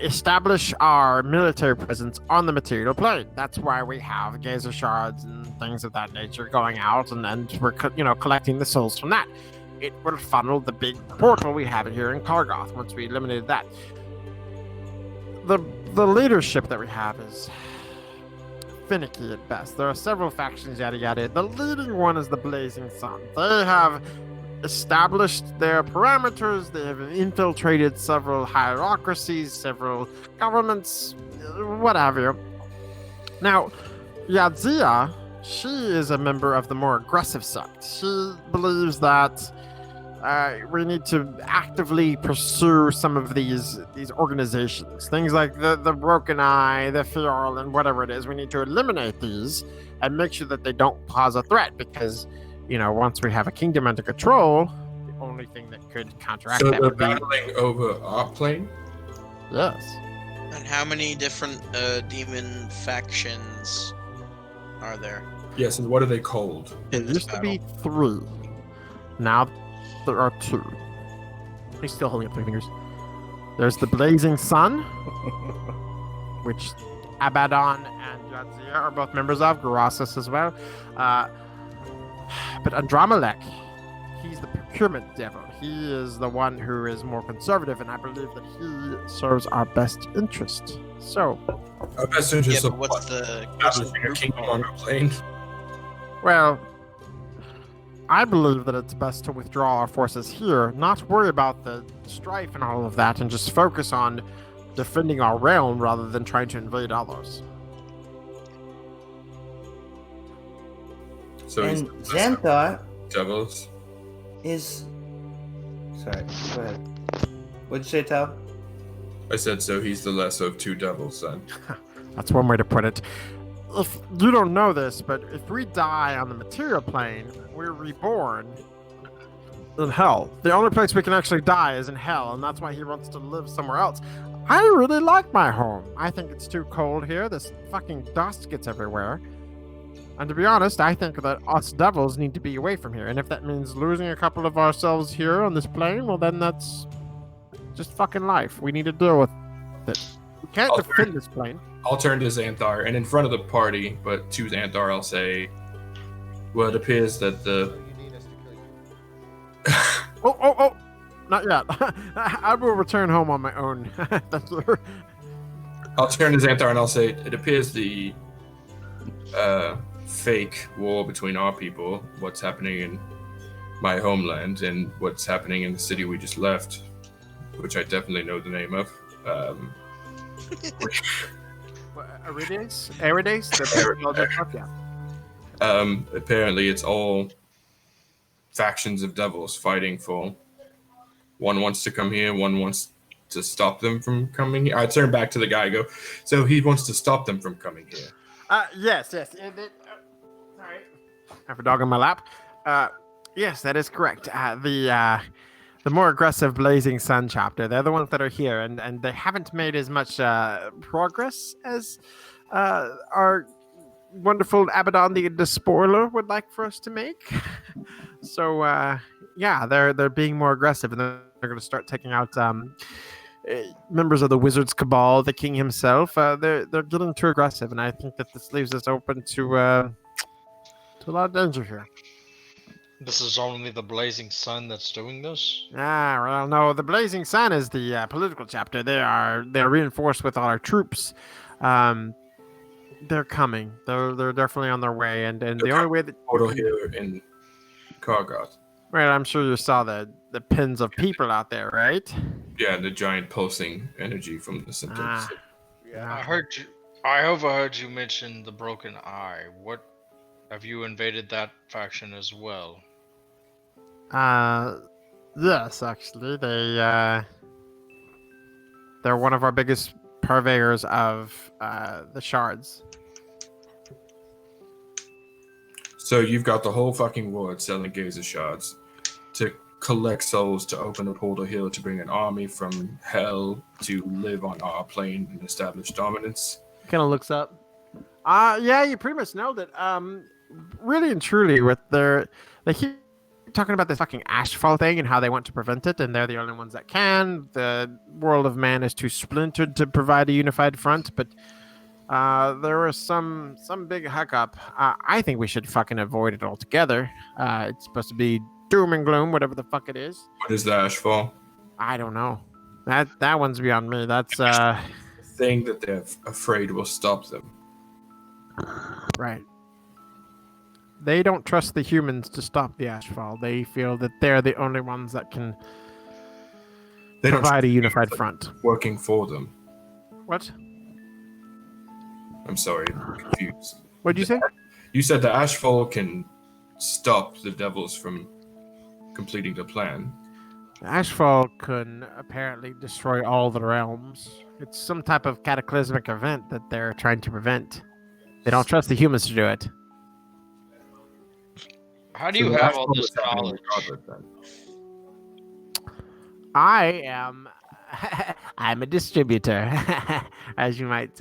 establish our military presence on the material plane. That's why we have geyser shards and things of that nature going out, and we're collecting the souls from that. It will funnel the big portal we have here in Kargoth once we eliminated that. The leadership that we have is finicky at best. There are several factions, yada yada. The leading one is the Blazing Sun. They have established their parameters. They have infiltrated several hierarchies, several governments, what have you. Now, Yadzia, she is a member of the more aggressive sect. She believes that we need to actively pursue some of these organizations. Things like the Broken Eye, the Fiorl, and whatever it is. We need to eliminate these and make sure that they don't pose a threat because, once we have a kingdom under control, the only thing that could counteract So that they're would be... battling over our plane? Yes. And how many different demon factions are there? Yes, and what are they called? There in this used to be battle? 3. Now there are 2. He's still holding up 3 fingers. There's the Blazing Sun, which Abaddon and Yadzia are both members of, Garasis as well. But Andromelech, he's the procurement devil. He is the one who is more conservative, and I believe that he serves our best interest. So, Our best Yeah, interest but of what's what? the Establishing a kingdom on our plane? well, I believe that it's best to withdraw our forces here, not worry about the strife and all of that, and just focus on defending our realm rather than trying to invade others. So he's And the Xanthar devils. is. Sorry, go ahead. What'd you say, Tal? I said so he's the lesser of 2 devils then. That's one way to put it. If you don't know this, but if we die on the material plane, we're reborn in hell. The only place we can actually die is in hell, and that's why he wants to live somewhere else. I really like my home. I think it's too cold here. This fucking dust gets everywhere. And to be honest, I think that us devils need to be away from here. And if that means losing a couple of ourselves here on this plane, well then that's just fucking life. We need to deal with it. We can't defend this plane. I'll turn to Xanthar, and in front of the party, but to Xanthar I'll say, well, it appears that the Oh! Not yet. I will return home on my own. Thank you. I'll turn to Xanthar and I'll say, it appears the fake war between our people, what's happening in my homeland, and what's happening in the city we just left, which I definitely know the name of. Arides? Apparently it's all factions of devils fighting for. One wants to come here, one wants to stop them from coming here. I turn back to the guy and go, so he wants to stop them from coming here. Yes. Sorry. I have a dog on my lap. Yes, that is correct. The more aggressive Blazing Sun chapter, they're the ones that are here, and they haven't made as much progress as our wonderful Abaddon the Spoiler would like for us to make. So, yeah, they're being more aggressive, and they're going to start taking out members of the Wizard's Cabal, the King himself. They're getting too aggressive, and I think that this leaves us open to a lot of danger here. This is only the Blazing Sun that's doing this? Well, no, the Blazing Sun is the political chapter. They're reinforced with all our troops. They're coming. They're definitely on their way, and the only way that Portal here in Kargoth. Right, I'm sure you saw the pins of people out there, right? Yeah, the giant pulsing energy from the symptoms. Yeah. I overheard you mention the Broken Eye. What have you invaded that faction as well? Yes, actually, they're one of our biggest purveyors of the shards. So you've got the whole fucking world selling Gazer shards to collect souls to open a portal here to bring an army from hell to live on our plane and establish dominance. Kind of looks up. Yeah, you pretty much nailed it. Really and truly, they keep talking about this fucking ashfall thing and how they want to prevent it, and they're the only ones that can. The world of man is too splintered to provide a unified front, but there was some big hiccup. I think we should fucking avoid it altogether. It's supposed to be doom and gloom, whatever the fuck it is. What is the ashfall? I don't know. That one's beyond me. That's The thing that they're afraid will stop them. right. They don't trust the humans to stop the ashfall. They feel that they're the only ones that can provide a unified front. Working for them. What? I'm sorry, I'm confused. What'd you say? You said the ashfall can stop the devils from completing the plan. The ashfall can apparently destroy all the realms. It's some type of cataclysmic event that they're trying to prevent. They don't trust the humans to do it. How do you have all this knowledge? I'm a distributor, as you might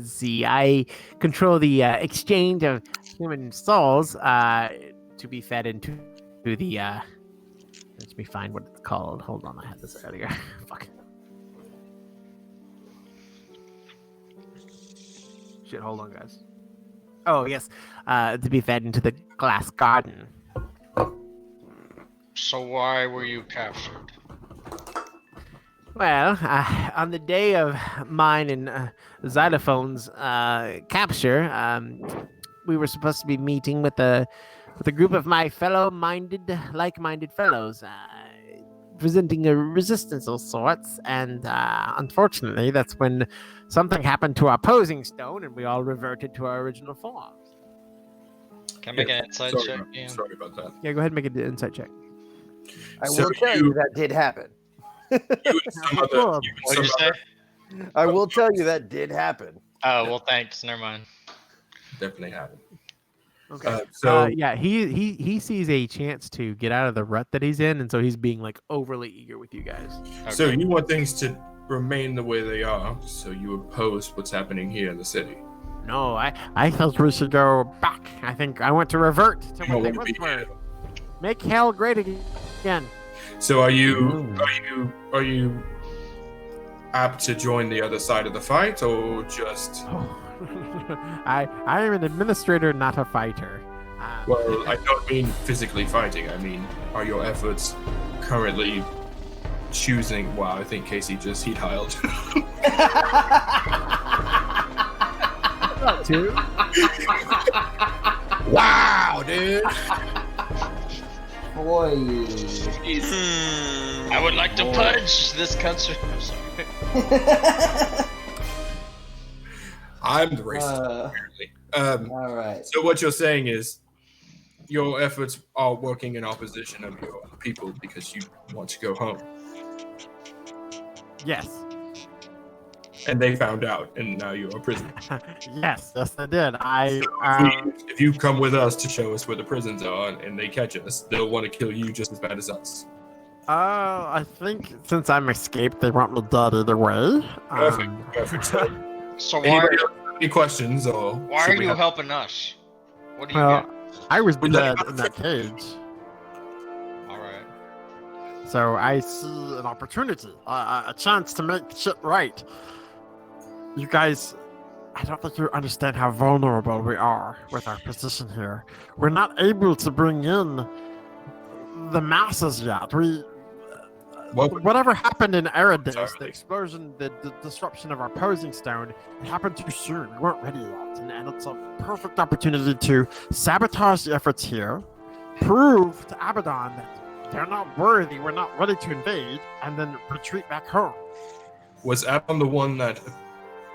see. I control the exchange of human souls to be fed into the. Let me find what it's called. Hold on, I had this earlier. Fuck. Shit, hold on, guys. Oh yes, to be fed into the glass garden. So why were you captured? Well, on the day of mine and Xylophone's capture, we were supposed to be meeting with a group of my like-minded fellows, presenting a resistance of sorts, and unfortunately, that's when something happened to our posing stone, and we all reverted to our original forms. Can I make an inside check? Ian? Sorry about that. Yeah, go ahead and make an insight check. I will tell you that did happen. You and some other, What did you say? I will tell you that did happen. Oh, well, thanks. Never mind. definitely happened. Okay. So yeah, he sees a chance to get out of the rut that he's in, and so he's being like overly eager with you guys. So you want things to remain the way they are, so you oppose what's happening here in the city. No, I felt we should go back. I think I want to revert to You what they don't want once to be were. here. Make hell great again. So are you apt to join the other side of the fight, or just? I am an administrator, not a fighter. Well, I don't mean physically fighting. I mean, are your efforts currently choosing. Wow, I think Casey just heat heiled. Dude. Wow, dude. Boy. Hmm. I would like to purge this country. I'm sorry. I'm the racist, apparently. All right. So what you're saying is your efforts are working in opposition of your people because you want to go home. Yes. And they found out, and now you're a prisoner. Yes, I did. If you come with us to show us where the prisons are and they catch us, they'll want to kill you just as bad as us. I think since I'm escaped, they want me dead either way. Perfect. So why, Anybody else have any questions, or why should are we you have- helping us? What do you Well, get? I was We let dead him in that cage, All right. so I see an opportunity, a chance to make shit right. You guys, I don't think you understand how vulnerable we are with our position here. We're not able to bring in the masses yet. Whatever happened in Eridus, the Sorry. explosion, the disruption of our posing stone, it happened too soon. We weren't ready yet. And it's a perfect opportunity to sabotage the efforts here, prove to Abaddon that they're not worthy, we're not ready to invade, and then retreat back home. Was Adam the one that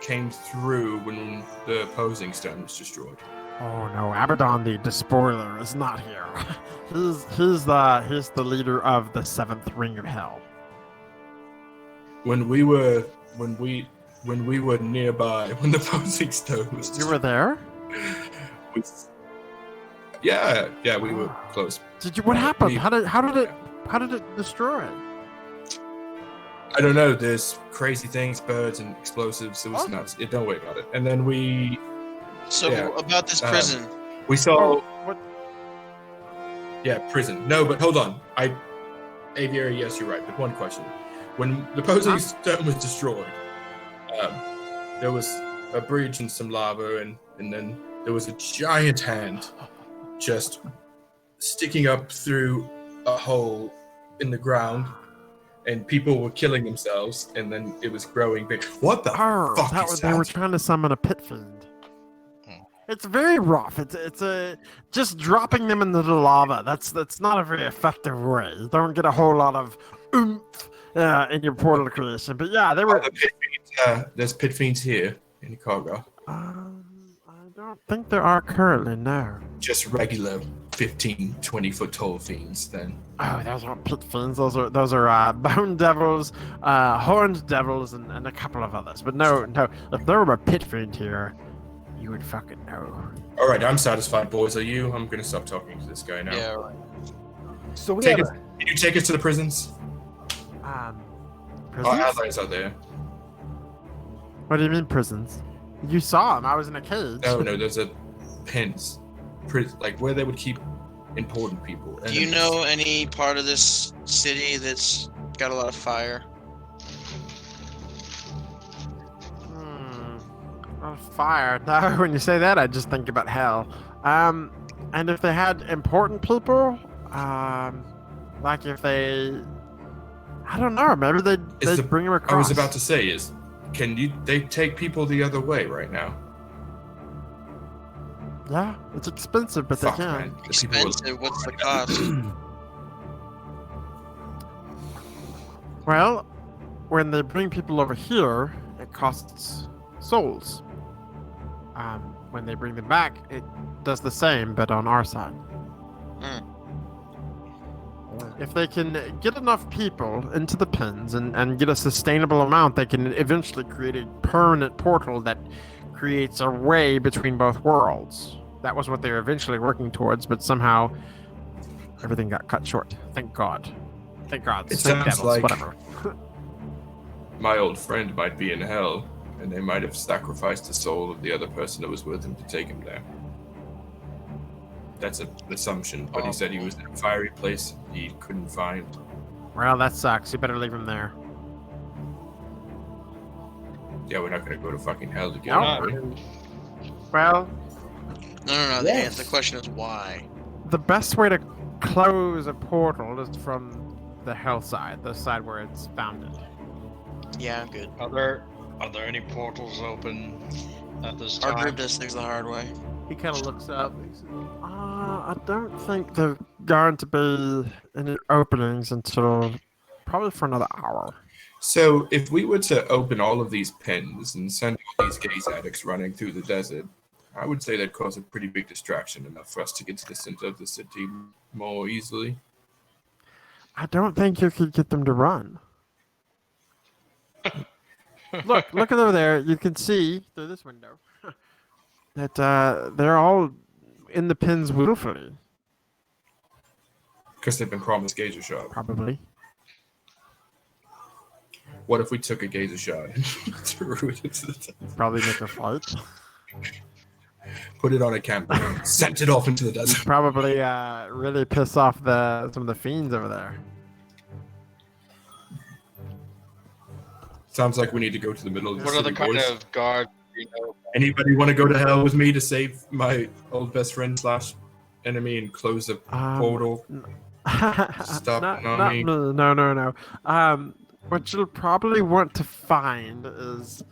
came through when the posing stone was destroyed? Oh no, Abaddon the despoiler is not here. he's the leader of the seventh ring of hell. When we were nearby, when the posing stone was You were there? Yeah, we were close. Did you? What happened? we- How did it destroy? I don't know. There's crazy things, birds and explosives. It was nuts. Don't worry about it. And then we So Yeah. about this prison. saw. What? Yeah, prison. No, but hold on. Aviary, yes, you're right. But one question: when the posing stone was destroyed, there was a bridge and some lava, and then there was a giant hand just sticking up through a hole in the ground, and people were killing themselves, and then it was growing big. What the fuck is They were that? trying to summon a pit fiend. It's very rough. It's a just dropping them into the lava. That's not a very effective way. You don't get a whole lot of oomph in your portal creation. But yeah, they were. The pit fiends, there's pit fiends here in Chicago. I don't think there are currently. No. Just regular 15, 20 foot tall fiends then. Oh, those aren't pit fiends. Those are bone devils, horned devils, and a couple of others. But no. If there were a pit fiend here, you would fucking know. All right, I'm satisfied, boys. Are you? I'm gonna stop talking to this guy now. Yeah, right. So we Take have us, can you take us to the prisons? Prisons? Our allies are there. What do you mean prisons? You saw him. I was in a cage. No, those are pens. Like where they would keep important people. Do you know any part of this city that's got a lot of fire? Fire. No, when you say that, I just think about hell. And if they had important people, like if they, I don't know, maybe they'd bring them across. I was about to say is, they take people the other way right now? Yeah, it's expensive, but Fuck, they can. man. The people are- Expensive. What's the cost? Well, when they bring people over here, it costs souls. When they bring them back, it does the same, but on our side. If they can get enough people into the pens and get a sustainable amount, they can eventually create a permanent portal that creates a way between both worlds. That was what they were eventually working towards, but somehow everything got cut short. Thank God. Thank God. It Snake sounds devils, like- whatever. My old friend might be in hell, and they might have sacrificed the soul of the other person that was with him to take him there. That's an assumption, but he said he was in a fiery place he couldn't find. Well, that sucks. You better leave him there. Yeah, we're not gonna go to fucking hell to get No. him, are we? Well, No. Yes. The question is why. the best way to close a portal is from the hillside, the side where it's founded. Yeah, I'm good. Are there any portals open at this Our time? group does things the hard way. He kind of looks up. I don't think there are going to be any openings until probably for another hour. So if we were to open all of these pens and send all these gaze addicts running through the desert, I would say that'd cause a pretty big distraction, enough for us to get to the center of the city more easily. I don't think you could get them to run. Look over there. You can see through this window that they're all in the pens willfully. Because they've been promised gazer shot. Probably. What if we took a gazer shot and threw it into the desert? Probably make a fight. Put it on a camera, sent it off into the desert. Probably really piss off some of the fiends over there. Sounds like we need to go to the middle of the What city, other kind boys. of guard do you know? Anybody want to go to hell with me to save my old best friend / enemy and close the portal? Stop me. No. What you'll probably want to find is,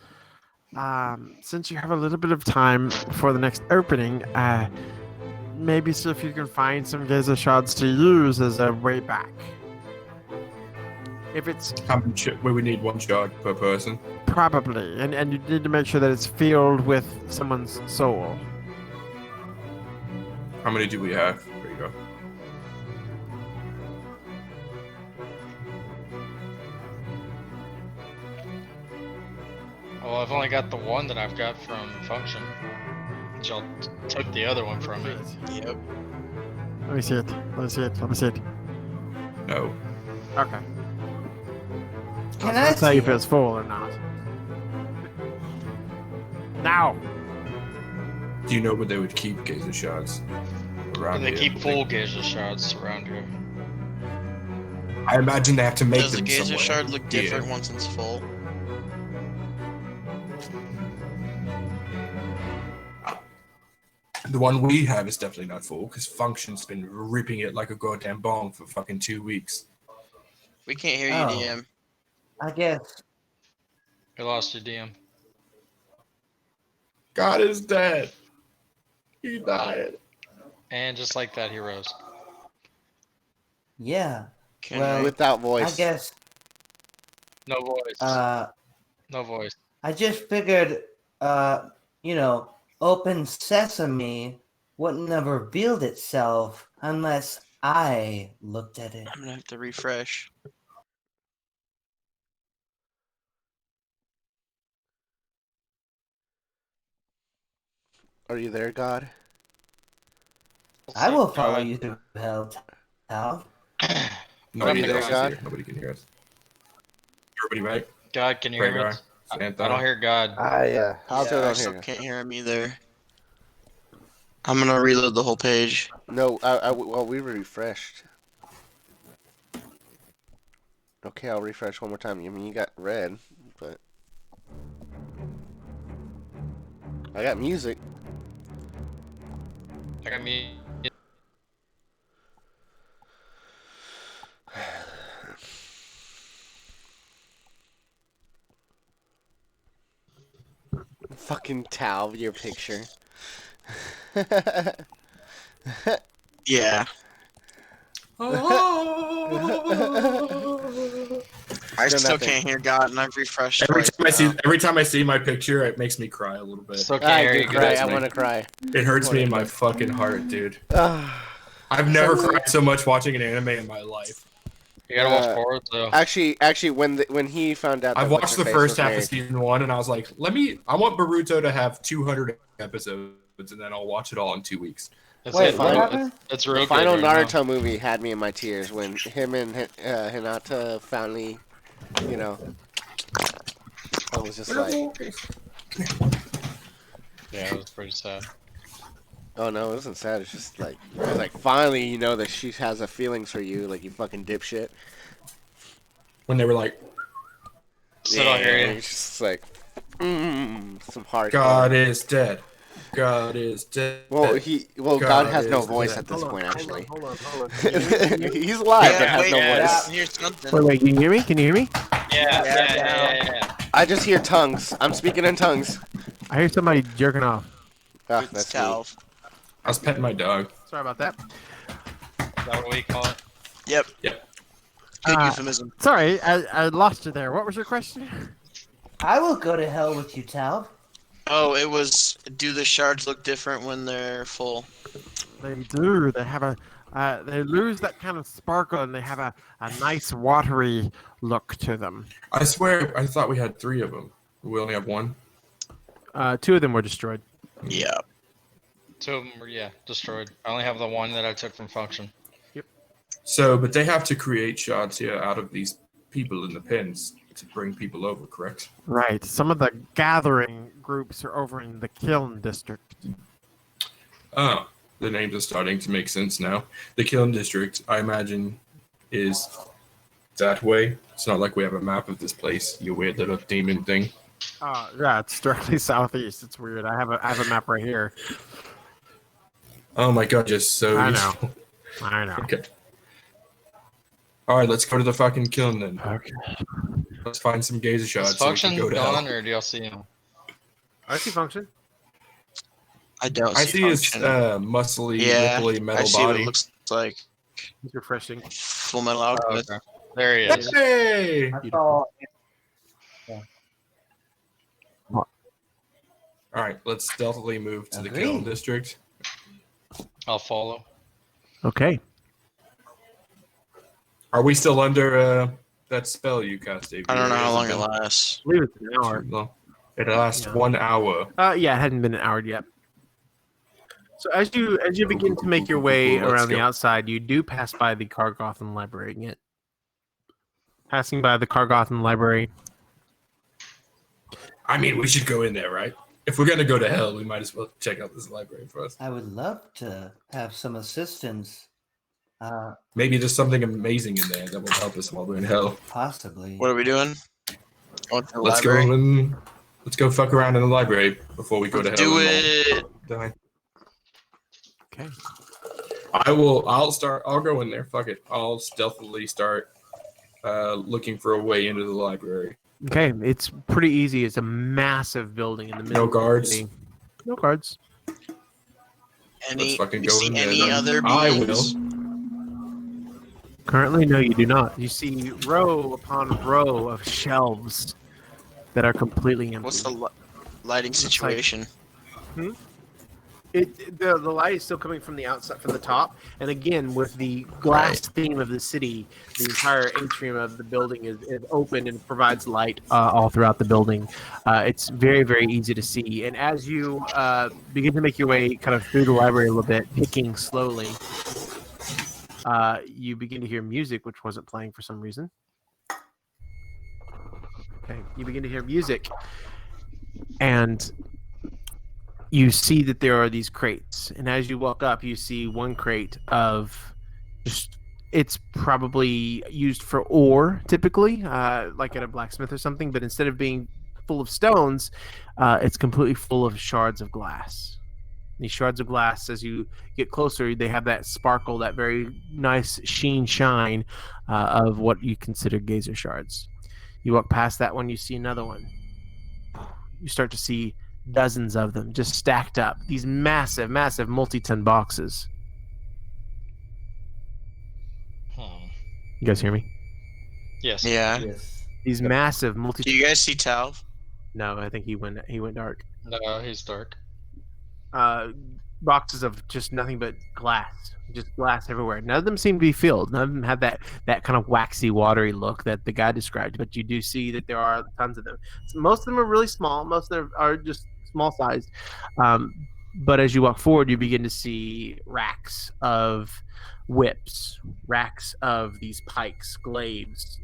since you have a little bit of time for the next opening, maybe see if you can find some gazer shards to use as a way back. If it's How much? Where we need 1 shard per person. probably, and you need to make sure that it's filled with someone's soul. How many do we have? There you go. Well, I've only got the one that I've got from Function. Y'all took the other one from me. Yep. Let me see it. No. Okay. Can I'll I tell you if see it's full or not. Now. Do you know where they would keep gazer shards around And they here? keep full gazer shards around here. I imagine they have to make Does the them gazer somewhere. shard look different Yeah. once it's full? The one we have is definitely not full because Function's been ripping it like a goddamn bomb for fucking 2 weeks. We can't hear you, Oh. DM. I guess. You lost your DM. God is dead. He died. And just like that, he rose. Yeah. Can Well, I? Without voice. I guess. No voice. No voice. I just figured, open sesame wouldn't have revealed itself unless I looked at it. I'm gonna have to refresh. Are you there, God? I will follow you through hell, Tal. Nobody there, else is God? here. Nobody can hear us. Everybody right? God, can you hear me? Rhaegar, I Santa. don't hear God. I also I don't still hear. can't hear him either. I'm gonna reload the whole page. No, well, we refreshed. Okay, I'll refresh one more time. I mean, you got red, but I got music. I got me. Fucking Tal, your picture. Yeah. I Still still nothing. can't hear God, and I've refreshed Every twice time now. I see my picture, it makes me cry a little bit. Still can't I hear do you. cry. guys I make- want to cry. It hurts me in my fucking heart, dude. Ah. I've never cried so much watching an anime in my life. You gotta watch forward though. Actually, when he found out, I've that watched the What's-Her-Face first was half of married- season 1, and I was like, I want Boruto to have 200 episodes, and then I'll watch it all in 2 weeks. It's Wait, it, what bro. happened? It's real The final good right Naruto movie had me in my tears when him and Hinata finally, I was just like, Yeah, it was pretty sad. oh no, it wasn't sad. It's just like, finally, you know that she has a feelings for you, like you fucking dipshit. When they were like, Still don't hear you. It's just like, some hard. God is dead. God is dead. Well, God has no is voice dead. at this point, actually. Hold on. Can you He's alive, but Yeah, has wait, no yeah, voice. here's something. Wait, can you hear me? Can you hear me? Yeah. I just hear tongues. I'm speaking in tongues. I hear somebody jerking off. Ah, It's that's me. Talv. I was petting my dog. Sorry about that. Is that what we call it? Yep. Yep. Good euphemism. Sorry, I lost you there. What was your question? I will go to hell with you, Tal. Oh, it was. Do the shards look different when they're full? They do. They have they lose that kind of sparkle, and they have a nice watery look to them. I swear, I thought we had 3 of them. We only have 1. 2 of them were destroyed. Yeah. 2 of them were, destroyed. I only have the 1 that I took from function. So, but they have to create shards here out of these people in the pens to bring people over, correct? Right. Some of the gathering groups are over in the Kiln district. Oh, the names are starting to make sense now. The Kiln District, I imagine, is that way. It's not like we have a map of this place, you weird little demon thing. Yeah, it's directly southeast. It's weird. I have a map right here. Oh my god, just so I useful. know. I know. Okay. Alright, let's go to the fucking kiln then. Okay. Let's find some gazer Is shots so we function can go to hell. gone, or do y'all see him? I see function. I don't I see see his function. muscly, Yeah, ripply I metal see what body. it looks like. He's refreshing. Full Metal Alchemist. Okay. There he is. Hey! I saw. Alright, let's stealthily move to the Agreed. kiln district. I'll follow. Okay. Are we still under that spell you cast, Dave? I don't know how long it lasts. I believe it's an hour. It lasts Yeah. 1 hour. Yeah, it hadn't been an hour yet. So as you begin to make your way Let's around the go. outside, you do pass by the Kargothan Library again. Passing by the Kargothan Library. I mean, we should go in there, right? If we're gonna go to hell, we might as well check out this library first. I would love to have some assistance. Maybe there's something amazing in there that will help us while we're in hell. Possibly. What are we doing? Going to the Let's library? go and let's go fuck around in the library before we go to hell. Do and it. all die. Okay. I'll go in there. Fuck it. I'll stealthily start looking for a way into the library. Okay, it's pretty easy. It's a massive building in the middle. No of the guards? city. No guards. Any? fucking You go see in there, any then. other I beings? Currently, no, you do not. You see row upon row of shelves that are completely empty. What's the lighting situation? The light is still coming from the outside, from the top, and again with the glass theme of the city, the entire atrium of the building is open and provides light all throughout the building. It's very, very easy to see, and as you begin to make your way kind of through the library a little bit, picking slowly, you begin to hear music, which wasn't playing for some reason. Okay, you begin to hear music, and you see that there are these crates, and as you walk up, you see one crate of just, it's probably used for ore typically, like at a blacksmith or something, but instead of being full of stones, it's completely full of shards of glass. These shards of glass, as you get closer, they have that sparkle, that very nice shine of what you consider geyser shards. You walk past that one, you see another one. You start to see dozens of them just stacked up, these massive multi-ton boxes. You guys hear me? Yes. Yeah. Yes. These massive Do multi you guys see Tal? no, I think he went dark. No, he's dark. Boxes of just nothing but glass, just glass everywhere. None of them seem to be filled. None of them have that kind of waxy, watery look that the guy described. But you do see that there are tons of them. So most of them are really small. Most of them are just small sized. But as you walk forward, you begin to see racks of whips, racks of these pikes, glaives,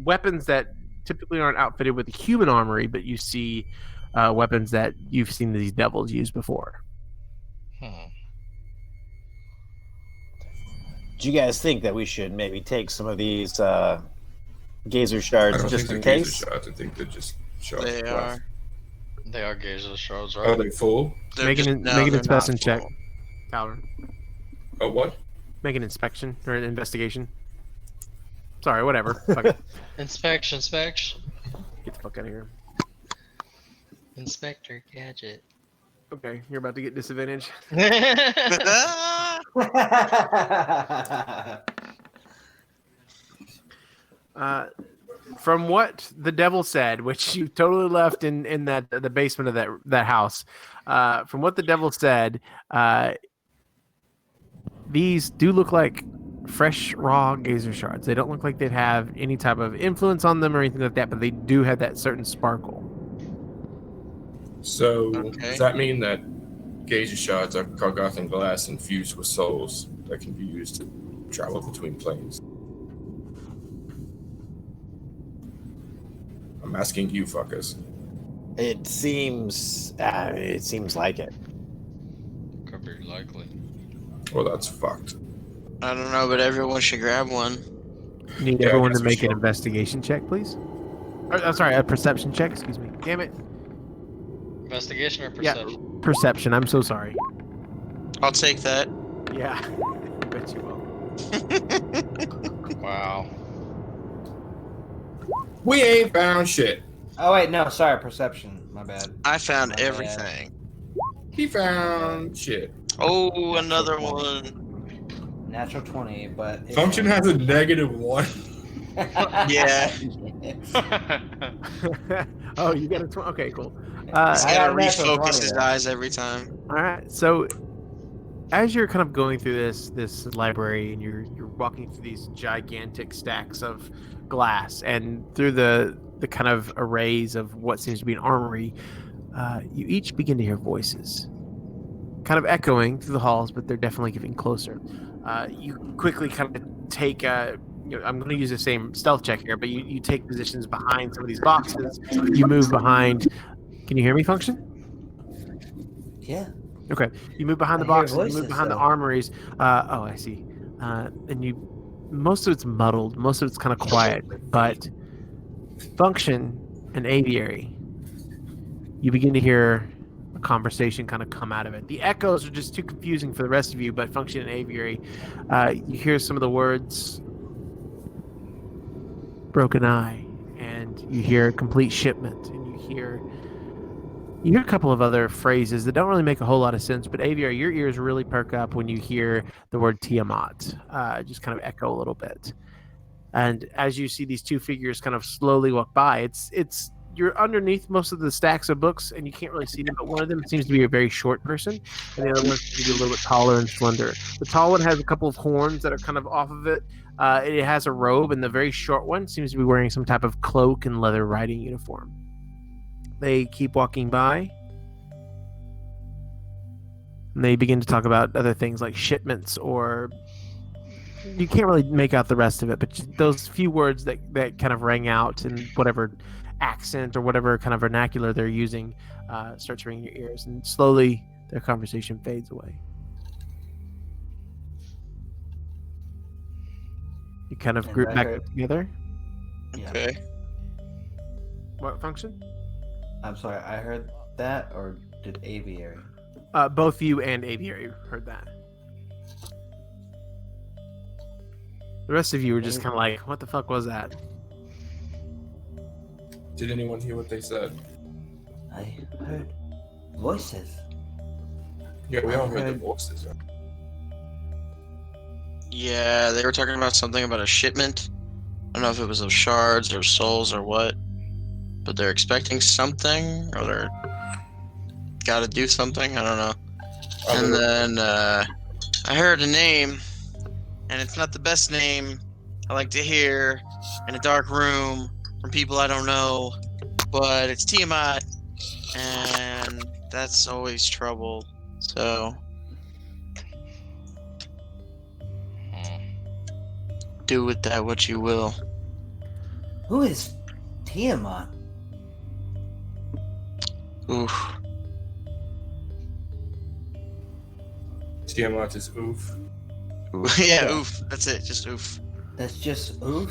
weapons that typically aren't outfitted with a human armory, but you see weapons that you've seen these devils use before. Do you guys think that we should maybe take some of these geyser I shards don't just think in they're case? gazer shots. I think they're just shots. They are. They are gauges shards, Are right? they full? They're Make just, an no, make an they're not inspection check, full. Tyler. Oh, what? Make an inspection or an investigation. Sorry, whatever. Fuck it. Inspection. Get the fuck out of here. Inspector Gadget. Okay, you're about to get disadvantage. From what the devil said, which you totally left in that the basement of that house. From what the devil said, these do look like fresh raw gazer shards. They don't look like they'd have any type of influence on them or anything like that, but they do have that certain sparkle. So, Okay. does that mean that gauge shards are Gargothan glass infused with souls that can be used to travel between planes? I'm asking you, fuckers. It seems like it. Could be likely. Well, that's fucked. I don't know, but everyone should grab one. Need Yeah, I everyone guess to we make an should. investigation check, please. I'm sorry, a perception check. Excuse me. Damn it. Investigation or Yeah. perception? Perception. I'm so sorry. I'll take that. Yeah. I bet you will. Wow. We ain't found shit. Oh wait, no, sorry, perception. My bad. I found My bad. everything. He found shit. Oh, another Natural one. Natural 20, but it Function has a -1. Yeah. Oh, you got a 20. Okay, cool. He's I gotta got a natural refocus 20 his there. eyes every time. All right. So, as you're kind of going through this library and you're walking through these gigantic stacks of glass and through the kind of arrays of what seems to be an armory, you each begin to hear voices, kind of echoing through the halls, but they're definitely getting closer. You quickly kind of take I'm going to use the same stealth check here, but you take positions behind some of these boxes. You move behind. Can you hear me, Function? Yeah. Okay. You move behind the I hear boxes. You move voices, behind the though. armories. Oh, I see. And most of it's muddled. Most of it's kind of quiet. But Function and Aviary, you begin to hear a conversation kind of come out of it. The echoes are just too confusing for the rest of you, but Function and Aviary, you hear some of the words broken eye, and you hear complete shipment, and you hear a couple of other phrases that don't really make a whole lot of sense, but Aviary, your ears really perk up when you hear the word Tiamat, just kind of echo a little bit. And as you see these two figures kind of slowly walk by, it's you're underneath most of the stacks of books, and you can't really see them, but one of them seems to be a very short person, and the other one seems to be a little bit taller and slender. The tall one has a couple of horns that are kind of off of it. It has a robe, and the very short one seems to be wearing some type of cloak and leather riding uniform. They keep walking by, and they begin to talk about other things like shipments, or you can't really make out the rest of it, but those few words that kind of rang out in whatever accent or whatever kind of vernacular they're using starts ringing your ears, and slowly their conversation fades away. You kind of And group I back heard- together. Yeah. Okay. What function? I'm sorry, I heard that, or did Aviary? Both you and Aviary heard that. The rest of you were just kind of like, what the fuck was that? Did anyone hear what they said? I heard voices. Yeah, we all heard the heard- voices. Right? Yeah, they were talking about something about a shipment. I don't know if it was of shards or souls or what, but they're expecting something, or they're gotta do something. I don't know. And then I heard a name, and it's not the best name I like to hear in a dark room from people I don't know, but it's Tiamat, and that's always trouble. So do with that what you will. Who is Tiamat? Oof. Tiamat is oof. Yeah, oof. That's it. Just oof. That's just oof?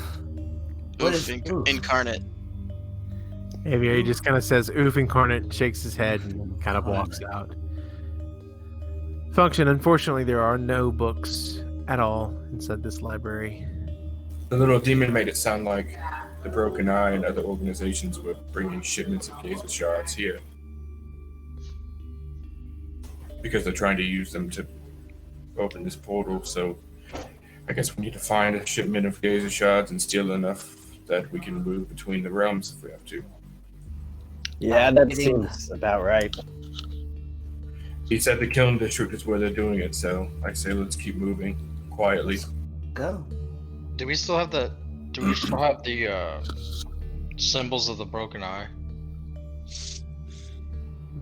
What Oof is oof? incarnate. Aviary just kind of says oof incarnate, shakes his head, and kind of walks out. Function, unfortunately, there are no books at all inside this library. The little demon made it sound like the Broken Eye and other organizations were bringing shipments of gazer shards here. Because they're trying to use them to open this portal, so I guess we need to find a shipment of gazer shards and steal enough that we can move between the realms if we have to. Yeah, that seems about right. He said the killing district is where they're doing it, so I say let's keep moving quietly. Go. Do we still have the symbols of the Broken Eye?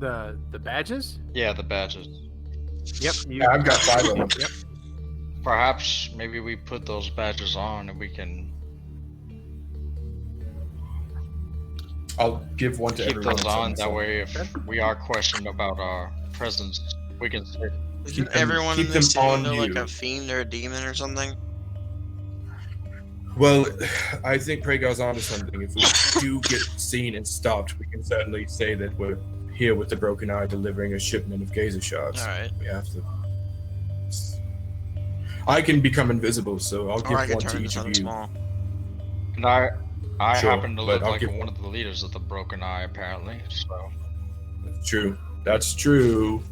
The badges? Yeah, the badges. Yep. Yeah, I've got 5 of them. Yep. Perhaps maybe we put those badges on and we can I'll give one to keep everyone. those on. That way, if we are questioned about our presence, we can say, Isn't them- everyone keep in this them on city like you. a fiend or a demon or something? Well, I think Pragar's onto something. If we do get seen and stopped, we can certainly say that we're here with the Broken Eye delivering a shipment of gazer shards. Alright. We have to. I can become invisible, so I'll Or I give could one to turn each into of something you. small. and I Sure, happen to but look I'll like give- one of the leaders of the Broken Eye, apparently. So That's true. That's true.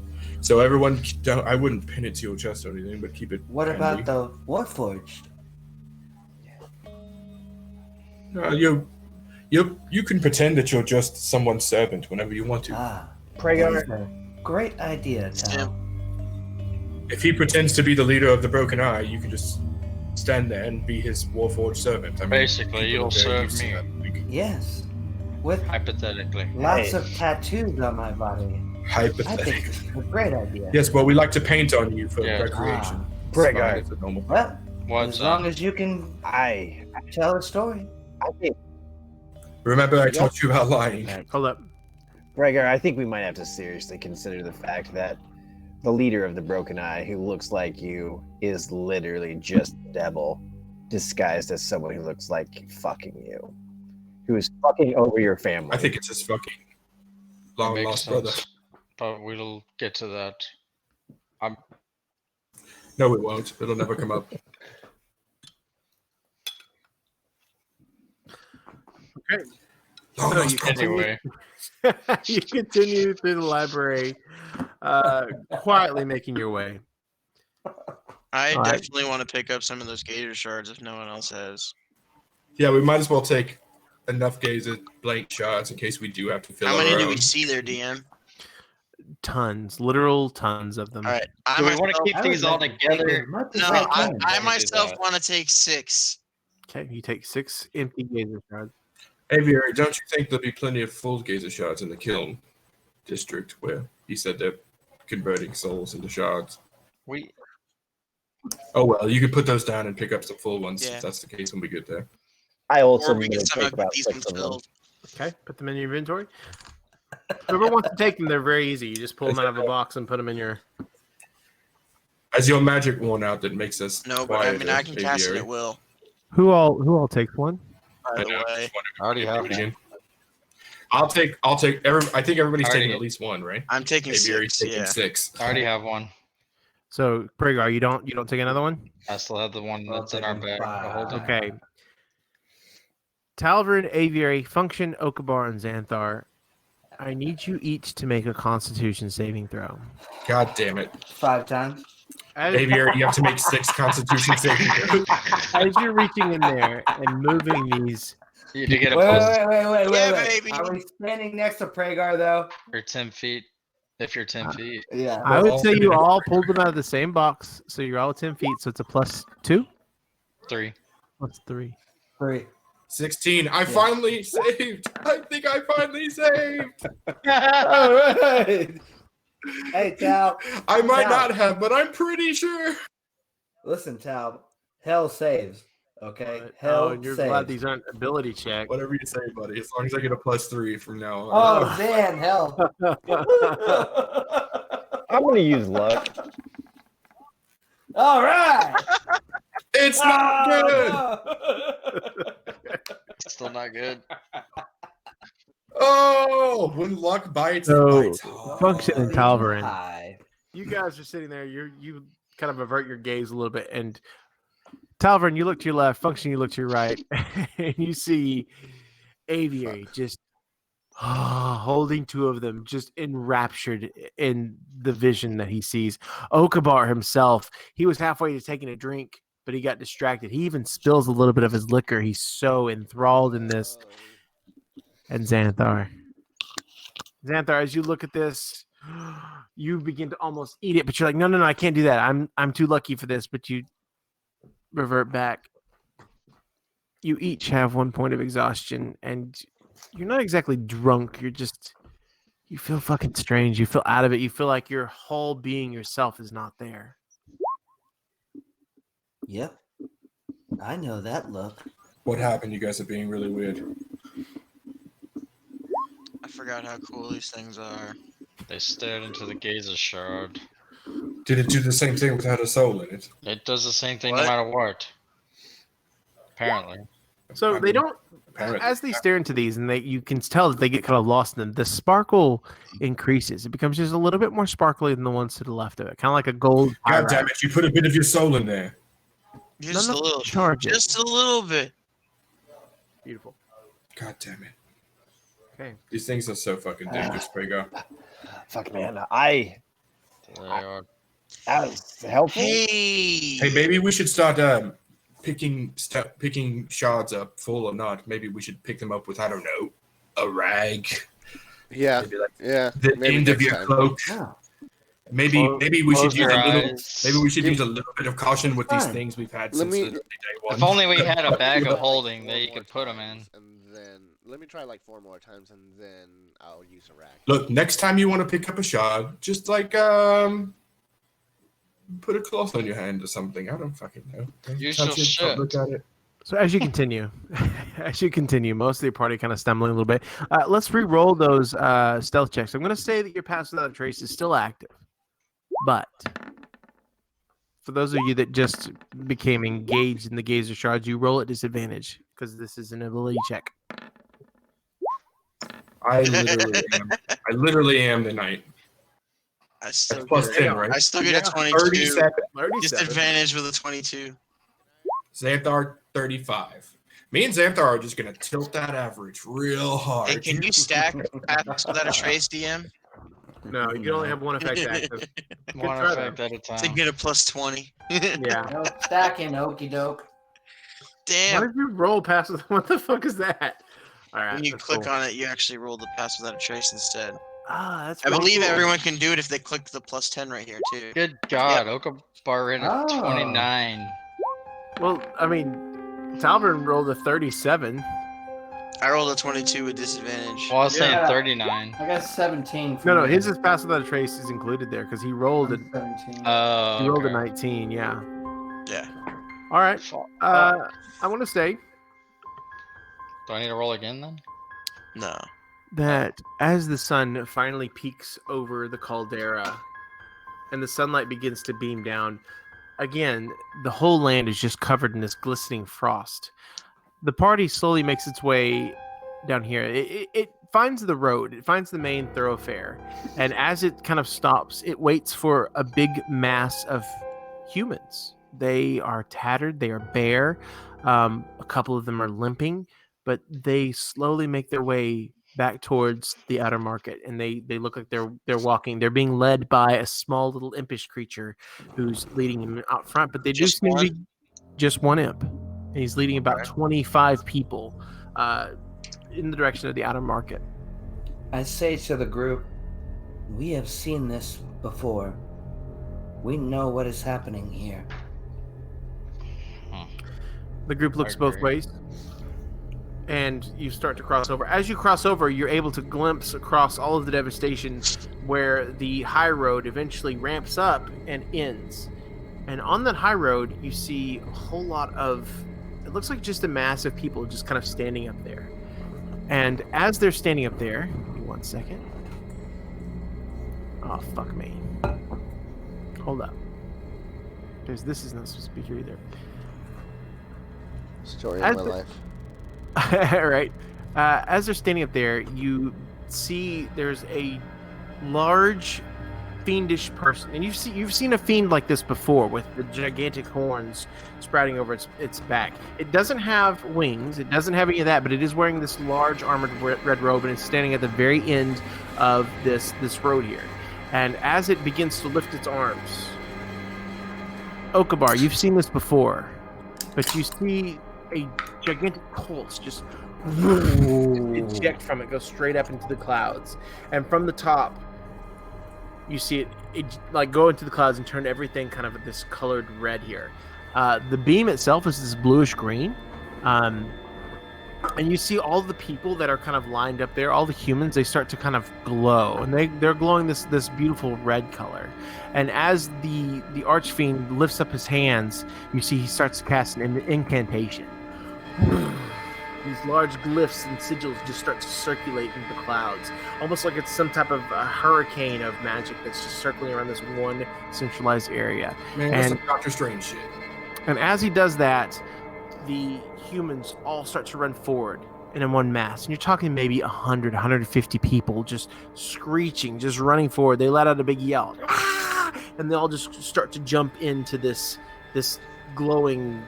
So everyone, I wouldn't pin it to your chest or anything, but keep it. What handy. about the Warforged? You can pretend that you're just someone's servant whenever you want to. Ah, Pragar, that's a great idea, Tal. If he pretends to be the leader of the Broken Eye, you can just stand there and be his Warforged servant. I mean, basically, people you'll are very serve used to me. that. Yes, with Hypothetically. lots Hey. of tattoos on my body. I Hypothetically. think it's a great idea. Yes, well, we like to paint on you for Yeah. recreation. Ah. It's fine, Pragar. it's a normal. Well, What's as long as you can I tell a story. think Remember, I taught you about lying. Hold up. Pragar, I think we might have to seriously consider the fact that the leader of the Broken Eye, who looks like you, is literally just the devil, disguised as someone who looks like fucking you, who is fucking over your family. I think it's his fucking That long makes lost sense. brother. But we'll get to that. No, it won't. It'll never come up. Okay. Long So lost you brother. Anyway, You continue through the library, quietly making your way. I Alright. definitely want to pick up some of those gator shards if no one else has. Yeah, we might as well take enough gazer blank shots in case we do have to fill How our many do own. we see there, DM? Tons, literal tons of them. All right. I do we want to myself- keep I these would all like to take together? as much as No, I I, can. I do myself that. want to take 6. Okay, you take 6 empty gazer shards. Aviary, don't you think there'll be plenty of full gazer shards in the kiln district where he said they're converting souls into shards? We Oh well, you could put those down and pick up some full ones Yeah. if that's the case when we get there. I also Or we need can to somehow take get about these 6 ones of them. filled. Okay, put them in your inventory. Whoever wants to take them, they're very easy. You just pull them out of a box and put them in your. Has your magic worn out that makes us No, but I mean, quieter, I can cast it Aviary? at will, Who all takes one? by I the know, way. just wanted I already to have do it one. again. I'll take I think everybody's Already- taking at least one, right? I'm taking Aviary's 6, taking yeah. 6. I already have one. So, Pragar, you don't take another one? I still have the one I'll that's in take our them bag. five. The whole time. Okay. Talvern, Aviary, Function, Okabar, and Xanthar. I need you each to make a Constitution saving throw. God damn it. 5 times. As, Aviary, you have to make 6 Constitution saving throws. as you're reaching in there and moving these, You do get a Wait, plus. wait. Yeah, wait. baby. Are we standing next to Pragar though? You're 10 feet. If you're 10 feet, Yeah. I would all say fit you in. all pulled them out of the same box, so you're all 10 feet, so it's a +2? 3. +3. 3. 16. I finally saved. I think I finally saved. All right. Hey, Tal. I might Now- not have, but I'm pretty sure. Listen, Tal. Hell saves. Okay. But- Hell oh, and you're saves. glad these aren't ability checks. Whatever you say, buddy. As long as I get a +3 from now on. Oh, man, hell. I'm going to use luck. All right. It's not good. Oh, no. Still not good. Oh, when luck bites, So, it bites Function and hard. Talvarin. Hi. You guys are sitting there. You kind of avert your gaze a little bit, and Talvarin, you look to your left. Function, you look to your right, and you see Aviary just holding two of them, just enraptured in the vision that he sees. Okabar himself, he was halfway to taking a drink, but he got distracted. He even spills a little bit of his liquor. He's so enthralled in this. And Xanthar, as you look at this, you begin to almost eat it, but you're like, no, I can't do that. I'm too lucky for this. But you revert back. You each have 1 point of exhaustion, and you're not exactly drunk. You feel fucking strange. You feel out of it. You feel like your whole being yourself is not there. Yep. I know that look. What happened? You guys are being really weird. I forgot how cool these things are. They stared into the geyser shard. Did it do the same thing without a soul in it? It does the same thing What? no matter what. Apparently. So they don't, Apparently. as they stare into these, and you can tell that they get kind of lost in them. The sparkle increases. It becomes just a little bit more sparkly than the ones to the left of it, kind of like a gold. God damn it! You put a bit of your soul in there. Just a little. Charge it. Just a little bit. Beautiful. God damn it! Okay. These things are so fucking dangerous, Prego. Fuck, man. They are. That was helpful. Hey. Hey, maybe we should start picking shards up, full or not. Maybe we should pick them up with, I don't know, a rag. Yeah, Maybe like yeah. the maybe end of next your time. cloak. Oh. Maybe we should Close use your a little. eyes. Maybe we should use a little bit of caution with these Fine. things we've had Let since me- literally day one. If only we had a bag of Like holding that 4 you more could put them in. times, And then let me try like 4 more times, and then I'll use a rack. Look, next time you want to pick up a shard, just like put a cloth on your hand or something. I don't fucking know. Don't You touch shall it, don't look at it. So as you continue, most of your party kind of stumbling a little bit. Let's re-roll those stealth checks. I'm going to say that your pass without a trace is still active, but for those of you that just became engaged in the geyser shards, you roll at disadvantage because this is an ability check. I literally am the knight. I still That's plus get 10, right? I still get a 22. 37. 37. Disadvantage with a 22. Xanthar 35. Me and Xanthar are just gonna tilt that average real hard. Hey, can you stack paths without a trace, DM? No, you can only have one effect active. One try, effect at a To time. get a plus 20. Yeah. Nope, stacking, okey doke. Why Damn. did you roll past? What the fuck is that? All right. When you that's click cool. on it, you actually roll the pass without a trace instead. That's I pretty believe cool. everyone can do it if they click the plus 10 right here, too. Good God, Okabar ran a Oh. 29. Well, I mean, Talvin rolled a 37. I rolled a 22 with disadvantage. Well, I was saying Yeah. 39. I got 17. No, his is pass without a trace is included there because he rolled a 17. he rolled a Okay. 19. Yeah. Yeah. All right. Fuck. I want to say Do I need to roll again then? No. that as the sun finally peaks over the caldera and the sunlight begins to beam down, again, the whole land is just covered in this glistening frost. The party slowly makes its way down here. It finds the road, it finds the main thoroughfare, and as it kind of stops, it waits for a big mass of humans. They are tattered, they are bare. A couple of them are limping, but they slowly make their way back towards the outer market, and they look like they're walking. They're being led by a small little impish creature who's leading them out front. But they Just do seem to be just one imp, and he's leading about 25 people in the direction of the outer market. I say to the group, we have seen this before. We know what is happening here. The group looks both agree. ways, and you start to cross over. As you cross over, you're able to glimpse across all of the devastation where the high road eventually ramps up and ends. And on that high road, you see a whole lot of, it looks like just a mass of people just kind of standing up there. And as they're standing up there, give me 1 second. Oh, fuck me. Hold up. Because this is not supposed to be here either. Story As of my the- life. All right. As they're standing up there, you see there's a large fiendish person, and you've seen a fiend like this before with the gigantic horns sprouting over its back. It doesn't have wings, it doesn't have any of that, but it is wearing this large armored red robe, and it's standing at the very end of this road here. And as it begins to lift its arms, Okabar, you've seen this before, but you see a gigantic pulse just eject from it, go straight up into the clouds, and from the top you see it like go into the clouds and turn everything kind of this colored red here. The beam itself is this bluish green, and you see all the people that are kind of lined up there, all the humans, they start to kind of glow, and they're glowing this beautiful red color. And as the archfiend lifts up his hands, you see he starts to cast an incantation. These large glyphs and sigils just start to circulate into the clouds, almost like it's some type of a hurricane of magic that's just circling around this one centralized area. Man, that's some Doctor Strange shit. And as he does that, the humans all start to run forward in one mass. And you're talking maybe 100, 150 people just screeching, just running forward. They let out a big yell. Ah! And they all just start to jump into this glowing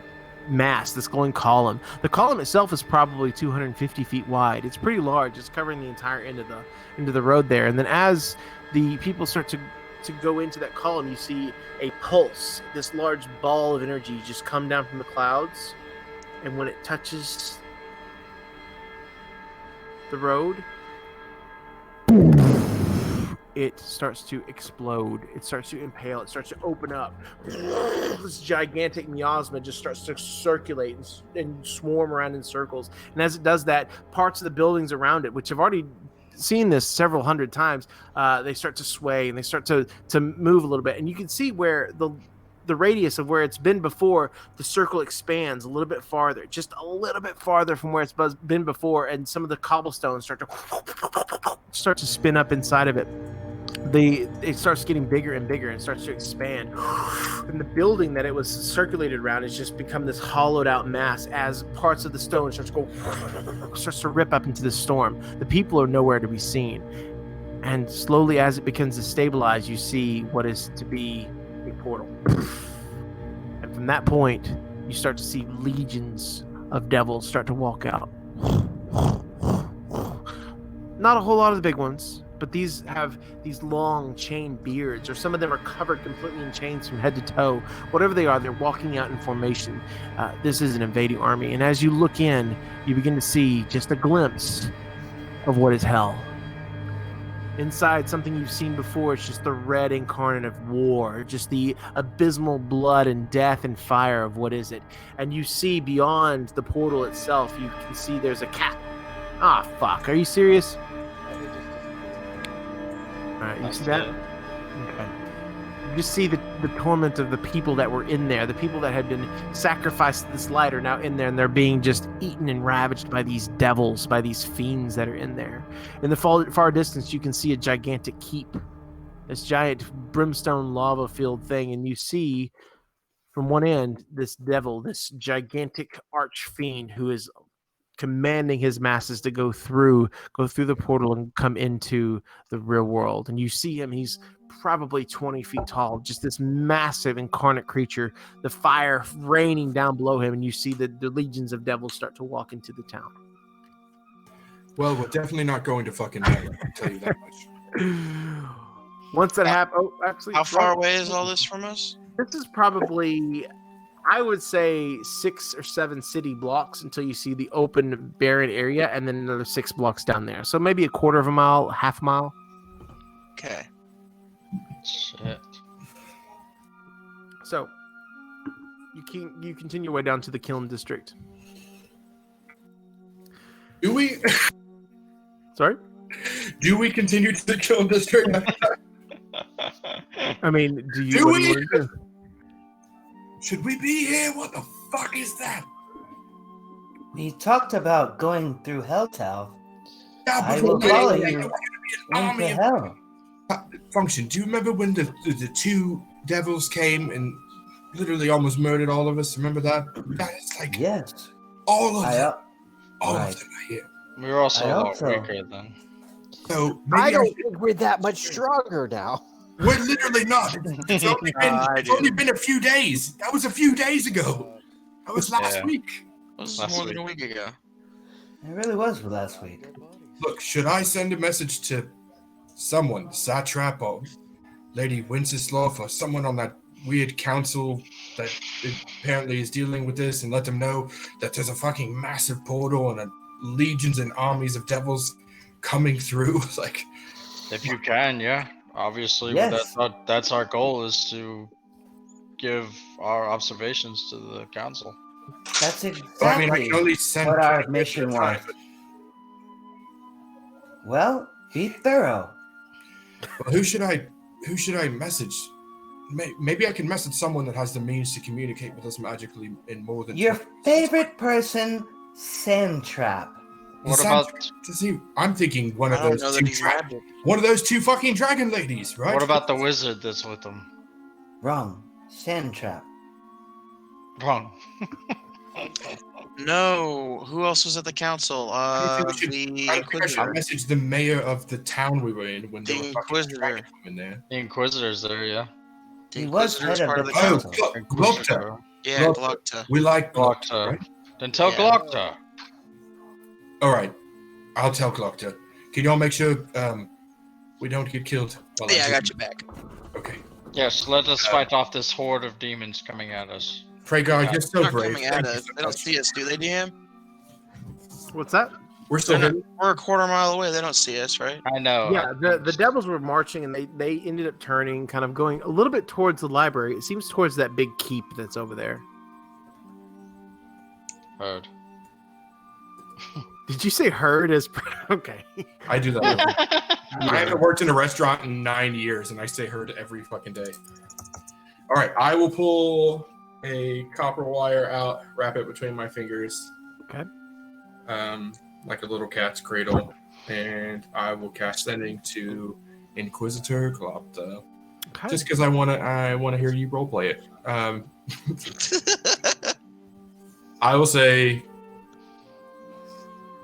mass, this glowing column. The column itself is probably 250 feet wide. It's pretty large. It's covering the entire end of the road there. And then as the people start to go into that column, you see a pulse, this large ball of energy just come down from the clouds. And when it touches the road, it starts to explode. It starts to impale. It starts to open up. This gigantic miasma just starts to circulate and swarm around in circles. And as it does that, parts of the buildings around it, which have already seen this several hundred times, they start to sway and they start to move a little bit. And you can see where the radius of where it's been before, the circle expands a little bit farther, just a little bit farther from where it's been before, and some of the cobblestones start to spin up inside of it. It starts getting bigger and bigger and starts to expand. And the building that it was circulated around has just become this hollowed out mass as parts of the stone starts to rip up into the storm. The people are nowhere to be seen. And slowly as it begins to stabilize, you see what is to be a portal. And from that point, you start to see legions of devils start to walk out. Not a whole lot of the big ones, but these have these long chain beards, or some of them are covered completely in chains from head to toe. Whatever they are, they're walking out in formation. This is an invading army. And as you look in, you begin to see just a glimpse of what is hell. Inside, something you've seen before, it's just the red incarnate of war, just the abysmal blood and death and fire of what is it. And you see beyond the portal itself, you can see there's a cat. Ah, fuck. Are you serious? Alright, you see that? Okay. You just see the torment of the people that were in there. The people that had been sacrificed to this light are now in there, and they're being just eaten and ravaged by these devils, by these fiends that are in there. In the far distance, you can see a gigantic keep. This giant brimstone lava-filled thing, and you see from one end this devil, this gigantic arch-fiend who is commanding his masses to go through the portal and come into the real world. And you see him, he's probably 20 feet tall, just this massive incarnate creature, the fire raining down below him, and you see the legions of devils start to walk into the town. Well, we're definitely not going to fucking hell, I can tell you that much. Once that happens, actually, how far away is all this from us? This is probably, I would say, 6 or 7 city blocks until you see the open, barren area, and then another 6 blocks down there. So maybe a quarter of a mile, half a mile. Okay. Shit. So you continue your way down to the Kiln District. Do we? Sorry? Do we continue to the Kiln District? I mean, do you? Do what we? do you want to do? Should we be here? What the fuck is that? We talked about going through Helltown. Yeah, I but will we're follow gonna be you an army into of hell. function. Do you remember when the two devils came and literally almost murdered all of us? Remember that? It's like Yes. all of them. I, All right. of them are here. We were also I a hope lot so. weaker then. So I maybe don't think we're that much stronger now. we're literally not. It's only been a few days. That was a few days ago. That was last Yeah. week. This is Last more than a week ago. It really was last week. Look, should I send a message to someone, Satrap or Lady Wenceslaw or someone on that weird council that apparently is dealing with this and let them know that there's a fucking massive portal and legions and armies of devils coming through? Like, If you can, yeah. Obviously, Yes. that's our goal, is to give our observations to the council. That's well, I mean, I exactly can only send what our 20 mission at a time, was. Well, be thorough. but who should I message? Maybe I can message someone that has the means to communicate with us magically in more than Your 20 favorite person, Sandtrap. What about I'm thinking one of I don't those know that two he's magic. one of those two fucking dragon ladies, right? what about the wizard that's with them? Wrong. Sandtrap. Wrong. No. Who else was at the council? I think The I think I should Inquisitor. message the mayor of the town we were in when The there were fucking Inquisitor. dragons in there. The Inquisitor's there, yeah. The He was Inquisitor's head of part the of the Oh, council. council. Glokta. Yeah, Glokta. Glokta. We like Glokta, Glokta. right? Then tell Yeah. Glokta. All right, I'll tell Glokta. Can y'all make sure we don't get killed? While Yeah, I I'm got you back. Okay. Yes, let us fight off this horde of demons coming at us. Pray God, you're so They're not brave. coming at Thank you us. so They don't much. see us, do they, DM? What's that? We're still They're not- hidden. We're a quarter mile away. They don't see us, right? I know. Yeah, the devils were marching, and they ended up turning, kind of going a little bit towards the library. It seems towards that big keep that's over there. Heard. Did you say herd as okay? I do that. I haven't worked in a restaurant in 9 years, and I say herd every fucking day. All right, I will pull a copper wire out, wrap it between my fingers. Okay. Like a little cat's cradle, and I will cast sending to Inquisitor Glopta. Okay. Just because I wanna hear you roleplay it. I will say,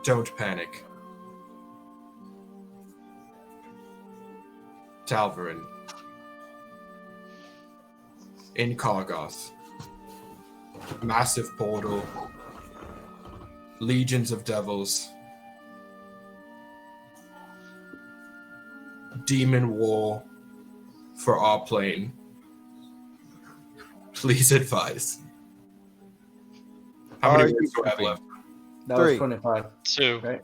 don't panic. Talvarin. In Kargoth. Massive portal. Legions of devils. Demon war for our plane. Please advise. How many words do I have left? That Three. was 25. 2. Right.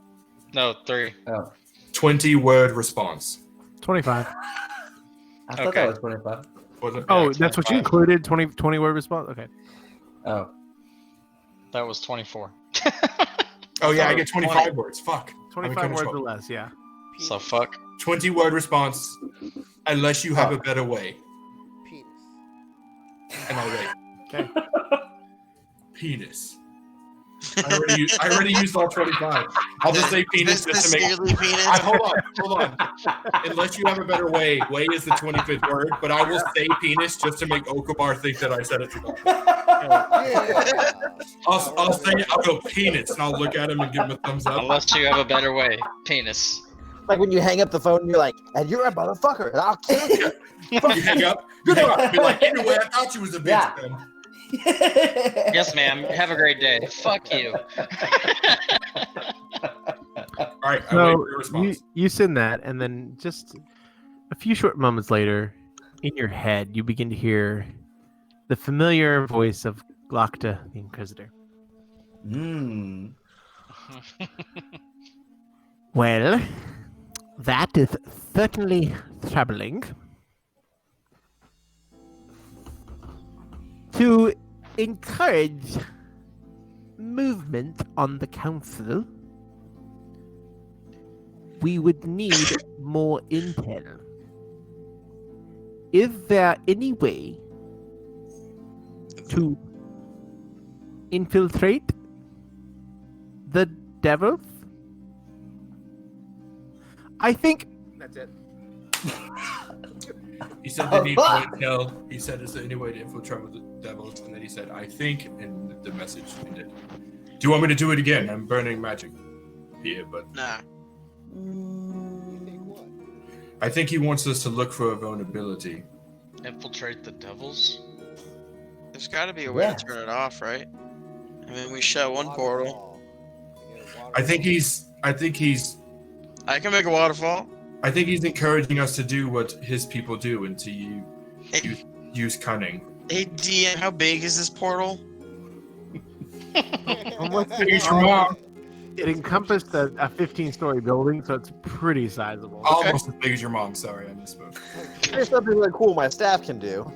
No, 3. Oh. 20-word response. 25. I thought Okay. that was 25. Was it? Oh, Yeah, that's what you 25. included? 20 word response? Okay. Oh. That was 24. Oh yeah, I get 25 words. Fuck. 25 words or less, yeah. So fuck. 20-word response, unless you have a better way. Penis. And I wait. Okay. Penis. I already used all 25. I'll just say penis This just to make. sincerely penis. Hold on. Unless you have a better way. Way is the 25th word, but I will say penis just to make Okobar think that I said it wrong. Yeah. I'll say it. I'll go penis, and I'll look at him and give him a thumbs up. Unless you have a better way. Penis. Like when you hang up the phone, you're like, "And you're a motherfucker, and I'll kill you." You hang up. Be like, anyway, I thought you was a bitch. Yeah. Then. Yes, ma'am. Have a great day. Fuck you. All right. I wait So for your response. you send that, and then just a few short moments later, in your head, you begin to hear the familiar voice of Glokta, the Inquisitor. Hmm. Well, that is certainly troubling. To encourage movement on the council, we would need more intel. Is there any way to infiltrate the devils? I think that's it. He said they need more intel. He said, is there any way to infiltrate with the devils? And then he said, I think, and the message ended. Do you want me to do it again? I'm burning magic. here, but Nah. I think he wants us to look for a vulnerability. Infiltrate the devils? There's got to be a way Yeah. to turn it off, right? I mean, we shut one portal. Waterfall. You get a I think waterfall. he's I can make a waterfall. encouraging us to do what his people do and to use cunning. Hey, DM, how big is this portal? Use your mom. It encompassed a 15-story building, so it's pretty sizable. Almost as big as your mom. Sorry, I misspoke. There's something really cool my staff can do.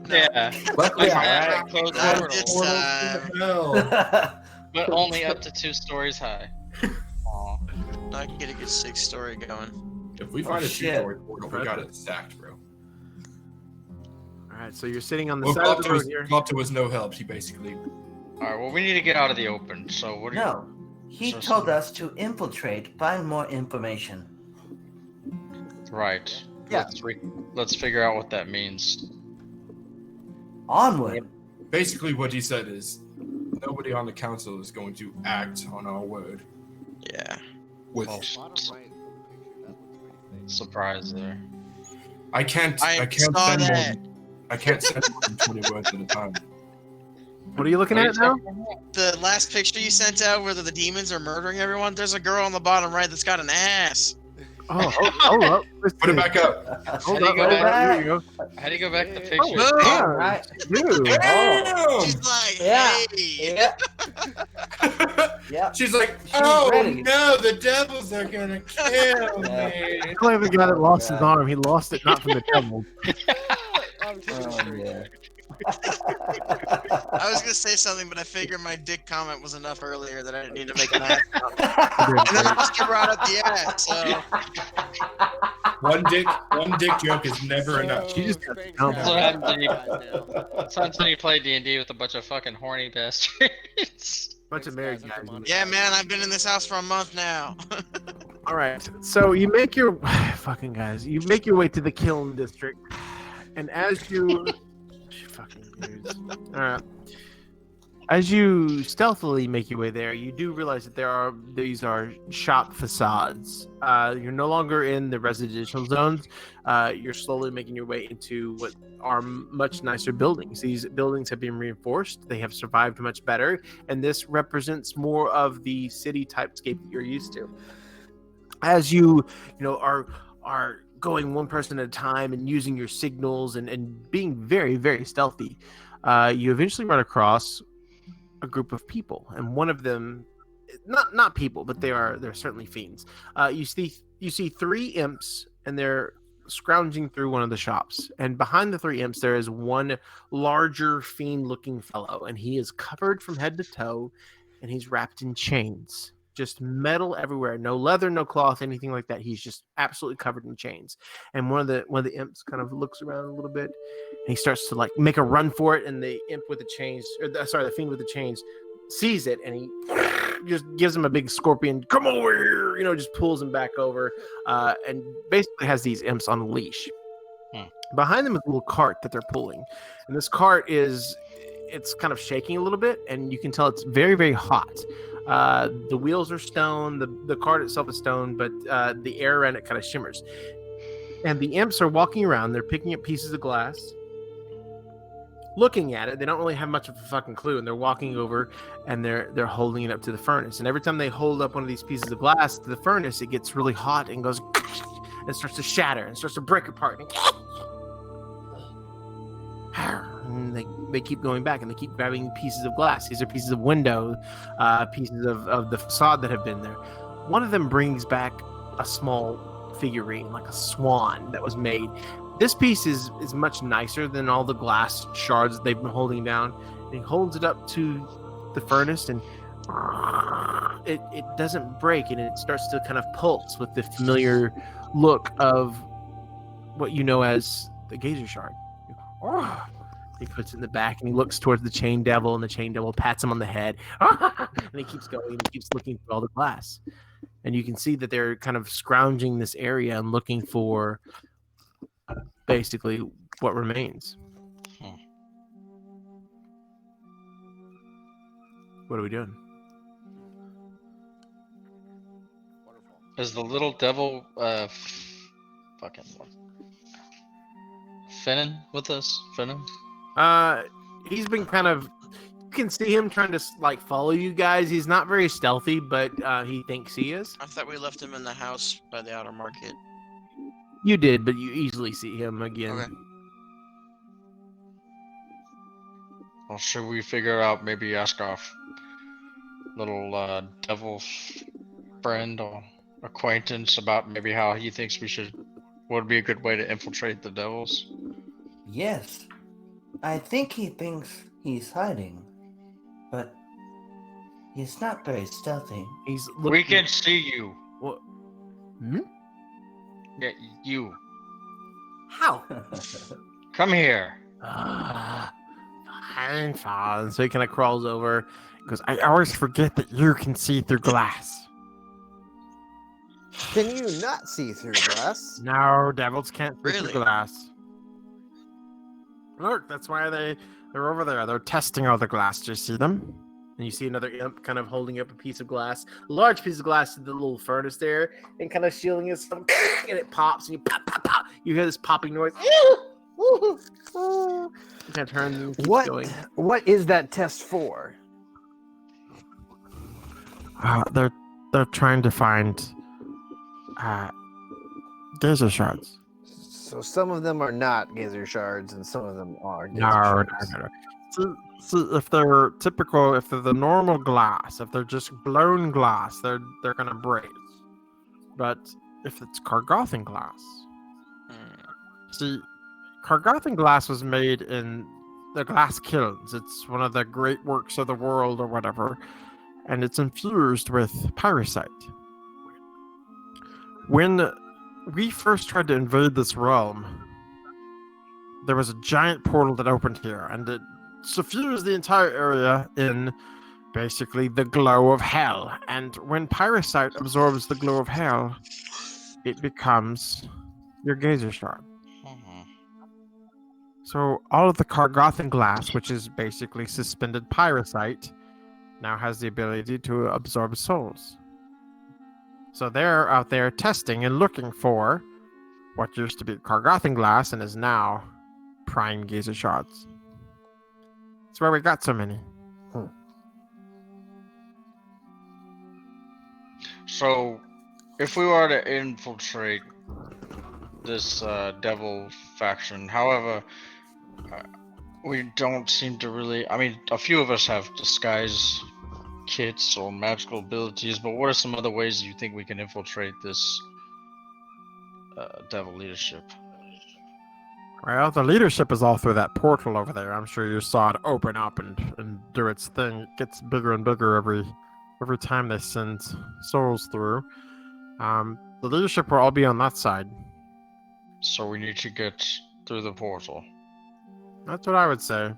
Yeah. Luckily, Yeah, Like closed Not portal, this time. but only up to 2 stories high. Aw. I can get a good 6-story going. if we find a shit. 2-story portal, we got it sacked, bro. All right, so you're sitting on the Well, side of the road here. Glopta was no help. He basically. Alright, well, we need to get out of the open, so what do you... No, he So- told us to infiltrate, find more information. Right. Yeah. Let's figure out what that means. Onward. Basically, what he said is, nobody on the council is going to act on our word. Yeah. With Well, Bottom right is the picture. That looks pretty fake. surprise there. I can't I send saw more that. than, I can't send more than 20 words at a time. What are you looking What are at you now? talking about? The last picture you sent out where the demons are murdering everyone, there's a girl on the bottom right that's got an ass. Oh, hold up. Let's Put it see. back up. Hold How do you up. go hold up, back? Here you go. How do you go back to Yeah. picture? Boom! Yeah, Right. dude. Damn! She's like, Yeah. hey. Yeah. Yeah. She's like, She's oh ready. no, the devils are gonna kill me. I blame the guy that lost his God. arm. He lost it not from the devil. I'm pretty Oh, sure. yeah. I was gonna say something, but I figured my dick comment was enough earlier that I didn't need to make an ass comment. You're And then great. Buster brought up the ass, so One dick joke is never enough. She just got Thanks, stumped. guys. That's what happened when you- Guys now. Sounds like you play D&D with a bunch of fucking horny bastards. Bunch of Thanks, married guys. guys. I'm on it. yeah, man, I've been in this house for a month now. All right. So you make your fucking guys. You make your way to the kiln district, and as you fucking dudes. All right. As you stealthily make your way there, you do realize that these are shop facades. You're no longer in the residential zones. You're slowly making your way into what are much nicer buildings. These buildings have been reinforced. They have survived much better, and this represents more of the city typescape that you're used to. As you are going one person at a time and using your signals and being very, very stealthy, you eventually run across a group of people, and one of them, not people, but they're certainly fiends. You see 3 imps, and they're scrounging through one of the shops, and behind the 3 imps there is one larger fiend-looking fellow, and he is covered from head to toe, and he's wrapped in chains. Just metal everywhere, no leather, no cloth, anything like that. He's just absolutely covered in chains. And one of the imps kind of looks around a little bit, and he starts to like make a run for it. And the imp with the chains, the fiend with the chains, sees it, and he just gives him a big scorpion. Come over here, just pulls him back over, and basically has these imps on a leash. Behind them is a little cart that they're pulling, and this cart it's kind of shaking a little bit, and you can tell it's very, very hot. The wheels are stone, the cart itself is stone, but the air around it kind of shimmers. And the imps are walking around, they're picking up pieces of glass, looking at it. They don't really have much of a fucking clue, and they're walking over and they're holding it up to the furnace. And every time they hold up one of these pieces of glass to the furnace, it gets really hot and goes and starts to shatter and starts to break apart. And they keep going back, and they keep grabbing pieces of glass. These are pieces of window, pieces of the facade that have been there. One of them brings back a small figurine, like a swan that was made. This piece is much nicer than all the glass shards they've been holding down. And he holds it up to the furnace, and it doesn't break, and it starts to kind of pulse with the familiar look of what you know as the geyser shard. He puts it in the back, and he looks towards the chain devil, and the chain devil pats him on the head. And he keeps going, and he keeps looking through all the glass. And you can see that they're kind of scrounging this area and looking for basically what remains. What are we doing? Is the little devil fucking Finnan with us? Finnan? He's been kind of. You can see him trying to like follow you guys. He's not very stealthy, but he thinks he is. I thought we left him in the house by the outer market. You did, but you easily see him again. Okay. Well, should we figure out, maybe ask our little devil friend or acquaintance about maybe how he thinks would be a good way to infiltrate the devils? Yes. I think he thinks he's hiding, but he's not very stealthy. He's looking. We can see you. What? Hmm? Yeah, you. How? Come here. Fine, fine. So he kind of crawls over. Goes, I always forget that you can see through glass. Can you not see through glass? No, devils can't see Really? through glass. Look, that's why they're over there. They're testing all the glass. Do you see them? And you see another imp kind of holding up a piece of glass, a large piece of glass to the little furnace there, and kind of shielding it. And it pops, and you pop, pop, pop. You hear this popping noise. You kind of turn and keep going. What is that test for? They're trying to find geyser shards. So some of them are not geyser shards, and some of them are geyser No. shards. So if they're typical, if they're the normal glass, if they're just blown glass, they're gonna break. But if it's Kargothan glass, see, Kargothan glass was made in the glass kilns. It's one of the great works of the world or whatever, and it's infused with pyrite. When we first tried to invade this realm, there was a giant portal that opened here, and it suffused the entire area in basically the glow of hell. And when pyrite absorbs the glow of hell, it becomes your geyser shard. So all of the Kargothan glass, which is basically suspended pyrite, now has the ability to absorb souls. So they're out there testing and looking for what used to be Kargothan glass and is now prime geyser shards. That's where we got so many. So, if we were to infiltrate this devil faction, however, we don't seem to really. I mean, a few of us have disguise kits or magical abilities, but what are some other ways you think we can infiltrate this devil leadership? Well, the leadership is all through that portal over there. I'm sure you saw it open up and do its thing. It gets bigger and bigger every time they send souls through. The leadership will all be on that side. So we need to get through the portal. That's what I would say.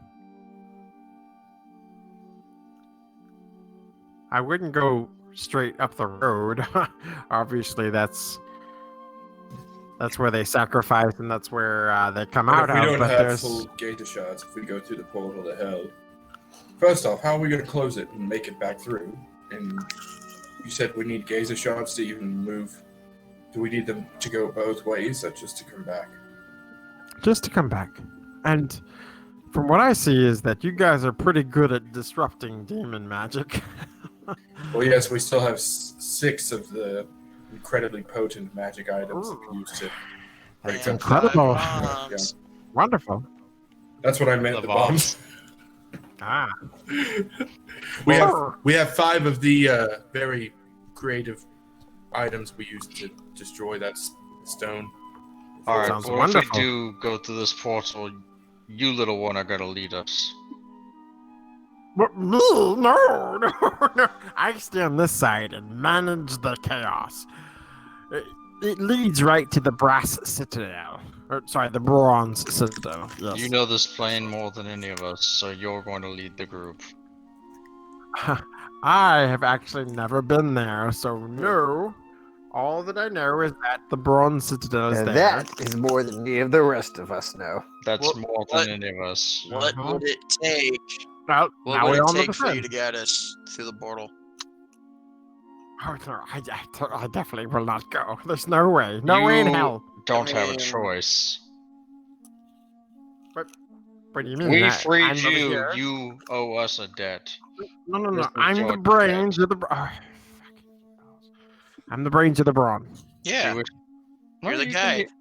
I wouldn't go straight up the road. Obviously, that's where they sacrifice, and that's where they come out If we of. don't But have there's full geyser shards, if we go through the portal to hell, first off, how are we going to close it and make it back through? And you said we need geyser shards to even move. Do we need them to go both ways, or just to come back? just to come back. And from what I see is that you guys are pretty good at disrupting demon magic. Well, yes, we still have 6 of the incredibly potent magic items that we use to break That's up. incredible. Yeah. Wonderful. That's what I meant. The The bombs. Ah. We have 5 of the very creative items we use to destroy that stone. All right, Sounds well, wonderful. if we do go through this portal, you little one are gonna lead us. But me? No, no. I stay on this side and manage the chaos. It leads right to the brass citadel. Or, sorry, the bronze citadel. Yes. You know this plane more than any of us, so you're going to lead the group. I have actually never been there, so no. All that I know is that the bronze citadel is And there. that is more than any of the rest of us know. That's What- more what- than any of us. What Uh-huh. would it take? Well, What now would we it all know take the for you same. to get us through the portal? Oh, no, I definitely will not go. There's no way. No way in hell. Don't I have a mean- choice. What do you mean? We I'm freed over you. here. You owe us a debt. No. This is I'm your the brains of the. I'm the brains of the brawn. Yeah, you're the you guy. can-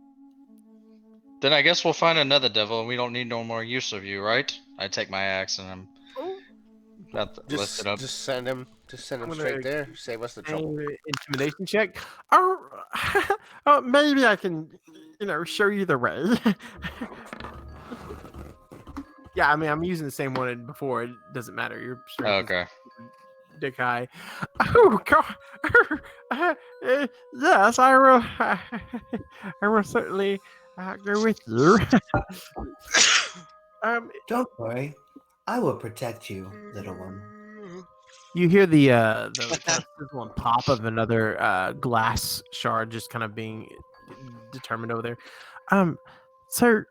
Then I guess we'll find another devil, and we don't need no more use of you, right? I take my axe and I'm lift it up. Just send him I'm straight gonna there. Save us the trouble. Intimidation check. Oh, oh, maybe I can, show you the way. Yeah, I mean, I'm using the same one before. It doesn't matter. Your strength Okay. is dick high. Oh God! Yes, I will. I will certainly go with you. Don't worry. I will protect you, little one. You hear the kind of sizzle and pop of another glass shard just kind of being determined over there. Sir,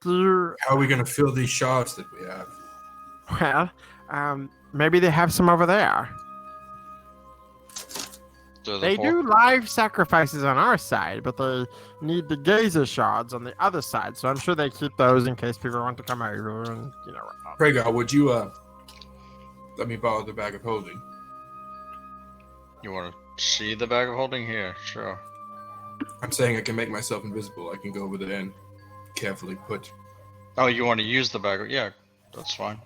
there- How are we going to fill these shards that we have? well, maybe they have some over there. So They do live sacrifices on our side, but they need the gazer shards on the other side. So I'm sure they keep those in case people want to come over and whatnot. Pragar, would you let me borrow the bag of holding? You want to see the bag of holding here? Sure. I'm saying I can make myself invisible. I can go over there and carefully put. Oh, you want to use the bag? Yeah, that's fine.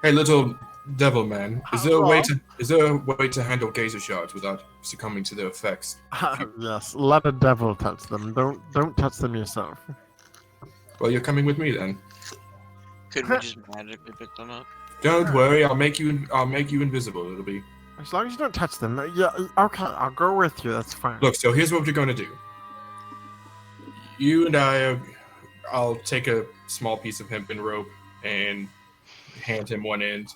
Hey, little devil man, is there a way to handle gazer shards without succumbing to their effects? Yes, let a devil touch them. Don't touch them yourself. Well, you're coming with me then. Could we just magically pick them up? Don't worry, I'll make you invisible. It'll be. As long as you don't touch them. Yeah, okay, I'll go with you. That's fine. Look, so here's what we're going to do. You and I'll take a small piece of hempen rope and hand him one end.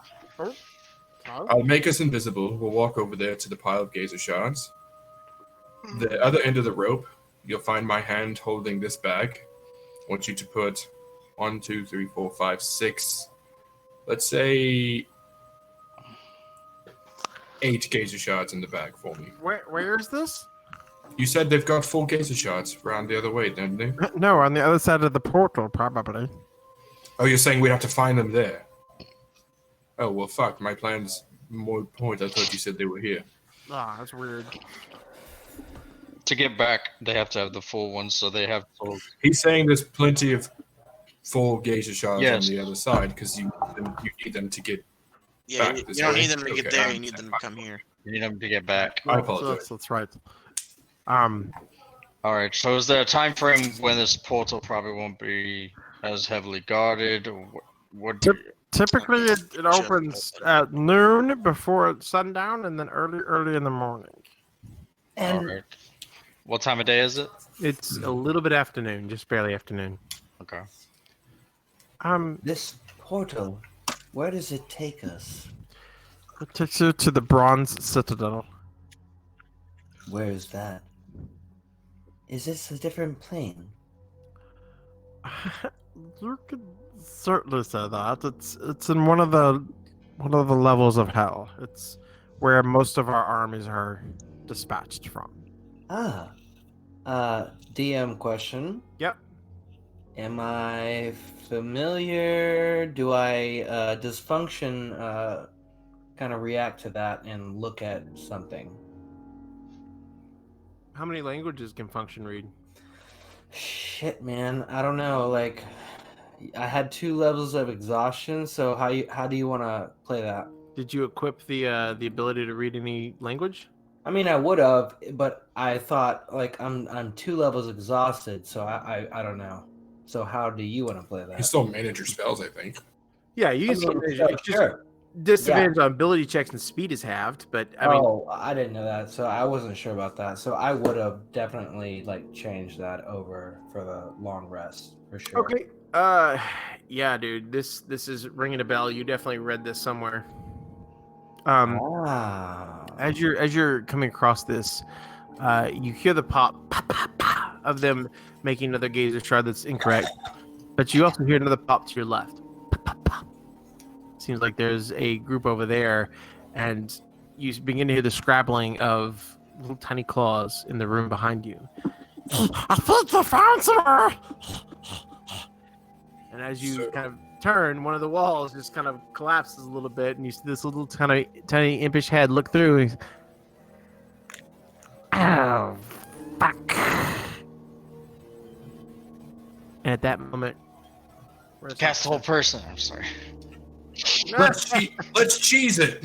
I'll make us invisible. We'll walk over there to the pile of gazer shards. The other end of the rope, you'll find my hand holding this bag. I want you to put 1, 2, 3, 4, 5, 6, let's say 8 gazer shards in the bag for me. Where is this? You said they've got full gazer shards around the other way, didn't they? No, on the other side of the portal, probably. Oh, you're saying we'd have to find them there? Oh, well, fuck. My plan's more point. I thought you said they were here. Ah, that's weird. To get back, they have to have the full ones, so they have full. He's saying there's plenty of full gazer shards Yes. on the other side because you need them to get. Yeah, Back you this don't way. need them to get Okay. there. You need them to come here. You need them to get back. I apologize. That's right. All right. So is there a time frame when this portal probably won't be as heavily guarded? What? Typically, it opens at noon before sundown, and then early in the morning. All And right. What time of day is it? It's a little bit afternoon, just barely afternoon. Okay. this portal, where does it take us? It takes you to the Bronze Citadel. Where is that? Is this a different plane? You could certainly say that. It's in one of the levels of hell. It's where most of our armies are dispatched from. Ah. DM question. Yep. Am I familiar? Does function kind of react to that and look at something? How many languages can function read? Shit, man. I don't know. Like, I had 2 levels of exhaustion. So how do you want to play that? Did you equip the ability to read any language? I mean, I would have, but I thought like I'm 2 levels exhausted, so I don't know. So how do you want to play You that? still manage your spells, I think. Yeah, you can still I mean, manage it. It's just sure. disadvantage on ability checks and speed is halved, but I mean, Oh, I didn't know that, so I wasn't sure about that. So I would have definitely like changed that over for the long rest for sure. okay. Yeah, dude, this is ringing a bell. You definitely read this somewhere. Ah. As you're coming across this, you hear the pop of them making another gazer shard that's incorrect, but you also hear another pop to your left. Seems like there's a group over there, and you begin to hear the scrabbling of little tiny claws in the room behind you. I think you found her. And as you So- kind of turn, one of the walls just kind of collapses a little bit, and you see this little tiny impish head look through. And oh, fuck! And at that moment, Cast the whole person. I'm sorry. Let's cheese it.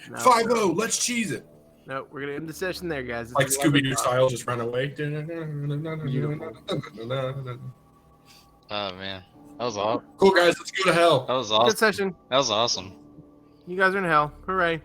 No, 5-0. Let's cheese it. no, we're gonna end the session there, guys. This Like is Scooby Doo Beautiful. style, just run away. Oh man, that was all. Cool guys, let's go to hell. That was Good awesome. session. That was awesome. You guys are in hell. Hooray!